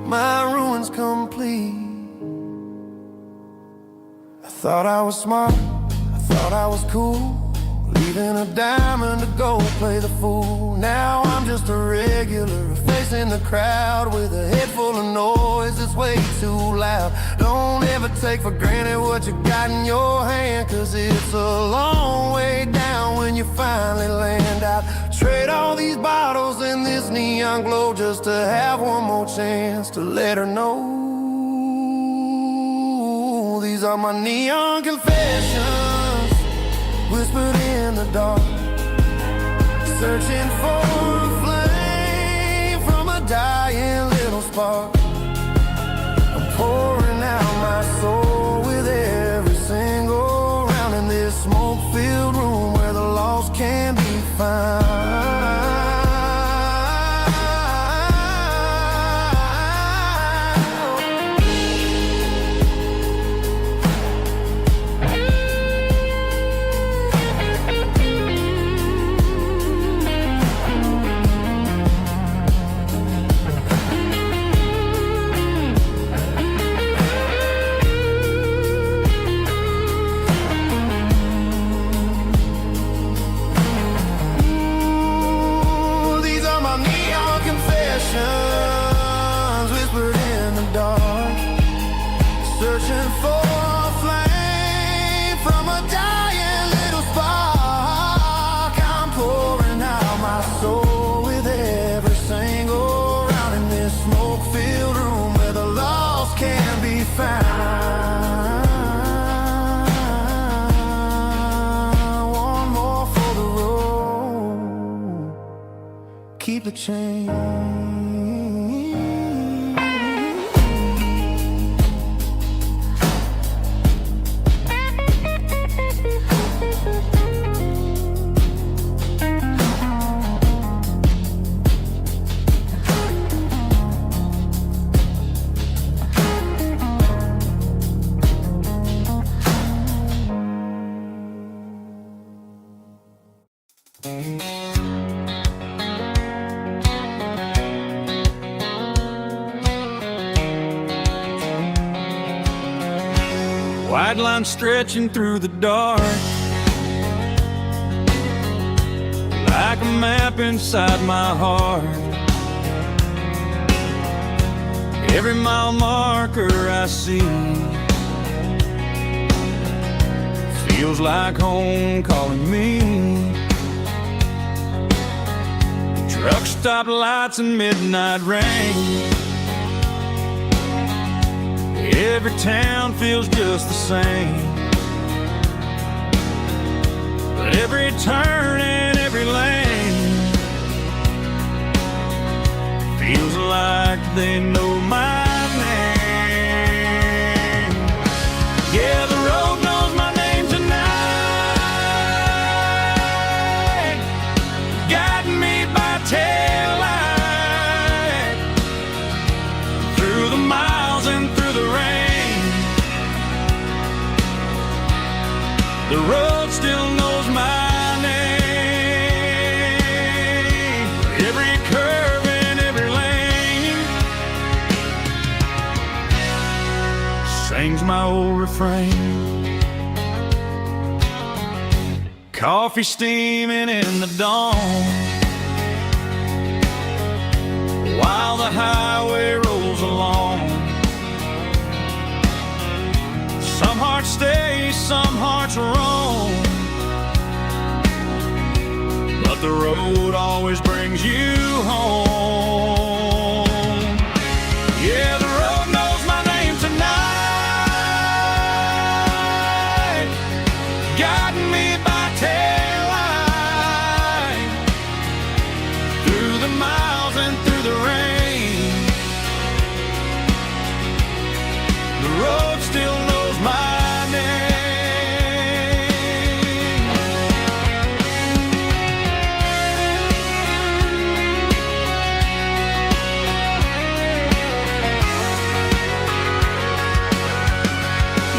my ruin's complete. I thought I was smart, I thought I was cool, leaving a diamond to go play the fool. Now I'm just a regular, facing the crowd with a head full of noise that's way too loud. Don't ever take for granted what you got in your hand, cause it's a long way down when you finally land out. Trade all these bottles and this neon glow just to have one more chance to let her know. These are my neon confessions, whispered in the dark. Searching for a flame from a dying little spark. I'm pouring out my soul with every single round in this smoke-filled room where the lost can be found. the change. White line stretching through the dark, like a map inside my heart. Every mile marker I see feels like home calling me. Truck stop lights and midnight rain. Every town feels just the same, but every turn and every lane feels like they know my name. Yeah, the road knows my name tonight, guiding me by taillight through the miles and through the rain. The road still knows my name. Every curve and every lane sings my old refrain. Coffee steaming in the dawn, while the highway rolls along. Some hearts stay, some hearts roam, but the road always brings you home. Yeah, the road knows my name tonight, guiding me by taillight through the miles and through the rain. The road still knows my name.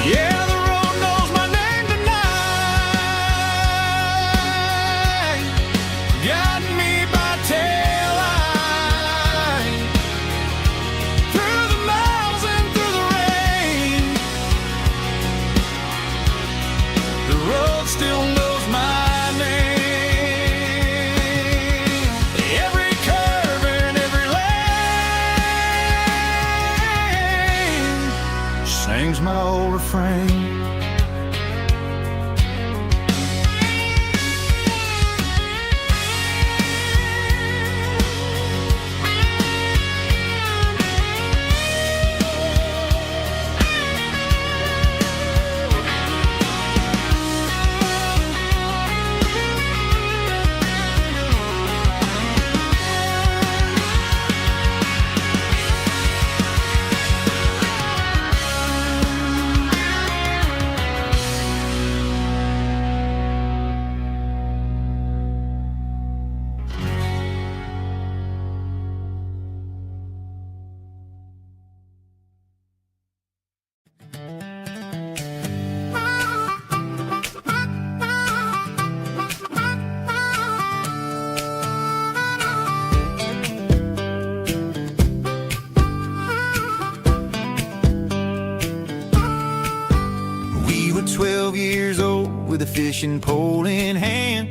Yeah, the road knows my name tonight, guiding me by taillight through the miles and through the rain. The road still knows my name. Every curve and every lane sings my old refrain. We were 12 years old with a fishing pole in hand,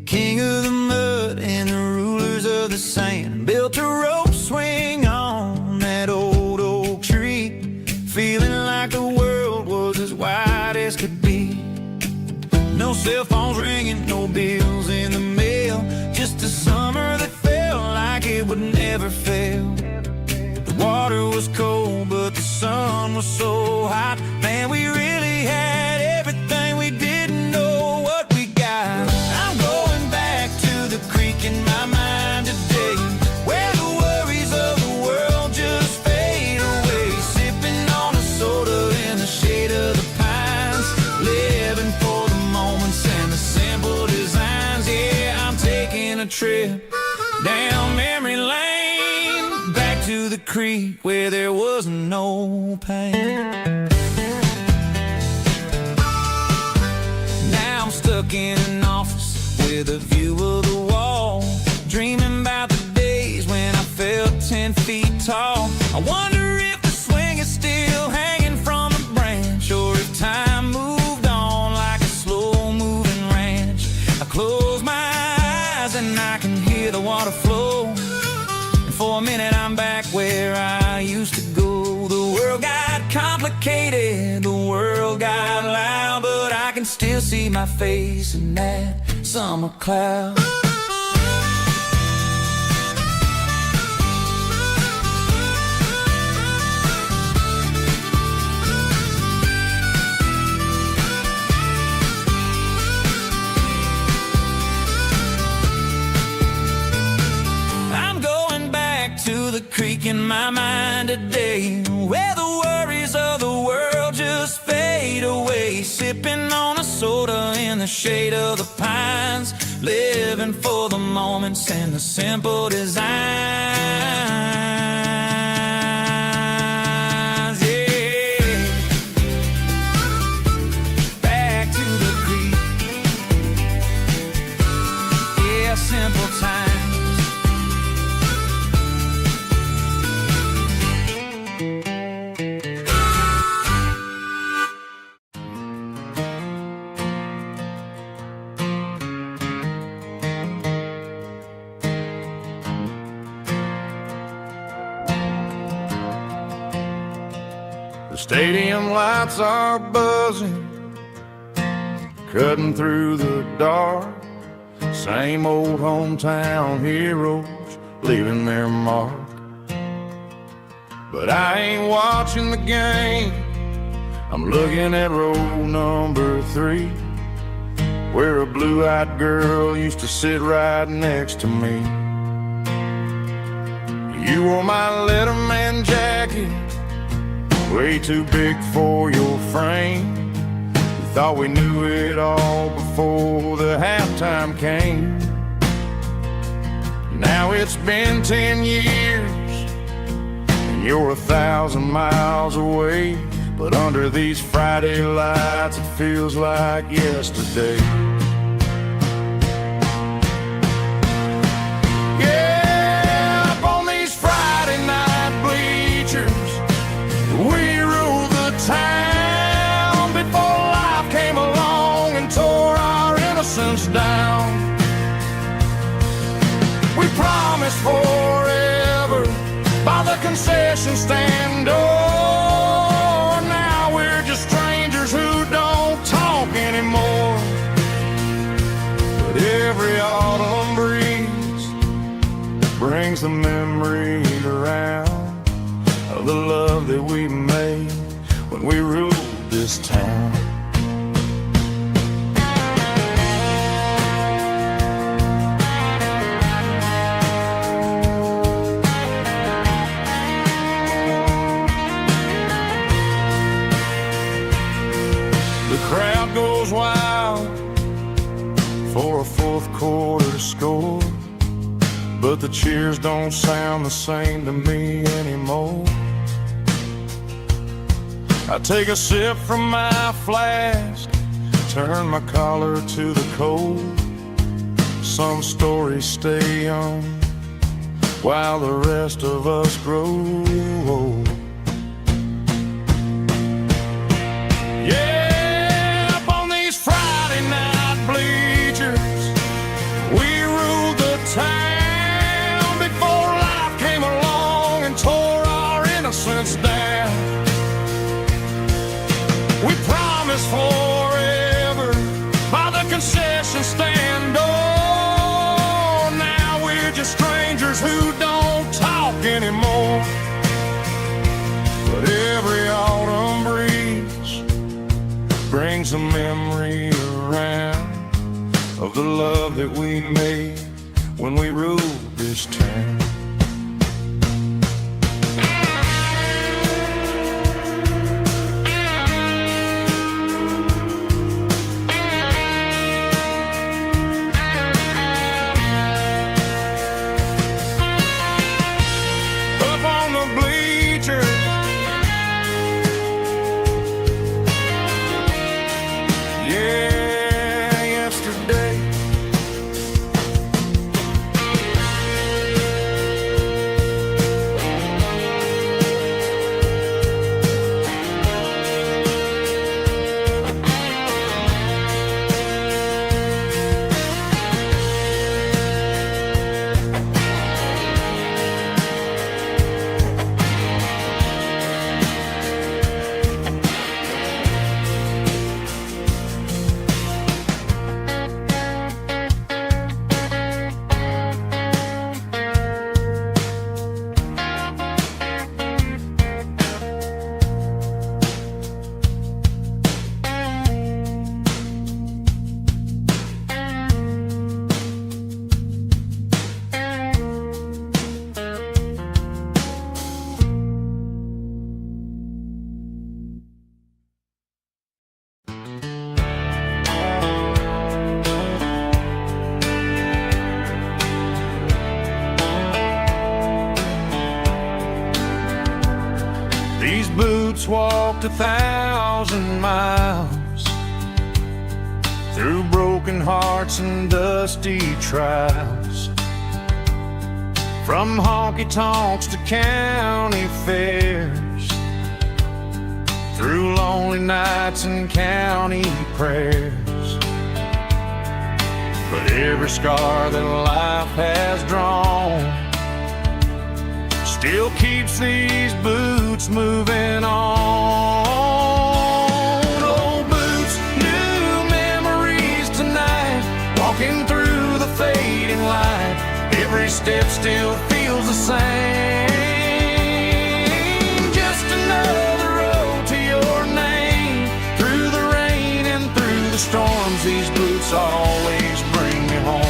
king of the mud and the rulers of the sand. Built a rope swing on that old oak tree, feeling like the world was as wide as could be. No cell phones ringing, no bills in the mail, just a summer that felt like it would never fail. The water was cold, but the sun was so hot. Man, we really had everything, we didn't know what we got. I'm going back to the creek in my mind today, trip down memory lane, back to the creek where there was no pain. Now I'm stuck in an office with a view of the wall, dreaming about the days when I felt 10 feet tall. I wonder if the swing is still hanging from a branch, or if time moved on like a slow-moving ranch. I close my eyes and I can hear the water flow, and for a minute I'm back where I used to go. The world got complicated, the world got loud, but I can still see my face in that summer cloud. The creek in my mind today, where the worries of the world just fade away, sipping on a soda in the shade of the pines, living for the moments and the simple designs. Yeah, back to the creek. Yeah, simple times. The stadium lights are buzzing, cutting through the dark. Same old hometown heroes leaving their mark. But I ain't watching the game, I'm looking at row number 3, where a blue-eyed girl used to sit right next to me. You wore my Letterman jacket, way too big for your frame. We thought we knew it all before the halftime came. Now it's been 10 years and you're 1,000 miles away, but under these Friday lights it feels like yesterday. Yeah, up on these Friday night bleachers, we ruled the town before life came along and tore our innocence down. We promised forever by the concession stand door. Now we're just strangers who don't talk anymore. But every autumn breeze brings the memory around of the love that we made when we ruled this town. The crowd goes wild for a fourth quarter score, but the cheers don't sound the same to me anymore. I take a sip from my flask, turn my collar to the cold. Some stories stay young while the rest of us grow old. Yeah, up on these Friday night bleachers, we ruled the town before life came along and tore our innocence down. We promised forever by the concession stand door. Now we're just strangers who don't talk anymore. But every autumn breeze brings a memory around of the love that we made when we ruled this town. boots walked 1,000 miles through broken hearts and dusty trials, from honky-tonks to county fairs, through lonely nights and county prayers. But every scar that life has drawn still keeps these boots moving on. Old boots, new memories tonight, walking through the fading light. Every step still feels the same. Just another road to your name. Through the rain and through the storms, these boots always bring me home.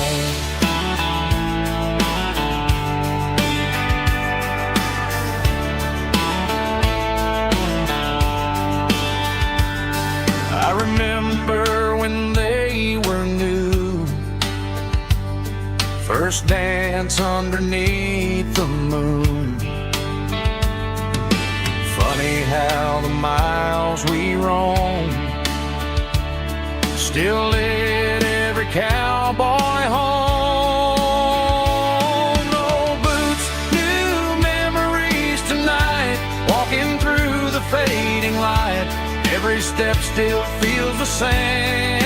I remember when they were new, first dance underneath the moon. Funny how the miles we roam still lit every cowboy home. Old boots, new memories tonight, walking through the fading light. Every step still feels the same.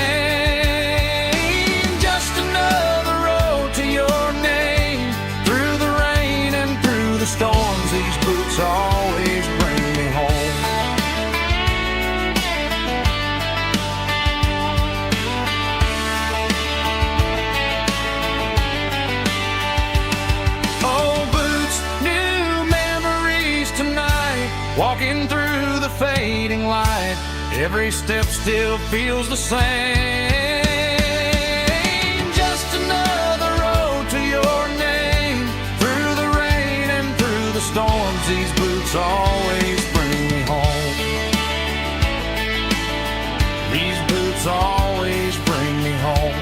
Just another road to your name. Through the rain and through the storms, these boots always bring me home. Old boots, new memories tonight, walking through the fading light. Every step still feels the same. Just another road to your name. Through the rain and through the storms, these boots always bring me home. These boots always bring me home.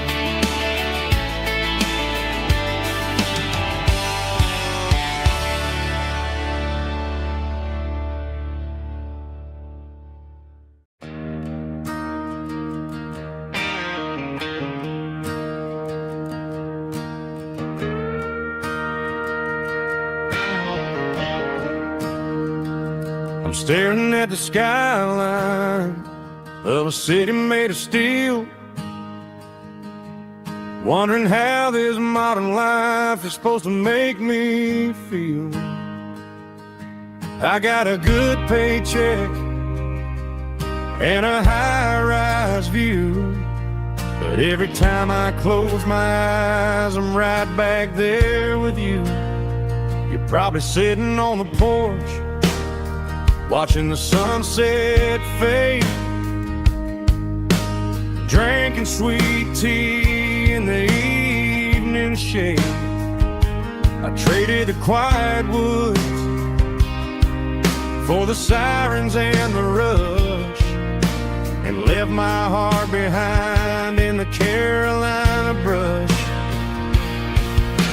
I'm staring at the skyline of a city made of steel, wondering how this modern life is supposed to make me feel. I got a good paycheck and a high-rise view, but every time I close my eyes, I'm right back there with you. You're probably sitting on the porch, watching the sunset fade, drinking sweet tea in the evening shade. I traded the quiet woods for the sirens and the rush, and left my heart behind in the Carolina brush.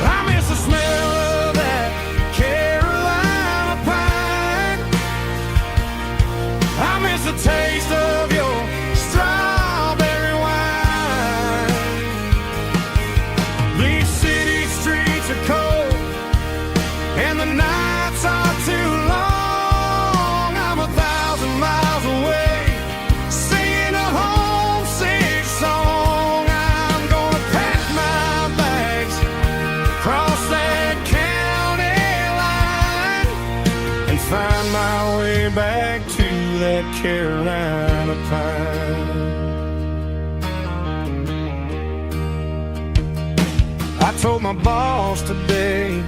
I miss the smell of that Carolina pine. I miss the taste of your strawberry wine. These city streets are cold and the nights are too long. I'm 1,000 miles away, singing a homesick song. I'm gonna pack my bags, cross that county line, and find my way back to that Carolina pine. I told my boss today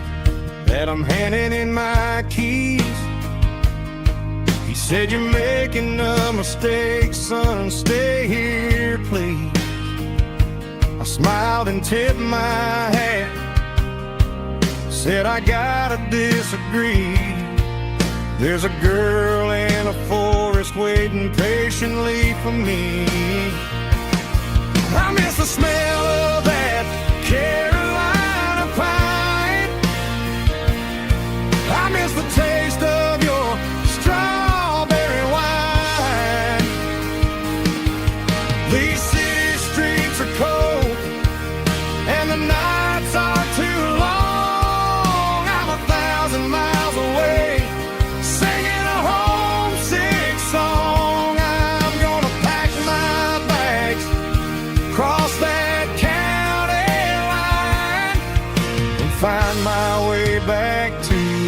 that I'm handing in my keys. He said, "You're making a mistake, son, stay here, please." I smiled and tipped my hat, said, "I gotta disagree. There's a girl in a forest waiting patiently for me." I miss the smell of that Carolina pine. I miss the taste of your strawberry wine.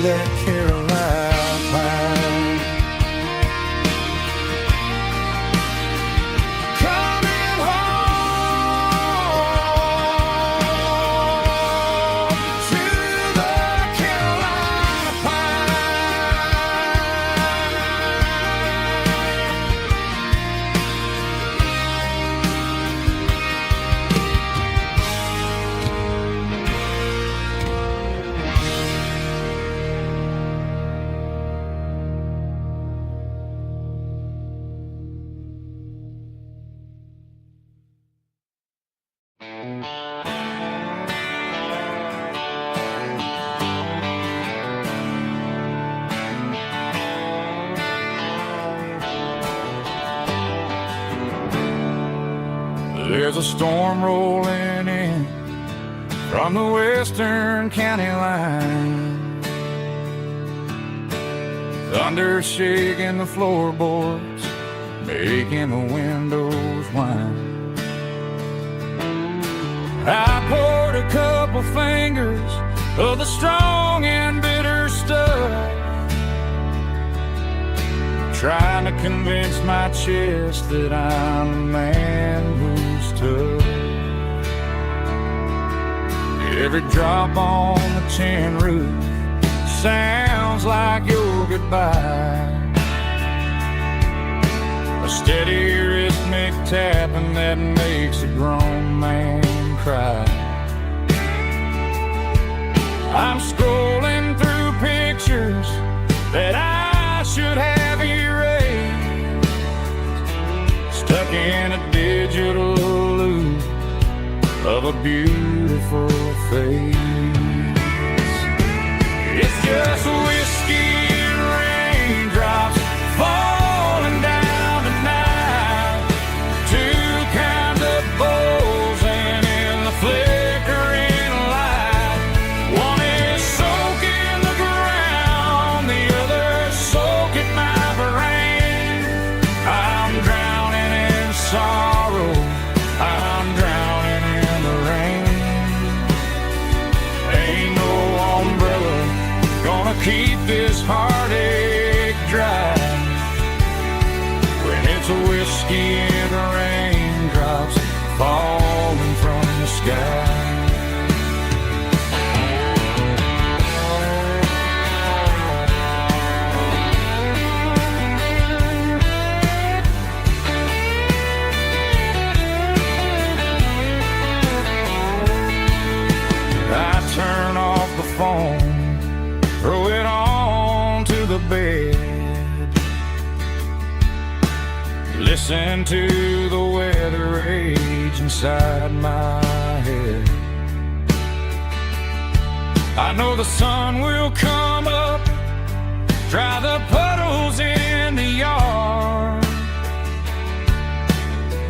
that Carolina pine. Coming home to the Carolina There's a storm rolling in from the western county line. Thunder shaking the floorboards, making the windows whine. I poured a couple fingers of the strong and bitter stuff, trying to convince my chest that I'm a man who's tough. Every drop on the tin roof sounds like your goodbye, a steady rhythmic tapping that makes a grown man cry. I'm scrolling through pictures that I should have erased, stuck in a digital loop of a beautiful face. It's just whiskey and raindrops falling down tonight, two kinds of bowls and in the flickering light. One is soaking the ground, the other soaking my brain. I'm drowning in sorrow, I'm drowning in the rain. Ain't no umbrella gonna keep this heartache dry when it's a whiskey and raindrops falling from the sky. I turn off the phone, throw it on to the bed, listen to the weather rage inside my head. I know the sun will come up, dry the puddles in the yard,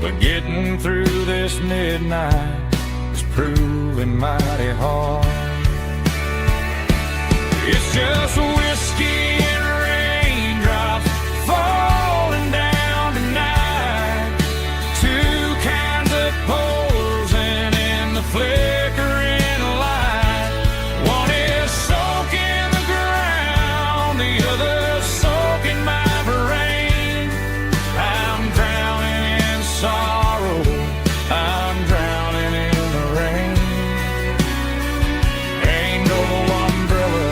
but getting through this midnight is proving mighty hard. It's just whiskey and raindrops falling down tonight, two kinds of poles and in the flickering light. One is soaking the ground, the other soaking my brain. I'm drowning in sorrow, I'm drowning in the rain. Ain't no umbrella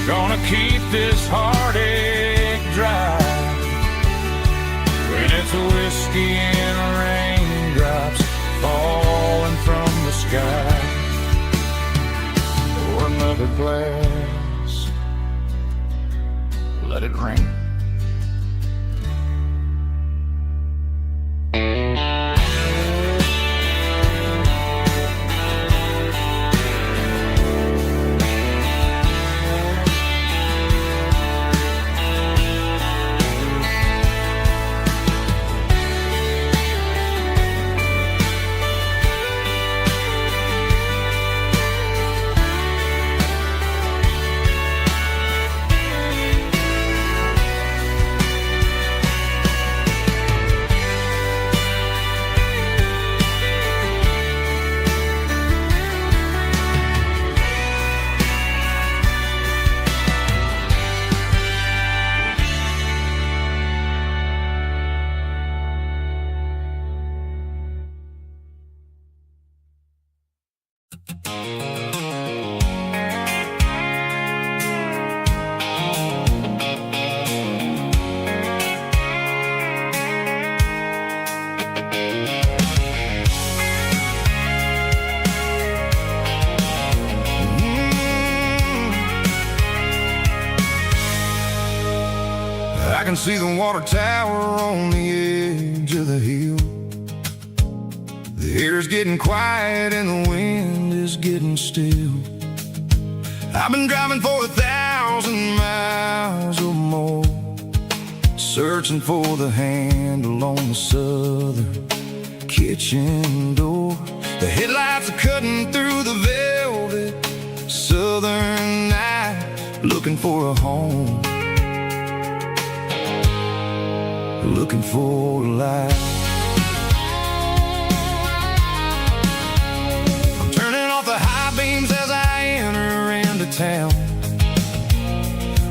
gonna keep this heartache dry when it's a whiskey and raindrops falling from the sky. Pour another glass, let it rain. I can see the water tower on the edge of the hill. The air's getting quiet and the wind is getting still. I've been driving for 1,000 miles or more, searching for the handle on the southern kitchen door. The headlights are cutting through the velvet southern night, looking for a home, looking for a life. I'm turning off the high beams as I enter into town,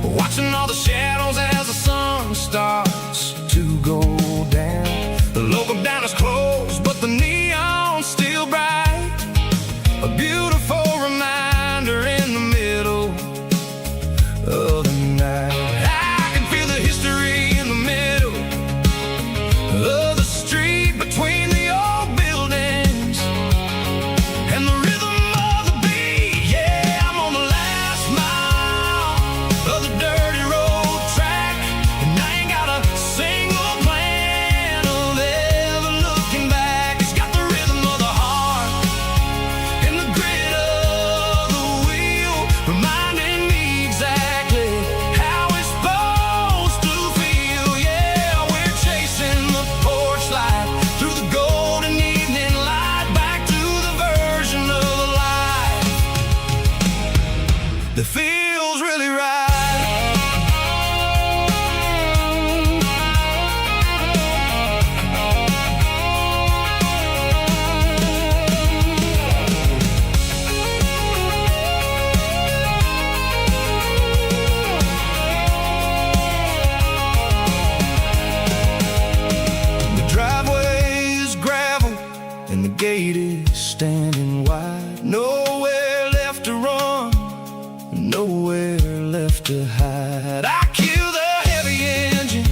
watching all the shadows as the sun starts to go down. The local diner's closed, but the neon's still bright, a beautiful reminder in the middle of the night. I can feel the history in the middle of the street between the old buildings and the rhythm of the beat. Yeah, I'm on the last mile of the dirty road track, and I ain't got a single plan of ever looking back. It's got the rhythm of the heart and the grit of the wheel, reminding me exactly how it's supposed to feel. Yeah, we're chasing the porch light through the golden evening light, back to the version of life that feels really right. The driveway is gravel and the gate is standing wide. Nowhere left to run, nowhere left to hide. I kill the heavy engine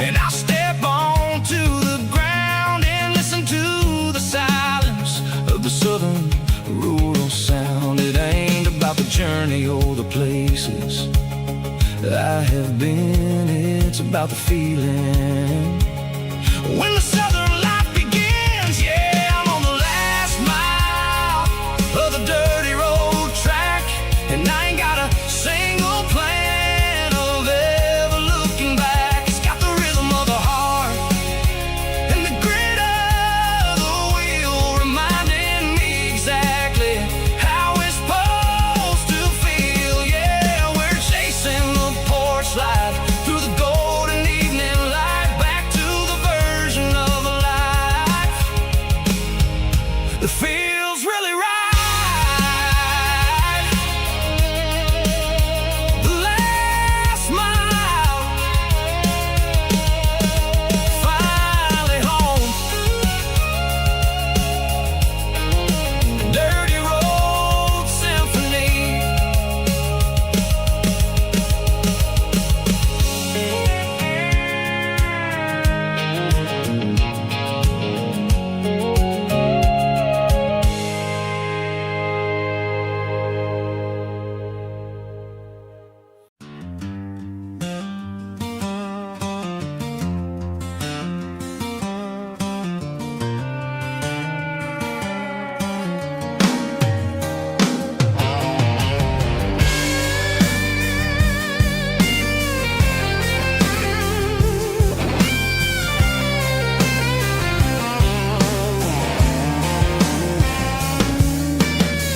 and I step onto the ground and listen to the silence of the southern rural sound. It ain't about the journey or the places I have been, it's about the feeling when the southern life begins. Yeah, I'm on the last mile of the dirty road track, and I ain't got a single plan of ever looking back. It's got the rhythm of the heart and the grit of the wheel, reminding me exactly how it's supposed to feel. Yeah, we're chasing the porch light through the golden evening light, back to the version of life that feels really right. The last mile, finally home. Dirty road symphony.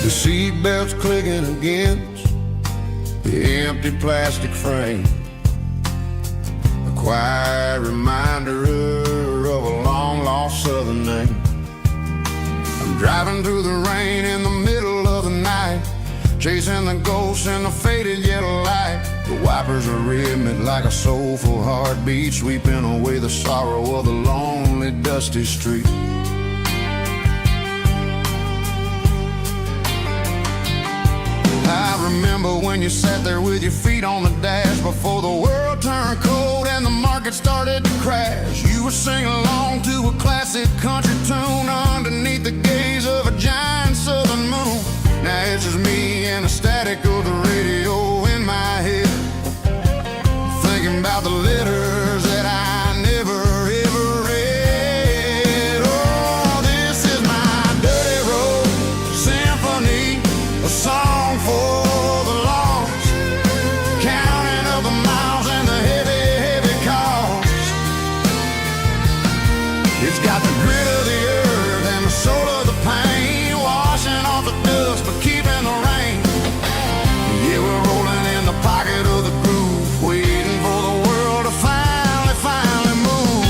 The seatbelt's clicking against the empty plastic frame, a quiet reminder of a long-lost southern name. I'm driving through the rain in the middle of the night, chasing the ghosts in the faded yellow light. The wipers are rhythmic like a soulful heartbeat, sweeping away the sorrow of the lonely, dusty street. when you sat there with your feet on the dash before the world turned cold and the market started to crash. You were singing along to a classic country tune underneath the gaze of a giant southern moon. Now it's just me and the static of the radio in my head, thinking about the letters that I never ever read. Oh, this is my dirty road symphony, a song for the lost, counting up the miles and the heavy, heavy cost. It's got the grit of the earth and the soul of the pain, washing off the dust but keeping the rain. Yeah, we're rolling in the pocket of the groove, waiting for the world to finally move.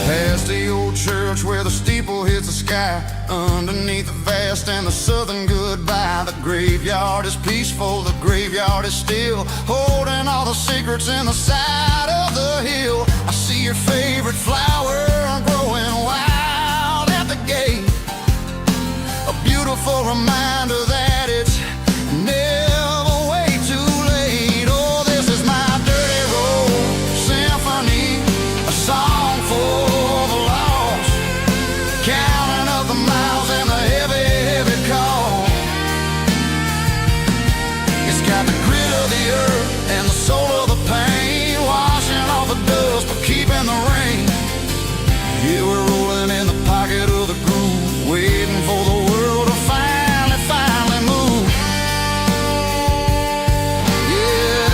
Past the old church where the steeple hits the sky, underneath the vast and the southern goodbye. The graveyard is peaceful, the graveyard is still, holding all the secrets in the side of the hill. I see your favorite flower growing wild at the gate, a beautiful reminder that it's never way too late. Oh, this is my dirty road symphony, a song for the lost, counting up the miles and the heavy, heavy call. It's got the grit of the earth and the soul of the pain, washing off the dust but keeping the rain. Yeah, we're rolling in the pocket of the groove, waiting for the world to finally move. Yeah,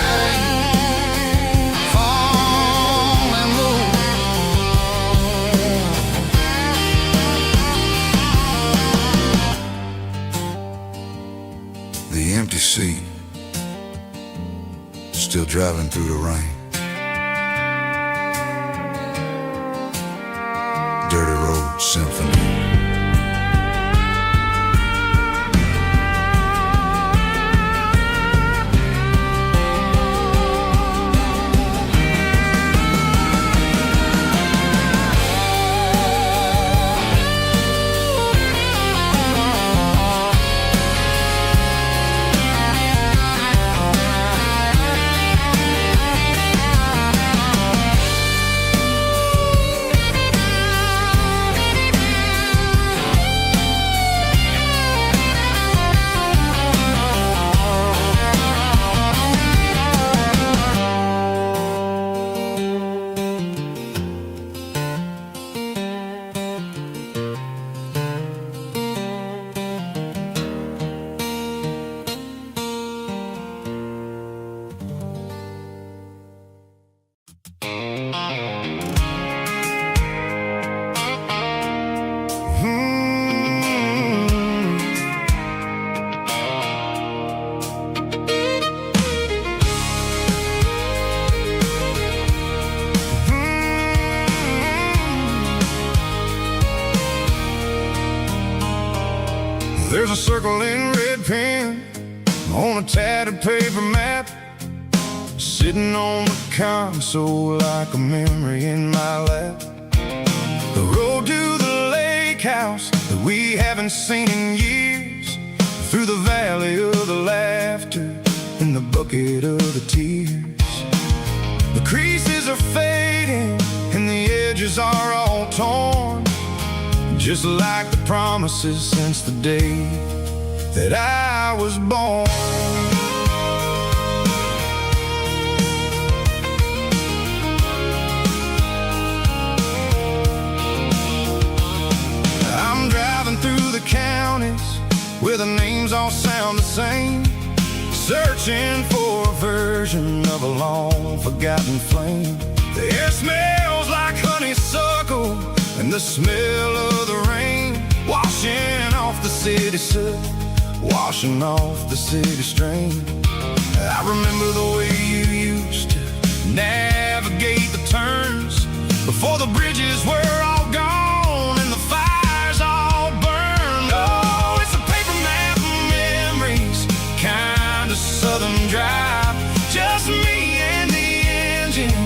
finally move. The empty seat, still driving through the rain. Dirty Road Symphony. There's a circle in red pen on a tattered paper map, sitting on the console like a memory in my lap. The road to the lake house that we haven't seen in years, through the valley of the laughter and the bucket of the tears. The creases are fading and the edges are all torn, just like the promises since the day that I was born. I'm driving through the counties where the names all sound the same, searching for a version of a long forgotten flame. The air smells like honeysuckle and the smell of the rain, washing off the city soot, washing off the city strain. I remember the way you used to navigate the turns before the bridges were all gone and the fires all burned. Oh, it's a paper map of memories, kind of southern drive, just me and the engine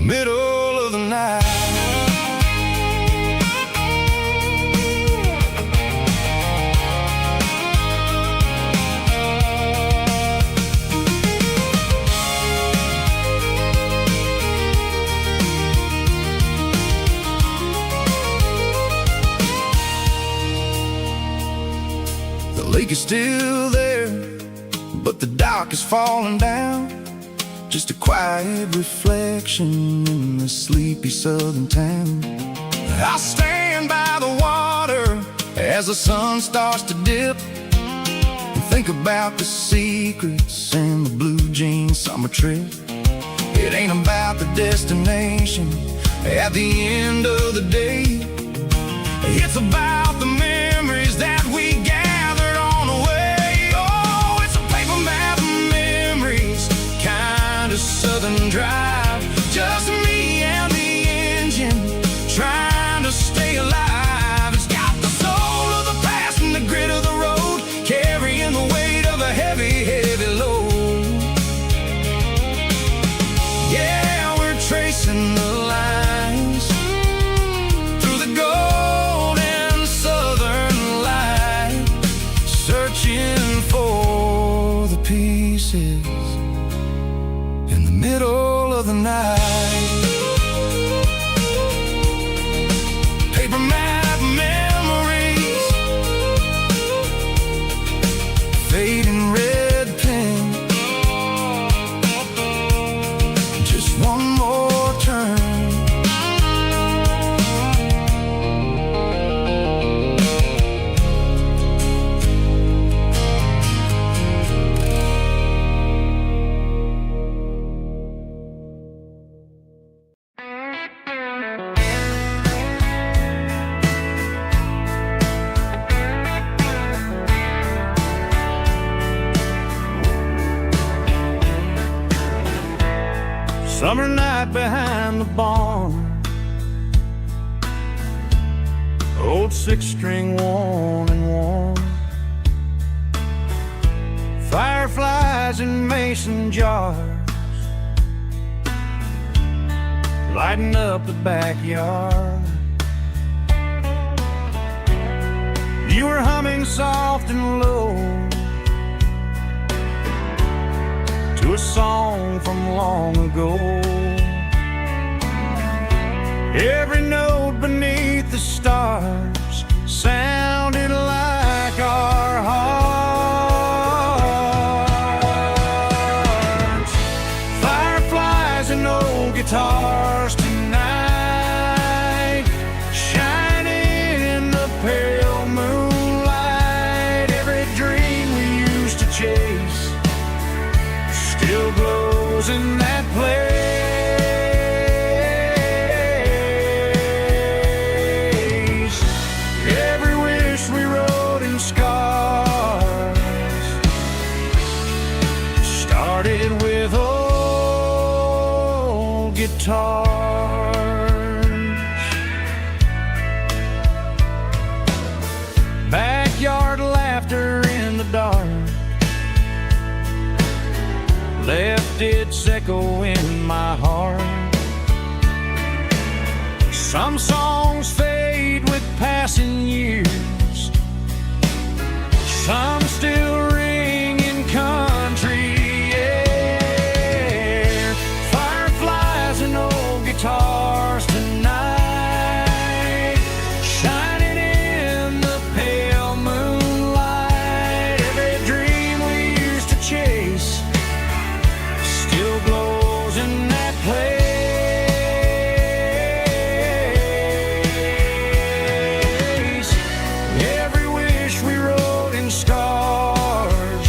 middle of the night. The lake is still there, but the dock is falling down. Just a quiet reflection in the sleepy southern town. I stand by the water as the sun starts to dip, and think about the secrets and the blue jean summer trip. It ain't about the destination at the end of the day. It's about the memories that we gathered on the way. Oh, it's a paper map of memories, kind of southern drive. Just me and the engine, trying to stay alive. It's got the soul of the past and the grit of the road, carrying the weight of a heavy, heavy load. Yeah, we're tracing the lines through the golden southern light, searching for the pieces in the middle of the night. Paper map memories, fading red pen, just one more turn. Summer night behind the barn, old six-string worn and worn, fireflies in mason jars, lighting up the backyard. You were humming soft and low to a song from long ago. Every note beneath the stars sounded like our hearts. Fireflies and old guitars tonight, shining in the pale moonlight. Every dream we used to chase still glows in that place. Every wish we wrote in scars started with old guitars. Backyard laughter in the dark left its echo in my heart. Some songs fade with passing years, some still ring in country air. Fireflies and old guitars tonight, shining in the pale moonlight. Every dream we used to chase still glows in that place. Every wish we wrote in scars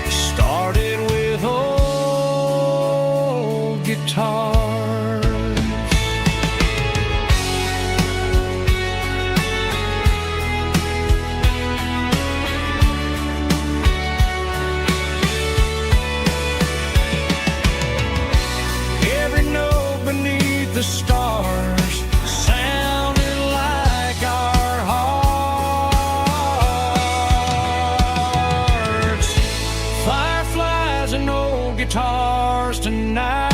started with old guitars. Every note beneath the stars sounded like our hearts. Fireflies and old guitars tonight.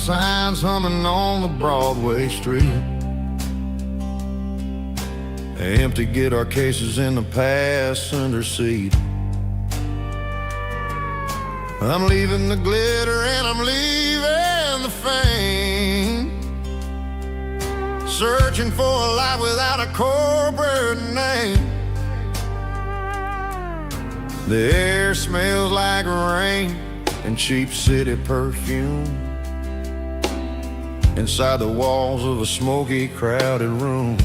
signs humming on the Broadway street. Empty guitar cases in the passenger seat. I'm leaving the glitter and I'm leaving the fame, searching for a life without a corporate name. The air smells like rain and cheap city perfume inside the walls of a smoky, crowded room.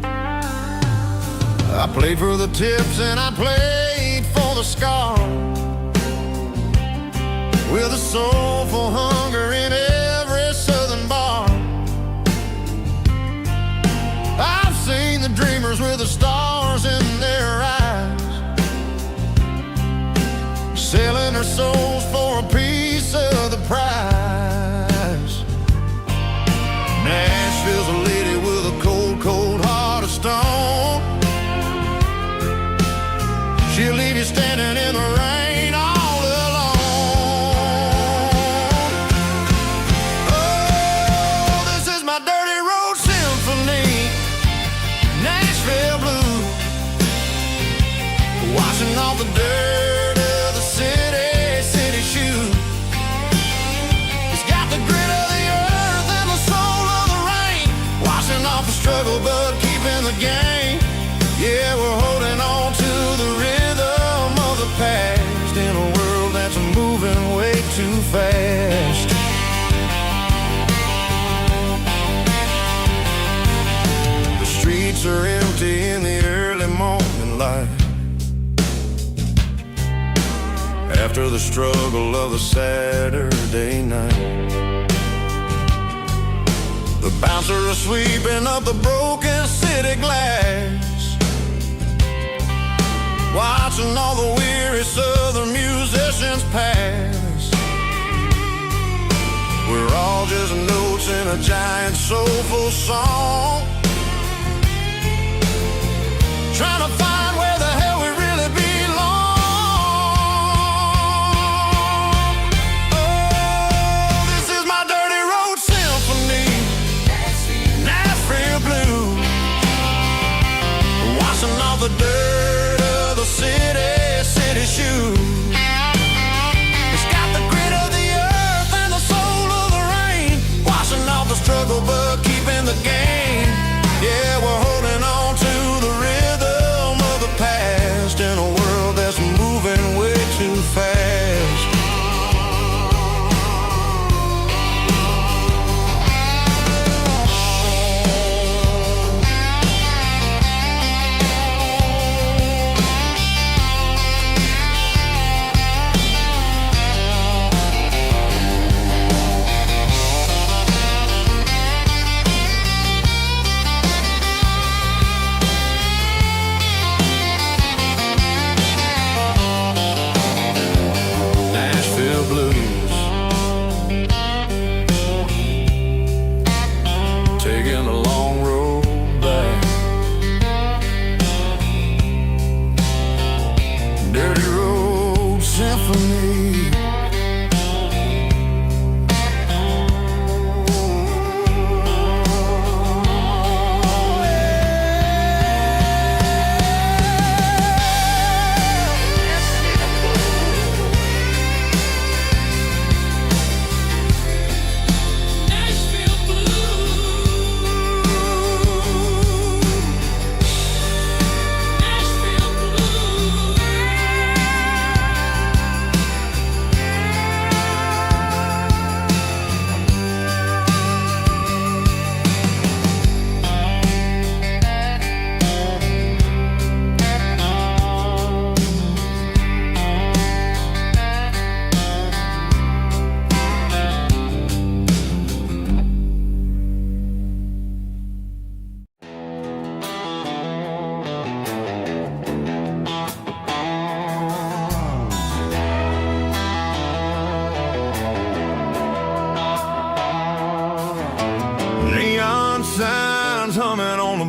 I played for the tips and I played for the scars, with a soulful hunger in every southern bar. I've seen the dreamers with the stars in their eyes, selling their souls for a piece of the prize. Nashville's a lady with a cold, cold heart of stone. She'll leave you standing in the rain all alone. Oh, this is my dirty road symphony, Nashville blues, washing off the dirt of the city shoes. It's got the grit of the earth and the soul of the rain, washing off the struggle but keeping the game. Yeah, we're holding on to the rhythm of the past in a world that's moving way too fast. The streets are empty in the early morning light, after the struggle of the Saturday night. The bouncers are sweeping up the broken city glass, watching all the weary southern musicians pass. We're all just notes in a giant soulful song, trying to find where the hell we really belong. Oh, this is my dirty road symphony, Nashville blues, washing off the dirt of the city shoes. It's got the grit of the earth and the soul of the rain, washing off the struggle but keeping the game. Yeah, we're holding on to the rhythm of the past in a world that's moving way too fast.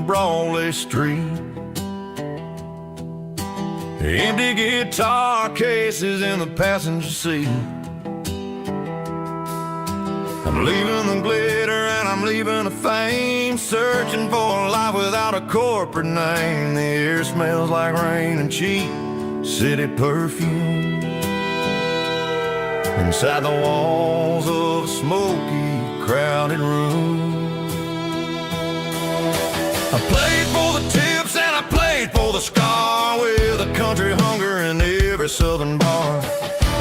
Broadway Street, empty guitar cases in the passenger seat. I'm leaving the glitter and I'm leaving the fame, searching for a life without a corporate name. The air smells like rain and cheap city perfume. Inside the walls of a smoky, crowded room. I played for the tips and I played for the scar, with a country hunger in every southern bar.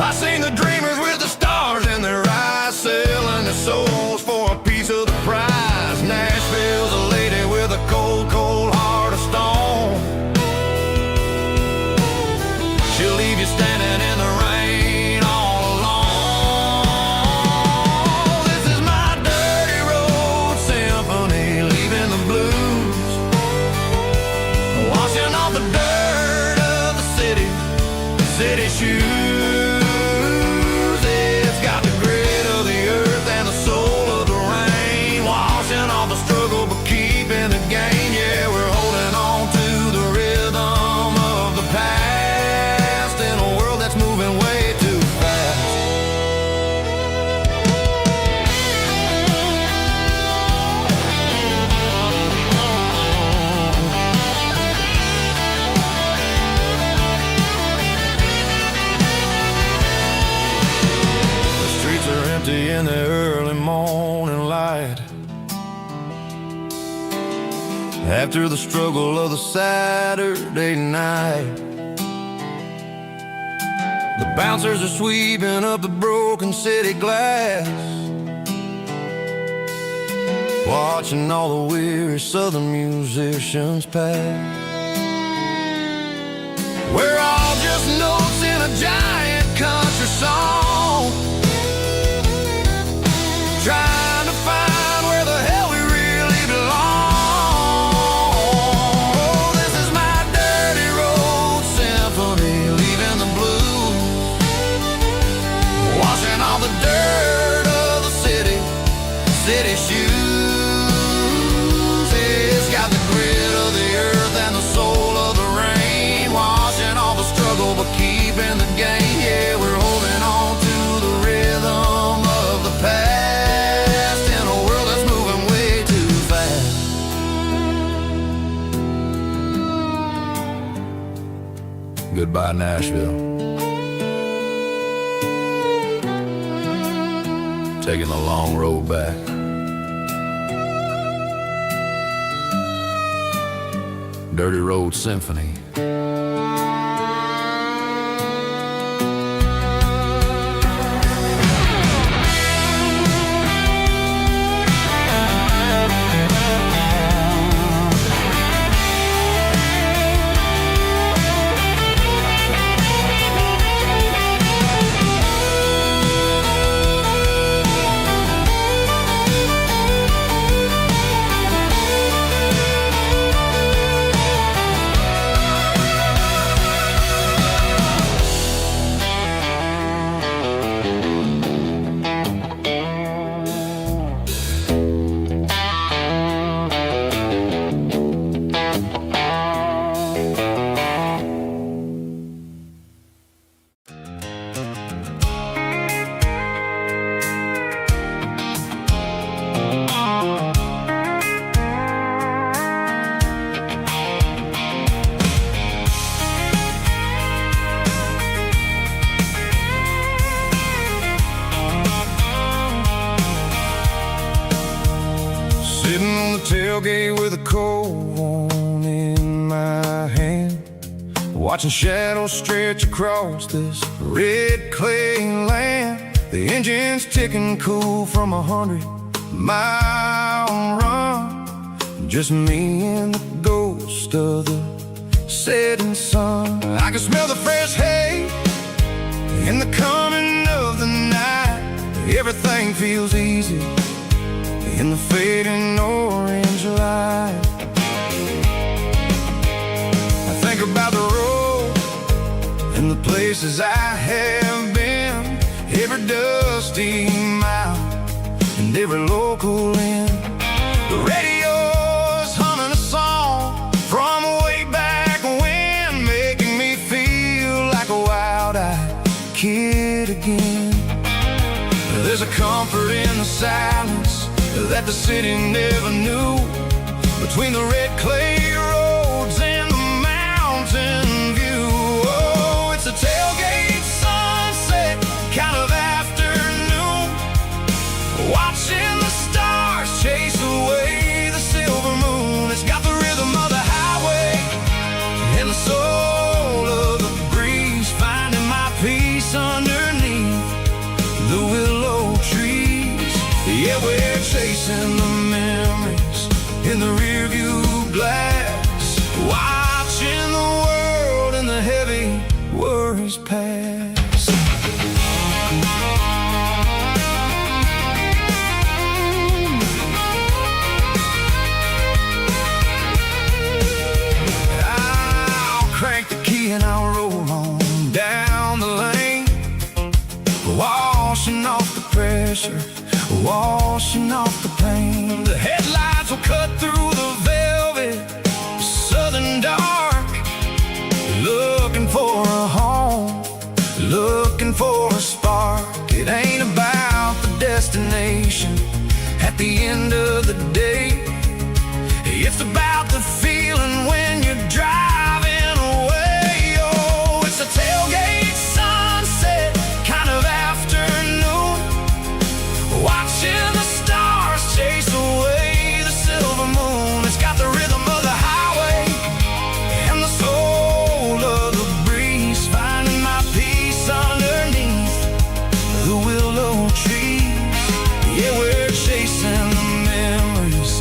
I seen the dreamers with the stars in their eyes, selling their souls for a piece of the prize. Nashville's a lady with a cold, cold heart of stone. She'll leave you standing in the rain all alone. This is my dirty road symphony, leaving the blues, washing off the dirt of the city shoes. It's got the grit of the earth and the soul of the rain, washing off the struggle but keeping the gain. Yeah, we're holding on to the rhythm of the past in a world that's moving way too fast. The streets are empty in the early morning light, after the struggle of the Saturday night. The bouncers are sweeping up the broken city glass, watching all the weary southern musicians pass. We're all just notes in a giant country song, trying to find where the hell we really belong. Oh, this is my dirty road symphony, leaving the blues, washing all the dirt of the city shoes. It's got the grit of the earth and the soul of the rain, washing all the struggle but keeping the gain. Yeah, we're holding on to the rhythm of the past in a world that's moving way too fast. Goodbye, Nashville. Taking the long road back. Dirty Road Symphony. Sitting on the tailgate with a cold one in my hand, watching shadows stretch across this red clay land. The engine's ticking cool from 100-mile run, just me and the ghost of the setting sun. I can smell the fresh hay and the coming of the night. Everything feels easy in the fading orange light. I think about the road and the places I have been, every dusty mile and every local inn. The radio's humming a song from way back when, making me feel like a wild-eyed kid again. There's a comfort in the sound that the city never knew. Between the red clay roads and the mountain view. Oh, it's a tailgate sunset kind of afternoon, watching the stars chase away the silver moon. It's got the rhythm of the highway and the soul of the breeze, finding my peace underneath the willow trees. Yeah, we're chasing the memories in the rearview glass, watching the world and the heavy worries pass. I'll crank the key and I'll roll on down the lane, washing off the pressure, washing off the pain. The headlights will cut through the velvet southern dark, looking for a home, looking for a spark. It ain't about the destination at the end of the day, it's about the feeling when you're driving away. Oh, it's a tailgate sunset kind of afternoon, watching the stars chase away the silver moon. It's got the rhythm of the highway and the soul of the breeze, finding my peace underneath the willow trees. Yeah, we're chasing the memories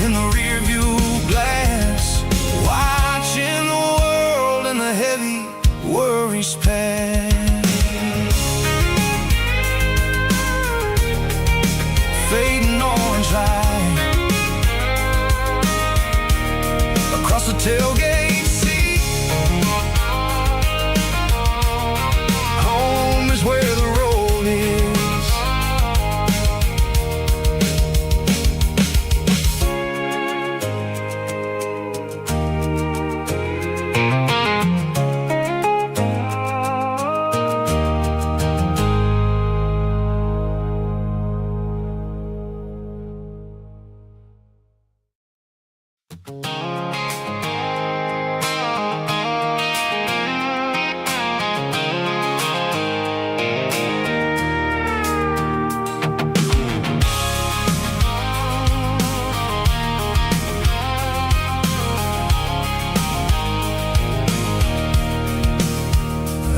in the rearview glass, watching the world and the heavy worries pass. Fading orange light across the tailgate seat. Home is where the road is.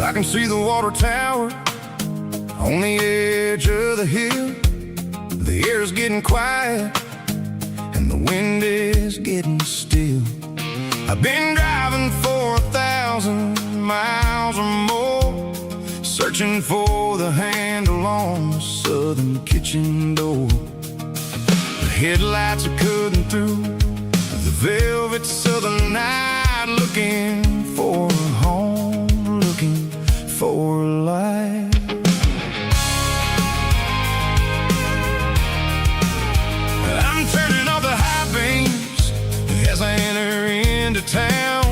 I can see the water tower on the edge of the hill. The air's getting quiet and the wind is getting still. I've been driving for 1,000 miles or more, searching for the handle on the southern kitchen door. The headlights are cutting through the velvet southern night, looking for a home, looking for life. I'm turning off the high beams as I enter into town,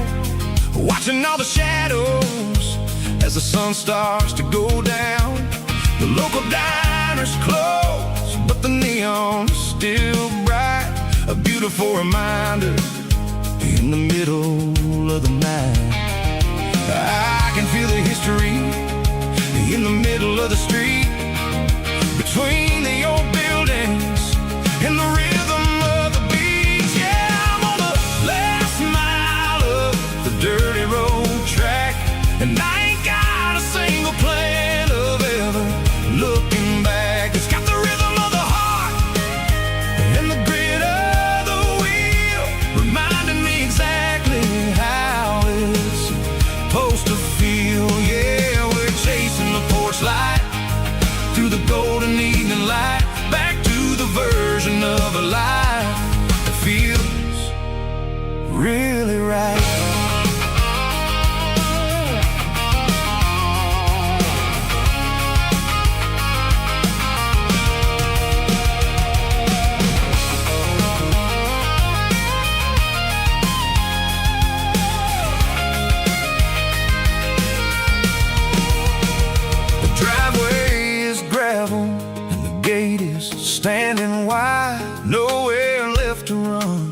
watching all the shadows as the sun starts to go down. The local diner's closed, but the neon's still bright, a beautiful reminder in the middle of the night. I can feel the history in the middle of the street, between the old buildings and the rhythm of the beat. Yeah, I'm on the last mile of the dirty road track, and I ain't got a single plan of ever looking back. It's got the rhythm of the heart and the grit of the wheel, reminding me exactly standing wide, nowhere left to run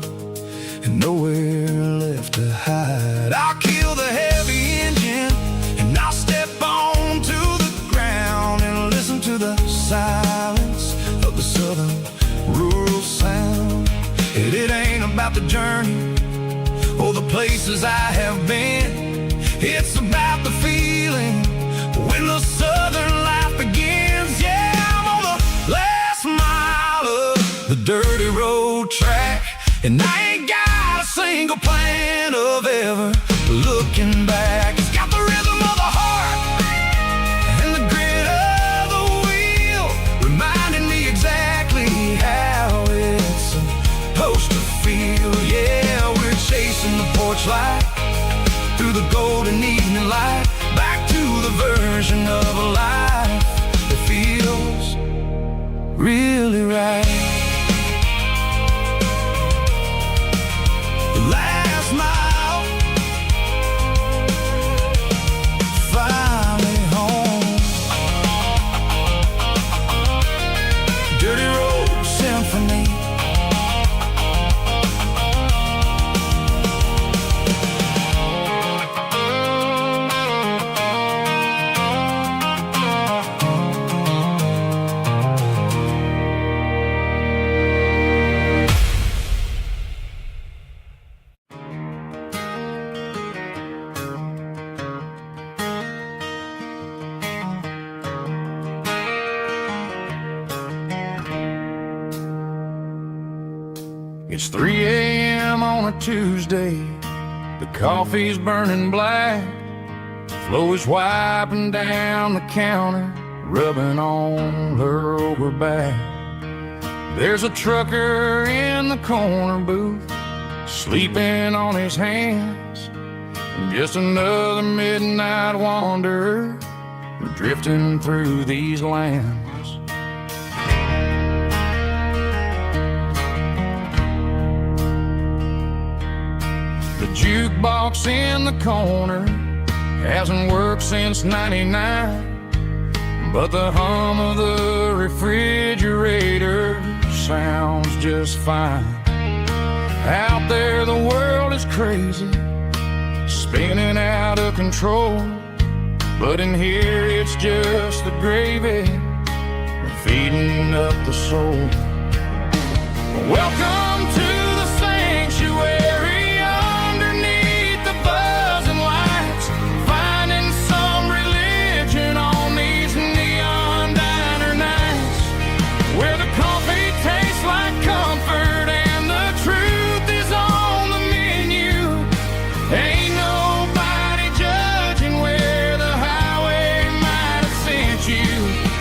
and nowhere left to hide. I'll kill the heavy engine and I'll step onto the ground and listen to the silence of the southern rural sound. And it ain't about the journey or the places I have been, it's about the feeling when the southern life begins. Yeah, I'm on the last mile of the dirty road track, and I ain't got a single plan of ever looking back. It's got the rhythm of the heart and the grit of the wheel, reminding me exactly how it's supposed to feel. Yeah, we're chasing the porch light through the golden evening light, back to the version of a life that feels really right. The last mile, finally home. Dirty Road Symphony. It's 3 a.m. on a Tuesday. The coffee's burning black. Flo is wiping down the counter, rubbing on her over back. There's a trucker in the corner booth, sleeping on his hands. Just another midnight wanderer, drifting through these lands. The jukebox in the corner hasn't worked since '99, but the hum of the refrigerator sounds just fine. Out there the world is crazy, spinning out of control, but in here it's just the gravy feeding up the soul. Welcome to the sanctuary underneath the buzzing lights, finding some religion on these neon diner nights, where the coffee tastes like comfort and the truth is on the menu. Ain't nobody judging where the highway might have sent you.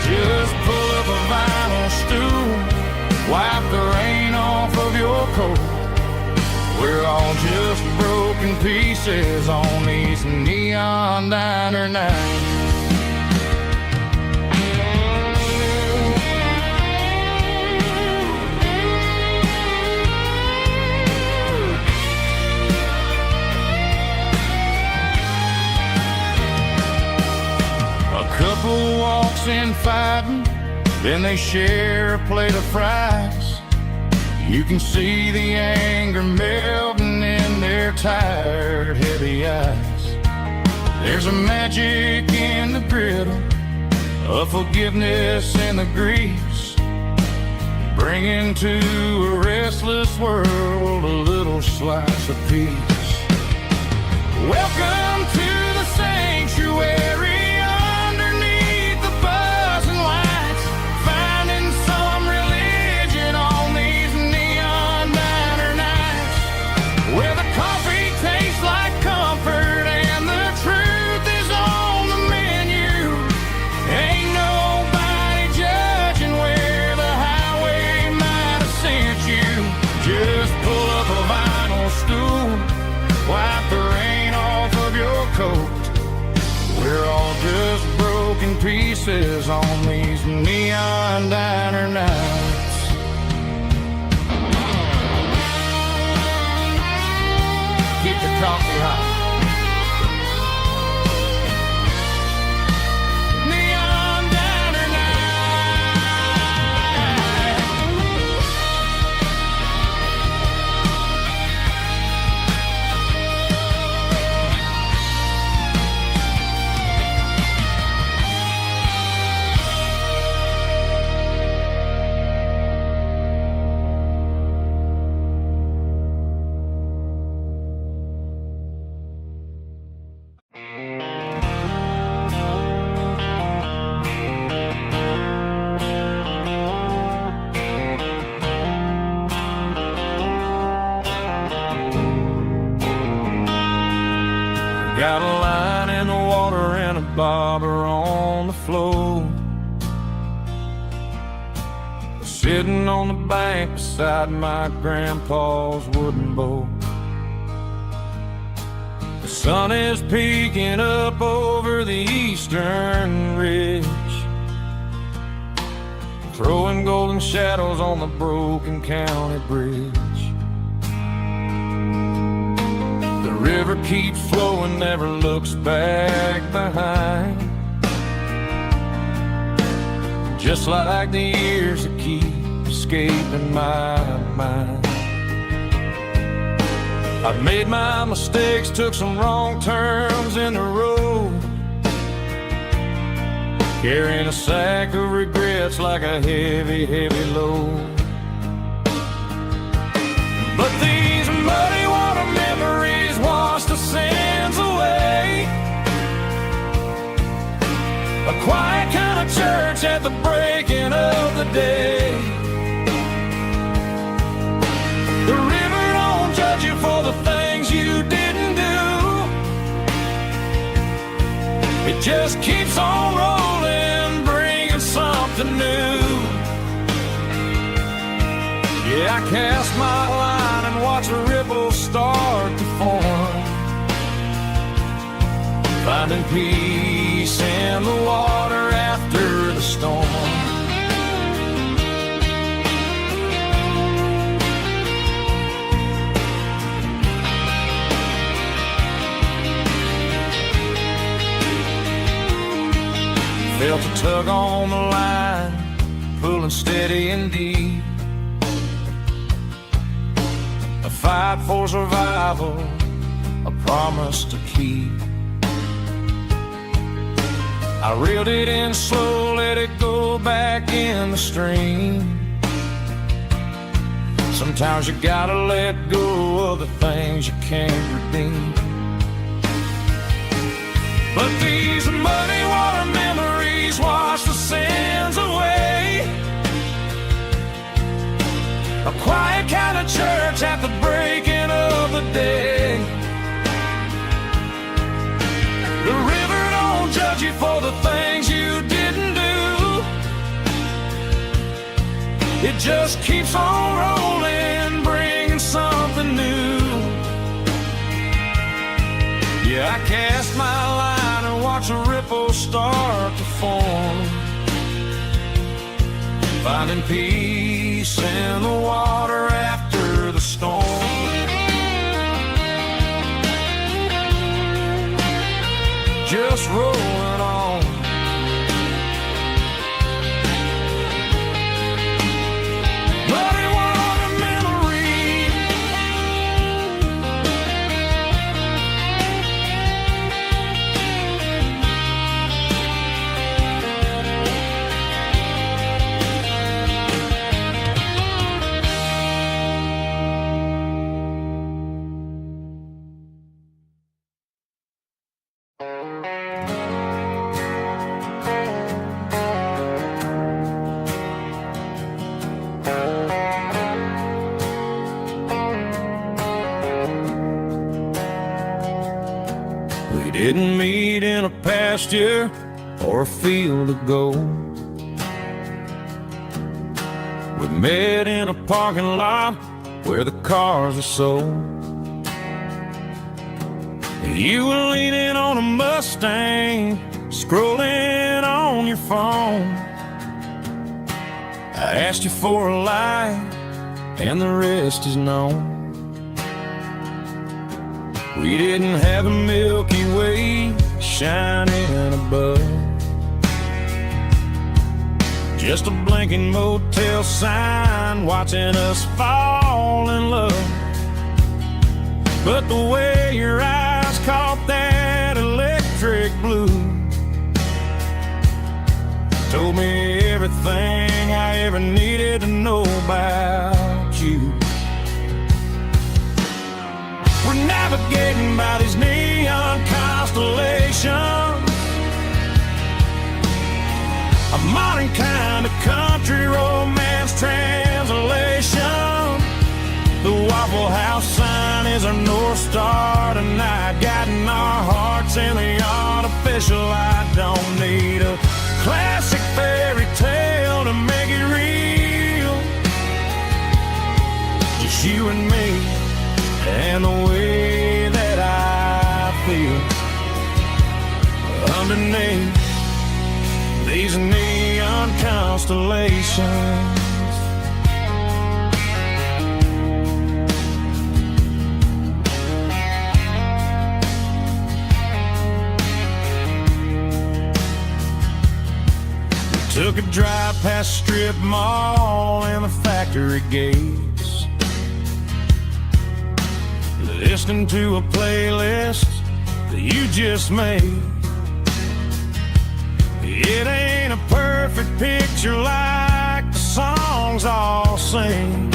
Just pull up a vinyl stool, wipe the rain off of your coat. We're all just broken pieces on these neon diner nights. A couple walks in fighting, then they share a plate of fries. You can see the anger melting in their tired, heavy eyes. There's a magic in the griddle, a forgiveness in the grease, bringing to a restless world a little slice of peace. Welcome to the sanctuary underneath the buzzing lights, finding some religion on these neon diner nights, where the coffee tastes like comfort and the truth is on the menu. Ain't nobody judging where the highway might have sent you. Just pull up a vinyl stool, wipe the rain off of your coat. We're all just broken pieces on these neon diner nights. Keep the coffee hot. Neon diner nights. Got a line in the water and a bobber on the floor. Sitting on the bank beside my grandpa's wooden boat. The sun is peeking up over the eastern ridge, throwing golden shadows on the broken county bridge. The river keeps flowing, never looks back behind, just like the years that keep escaping my mind. I've made my mistakes, took some wrong turns in the road, carrying a sack of regrets like a heavy, heavy load. But these muddy water memories wash the sins away. A quiet kind of church at the breaking of the day. The river don't judge you for the things you didn't do. It just keeps on rolling, bringing something new. Yeah, I cast my line and watch the ripples start to form, finding peace in the water after the storm. Felt a tug on the line, pulling steady and deep. A fight for survival, a promise to keep. I reeled it in slow, let it go back in the stream. Sometimes you gotta let go of the things you can't redeem. But these muddy water memories wash the sins away. A quiet kind of church at the breaking of the day. The river don't judge you for the things you didn't do. It just keeps on rolling, bringing something new. Yeah, I cast my line and watch the ripples start to form, finding peace in the water after the storm. Just rolling on. Muddy water memory. We didn't meet in a pasture or a field of gold. We met in a parking lot where the cars are sold. You were leaning on a Mustang, scrolling on your phone. I asked you for a light, and the rest is known. We didn't have a Milky Way shining above, just a blinking motel sign watching us fall in love. But the way your eyes caught that electric blue told me everything I ever needed to know about you. We're navigating by these neon constellations, a modern kind of country romance translation. The Waffle House sign is our North Star tonight, guiding our hearts in the artificial light. Don't need a classic fairy tale to make it real. Just you and me and the way that I feel underneath these neon constellations. Took a drive past Strip Mall and the factory gates, listening to a playlist that you just made. It ain't a perfect picture like the songs all sing,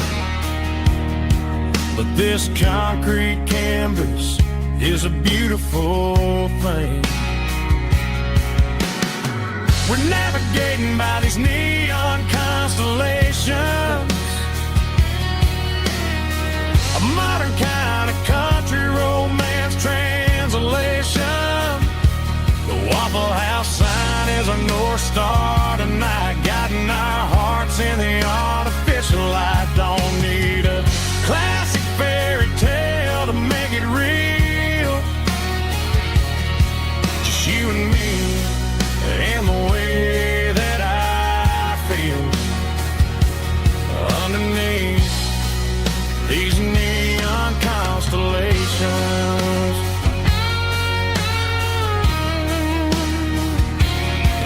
but this concrete canvas is a beautiful thing. We're navigating by these neon constellations, a modern kind of country romance translation. The Waffle House sign is our North Star tonight, guiding our hearts in the artificial light. Don't need a classic fairy tale to make it real. Just you and me and the way that I feel underneath these neon constellations.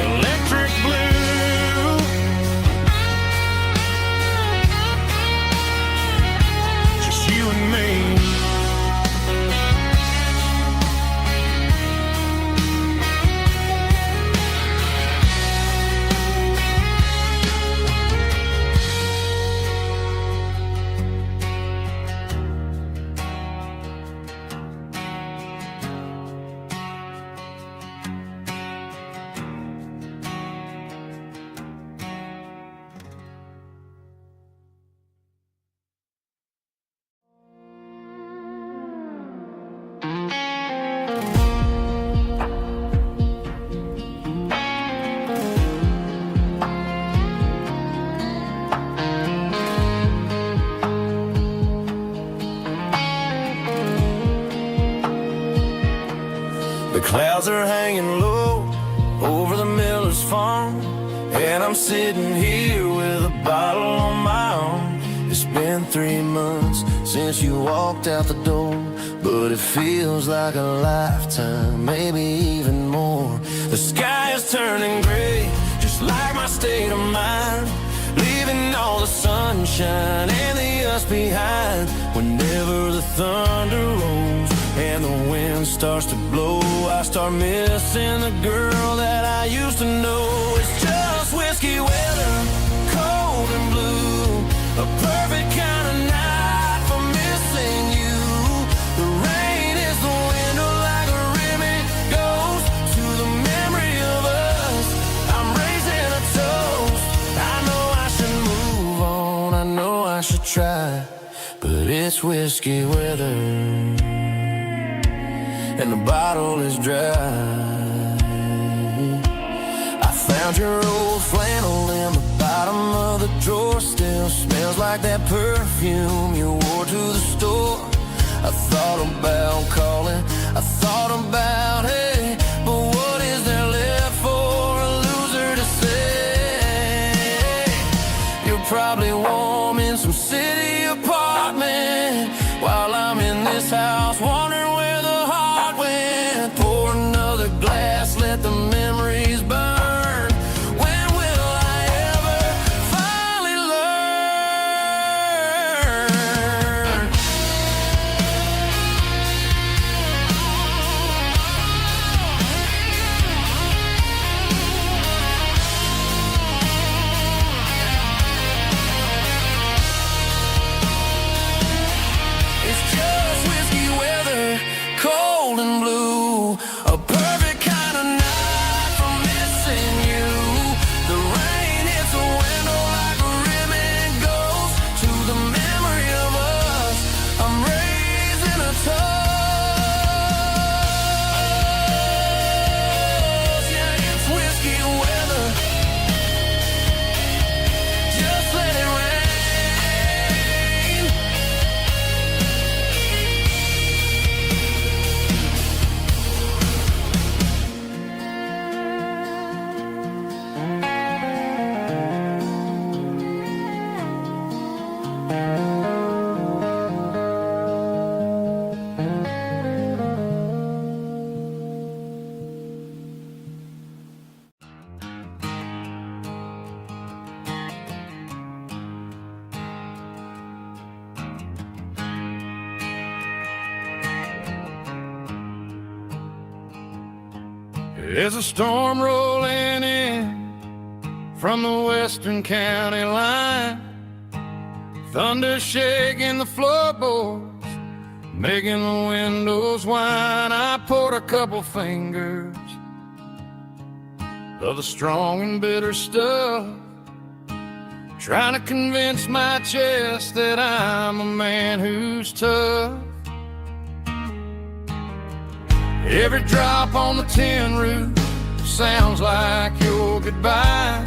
Electric blue, just you and me. The clouds are hanging low over the miller's farm, and I'm sitting here with a bottle on my arm. It's been 3 months since you walked out the door, but it feels like a lifetime, maybe even more. The sky is turning gray, just like my state of mind, leaving all the sunshine and the us behind. Whenever the thunder rolls and the wind starts to blow, I start missing the girl that I used to know. It's just whiskey weather, cold and blue, a perfect kind of night for missing you. The rain is the window like a rim, it goes to the memory of us. I'm raising a toast. I know I should move on, I know I should try, but it's whiskey weather and the bottle is dry. I found your old flannel in the bottom of the drawer, still smells like that perfume you wore to the store. I thought about calling, I thought about, hey, but what is there left for a loser to say? You're probably warm in some city apartment while I'm in this house wondering where the heart went. Pour another glass, let the memories burn. When will I ever finally learn? It's just whiskey weather, cold and blue, a perfect kind of night for missing you. The rain hits a window like a rim, and goes to the memory of us. I'm raising a There's a storm rolling in from the western county line, thunder shaking the floorboards, making the windows whine. I poured a couple fingers of the strong and bitter stuff, trying to convince my chest that I'm a man who's tough. Every drop on the tin roof sounds like your goodbye,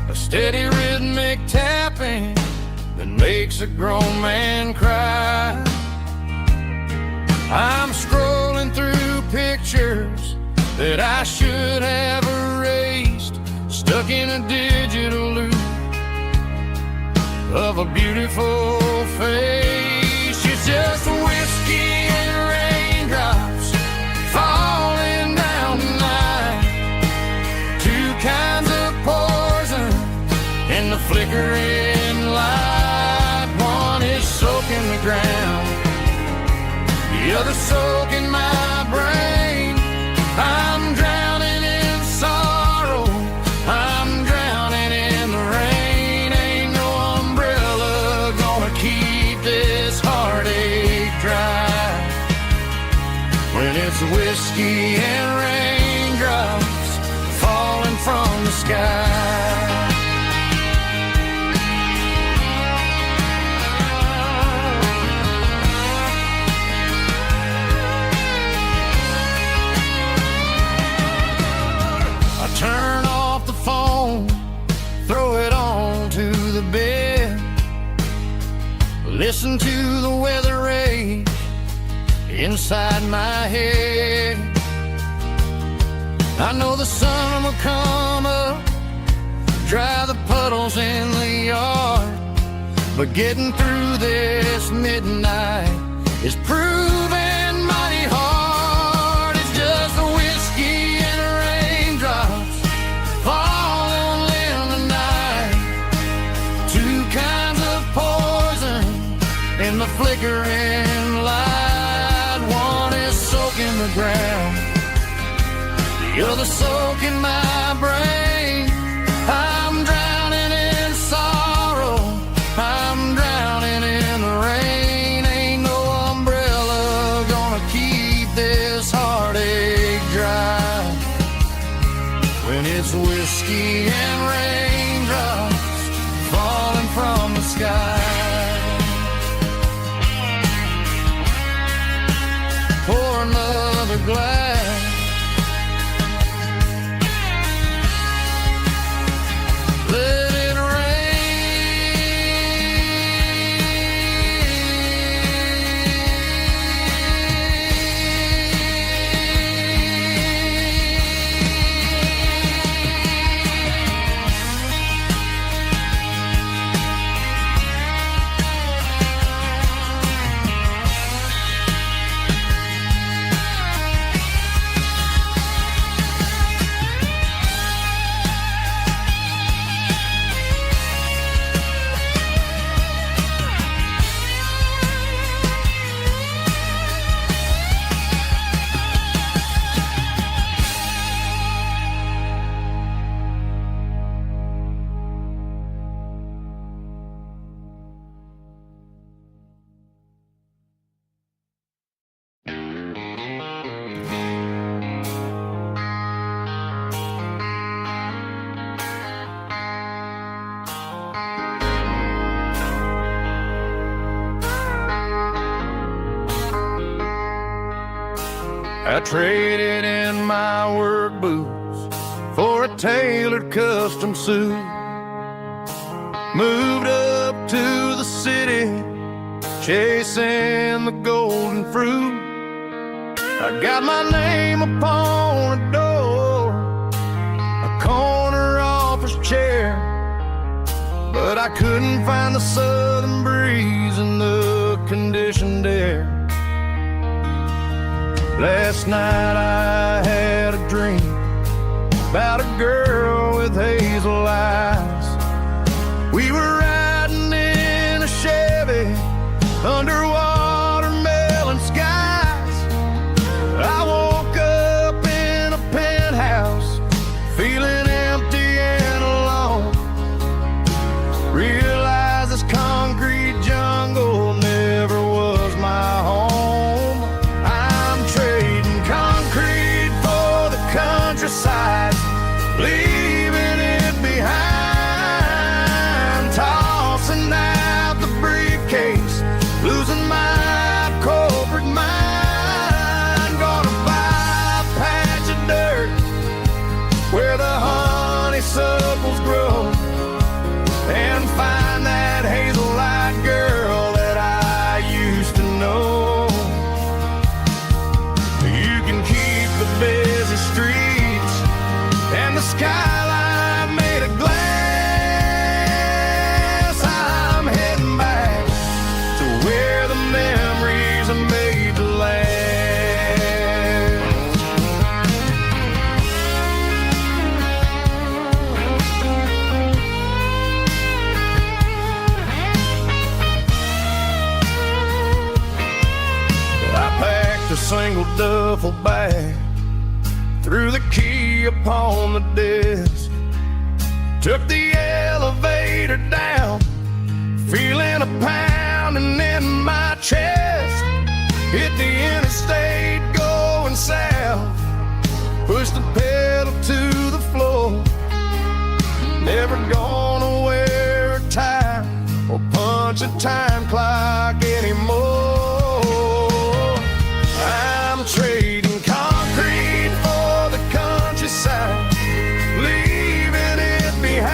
a steady rhythmic tapping that makes a grown man cry. I'm scrolling through pictures that I should have erased, stuck in a digital loop of a beautiful face. It's just whiskey and raindrops falling down tonight, two kinds of poison in the flickering light. One is soaking the ground, the other soaking my brain. I'm drowning in sorrow, I'm drowning in the rain. Ain't no umbrella gonna keep this heartache dry when it's whiskey and raindrops falling from the sky. Turn off the phone, throw it on to the bed, listen to the weather rage inside my head. I know the sun will come up, dry the puddles in the yard, but getting through this midnight is proving mighty hard. It's just a whiskey and raindrops falling in the night, two kinds of poison in the flickering light. One is soaking the ground, the other soaking my brain. I'm drowning in sorrow, I'm drowning in the rain. Ain't no umbrella gonna keep this heartache dry when it's whiskey and raindrops falling from the sky. Pour another glass, let it I traded in my work boots for a tailored custom suit, moved up to the city, chasing the golden fruit. I got my name upon a door, a corner office chair, but I couldn't find the southern breeze in the conditioned air. Last night I had a dream about a girl with hazel eyes. We were riding in a Chevy under watermelon skies. I woke up in a duffel bag, threw the key upon the desk, took the elevator down, feeling a pounding in my chest. Hit the interstate going south, pushed the pedal to the floor. Never gonna wear a tie or punch a time clock anymore. I'm trading concrete for the countryside, leaving it behind,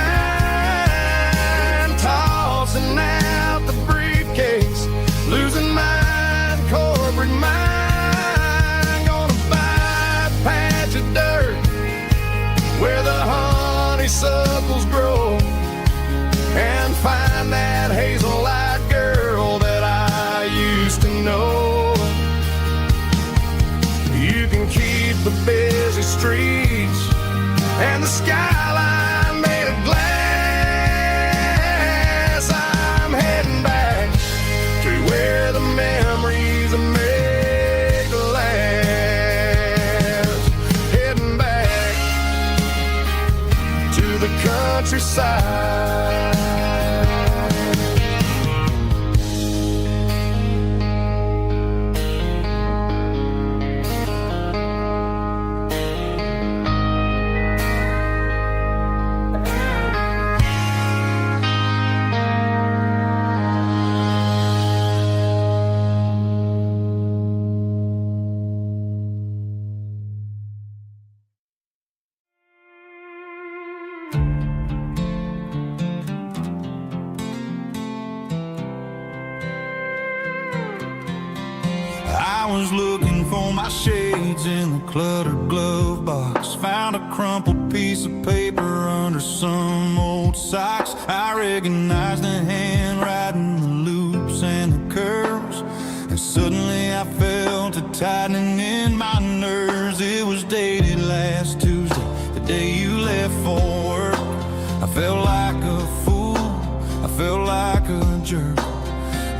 tossing out the briefcase, losing my corporate mind. Gonna buy a patch of dirt where the honeysuckles grow, and find that hazel-eyed girl that I used to know. You can keep the busy streets and the skyline made of glass. I'm heading back to where the memories are made to last. Heading back to the countryside. I was looking for my shades in the cluttered glove box, found a crumpled piece of paper under some old socks. I recognized the handwriting, the loops and the curves, and suddenly I felt a tightening in my nerves. It was dated last Tuesday, the day you left for work. I felt like a fool, I felt like a jerk.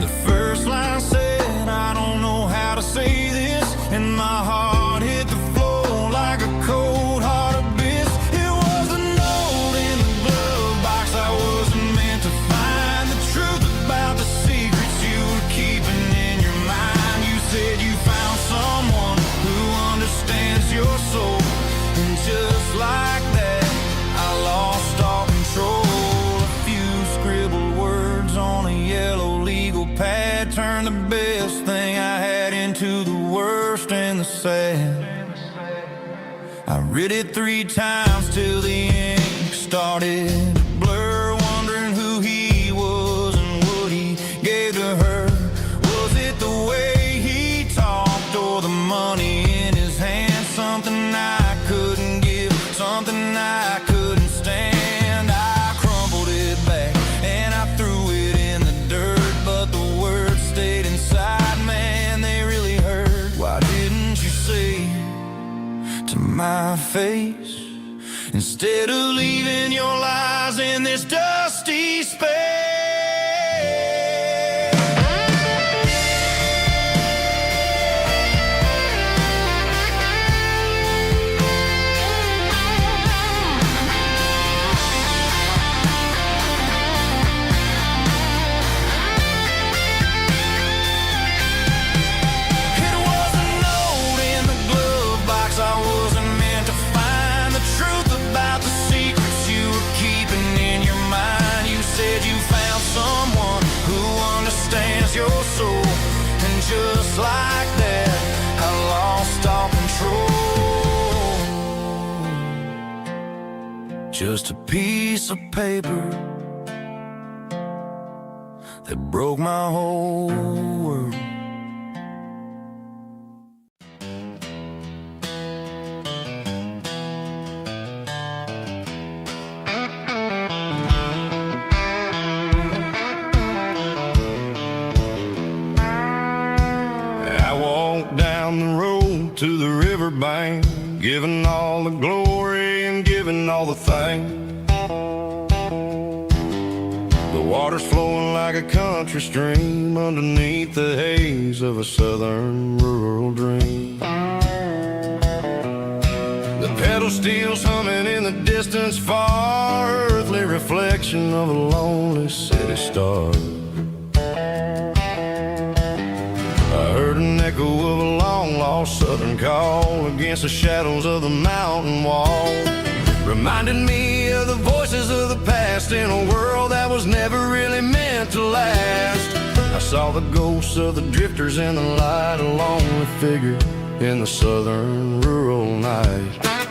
The first line said, I don't know how to say this, and my heart hit the floor like a cold heart abyss. It was a note in the glove box I wasn't meant to find, the truth about the secrets you were keeping in your mind. You said you found someone who understands your soul, and just like that I lost all control. A few scribbled words on a yellow legal pad turned the best thing I had into the worst and the sad. I read it 3 times till the ink started to blur, wondering who he was and what he gave to her. Was it the way he talked or the money in his hand? Something I couldn't give, something I couldn't stand. I crumpled it back and I threw it in the dirt, but the words stayed inside, man, they really hurt. Why didn't you say to my face, instead of leaving your lies in this dusty space? It was a note in the glove box I wasn't meant to find, the truth about the secrets you were keeping in your mind. You said you found someone who understands your soul, and just like that I lost all control. Just a piece of paper that broke my whole world. I walked down the road to the riverbank, giving all the glory and giving all the thanks. But Water's flowing like a country stream underneath the haze of a southern rural dream. The pedal steel's humming in the distance far, earthly reflection of a lonely city star. I heard an echo of a long-lost southern call against the shadows of the mountain wall, reminded me of the voices of the past in a world that was never really meant to last. I saw the ghosts of the drifters in the light, a lonely figure in the southern rural night.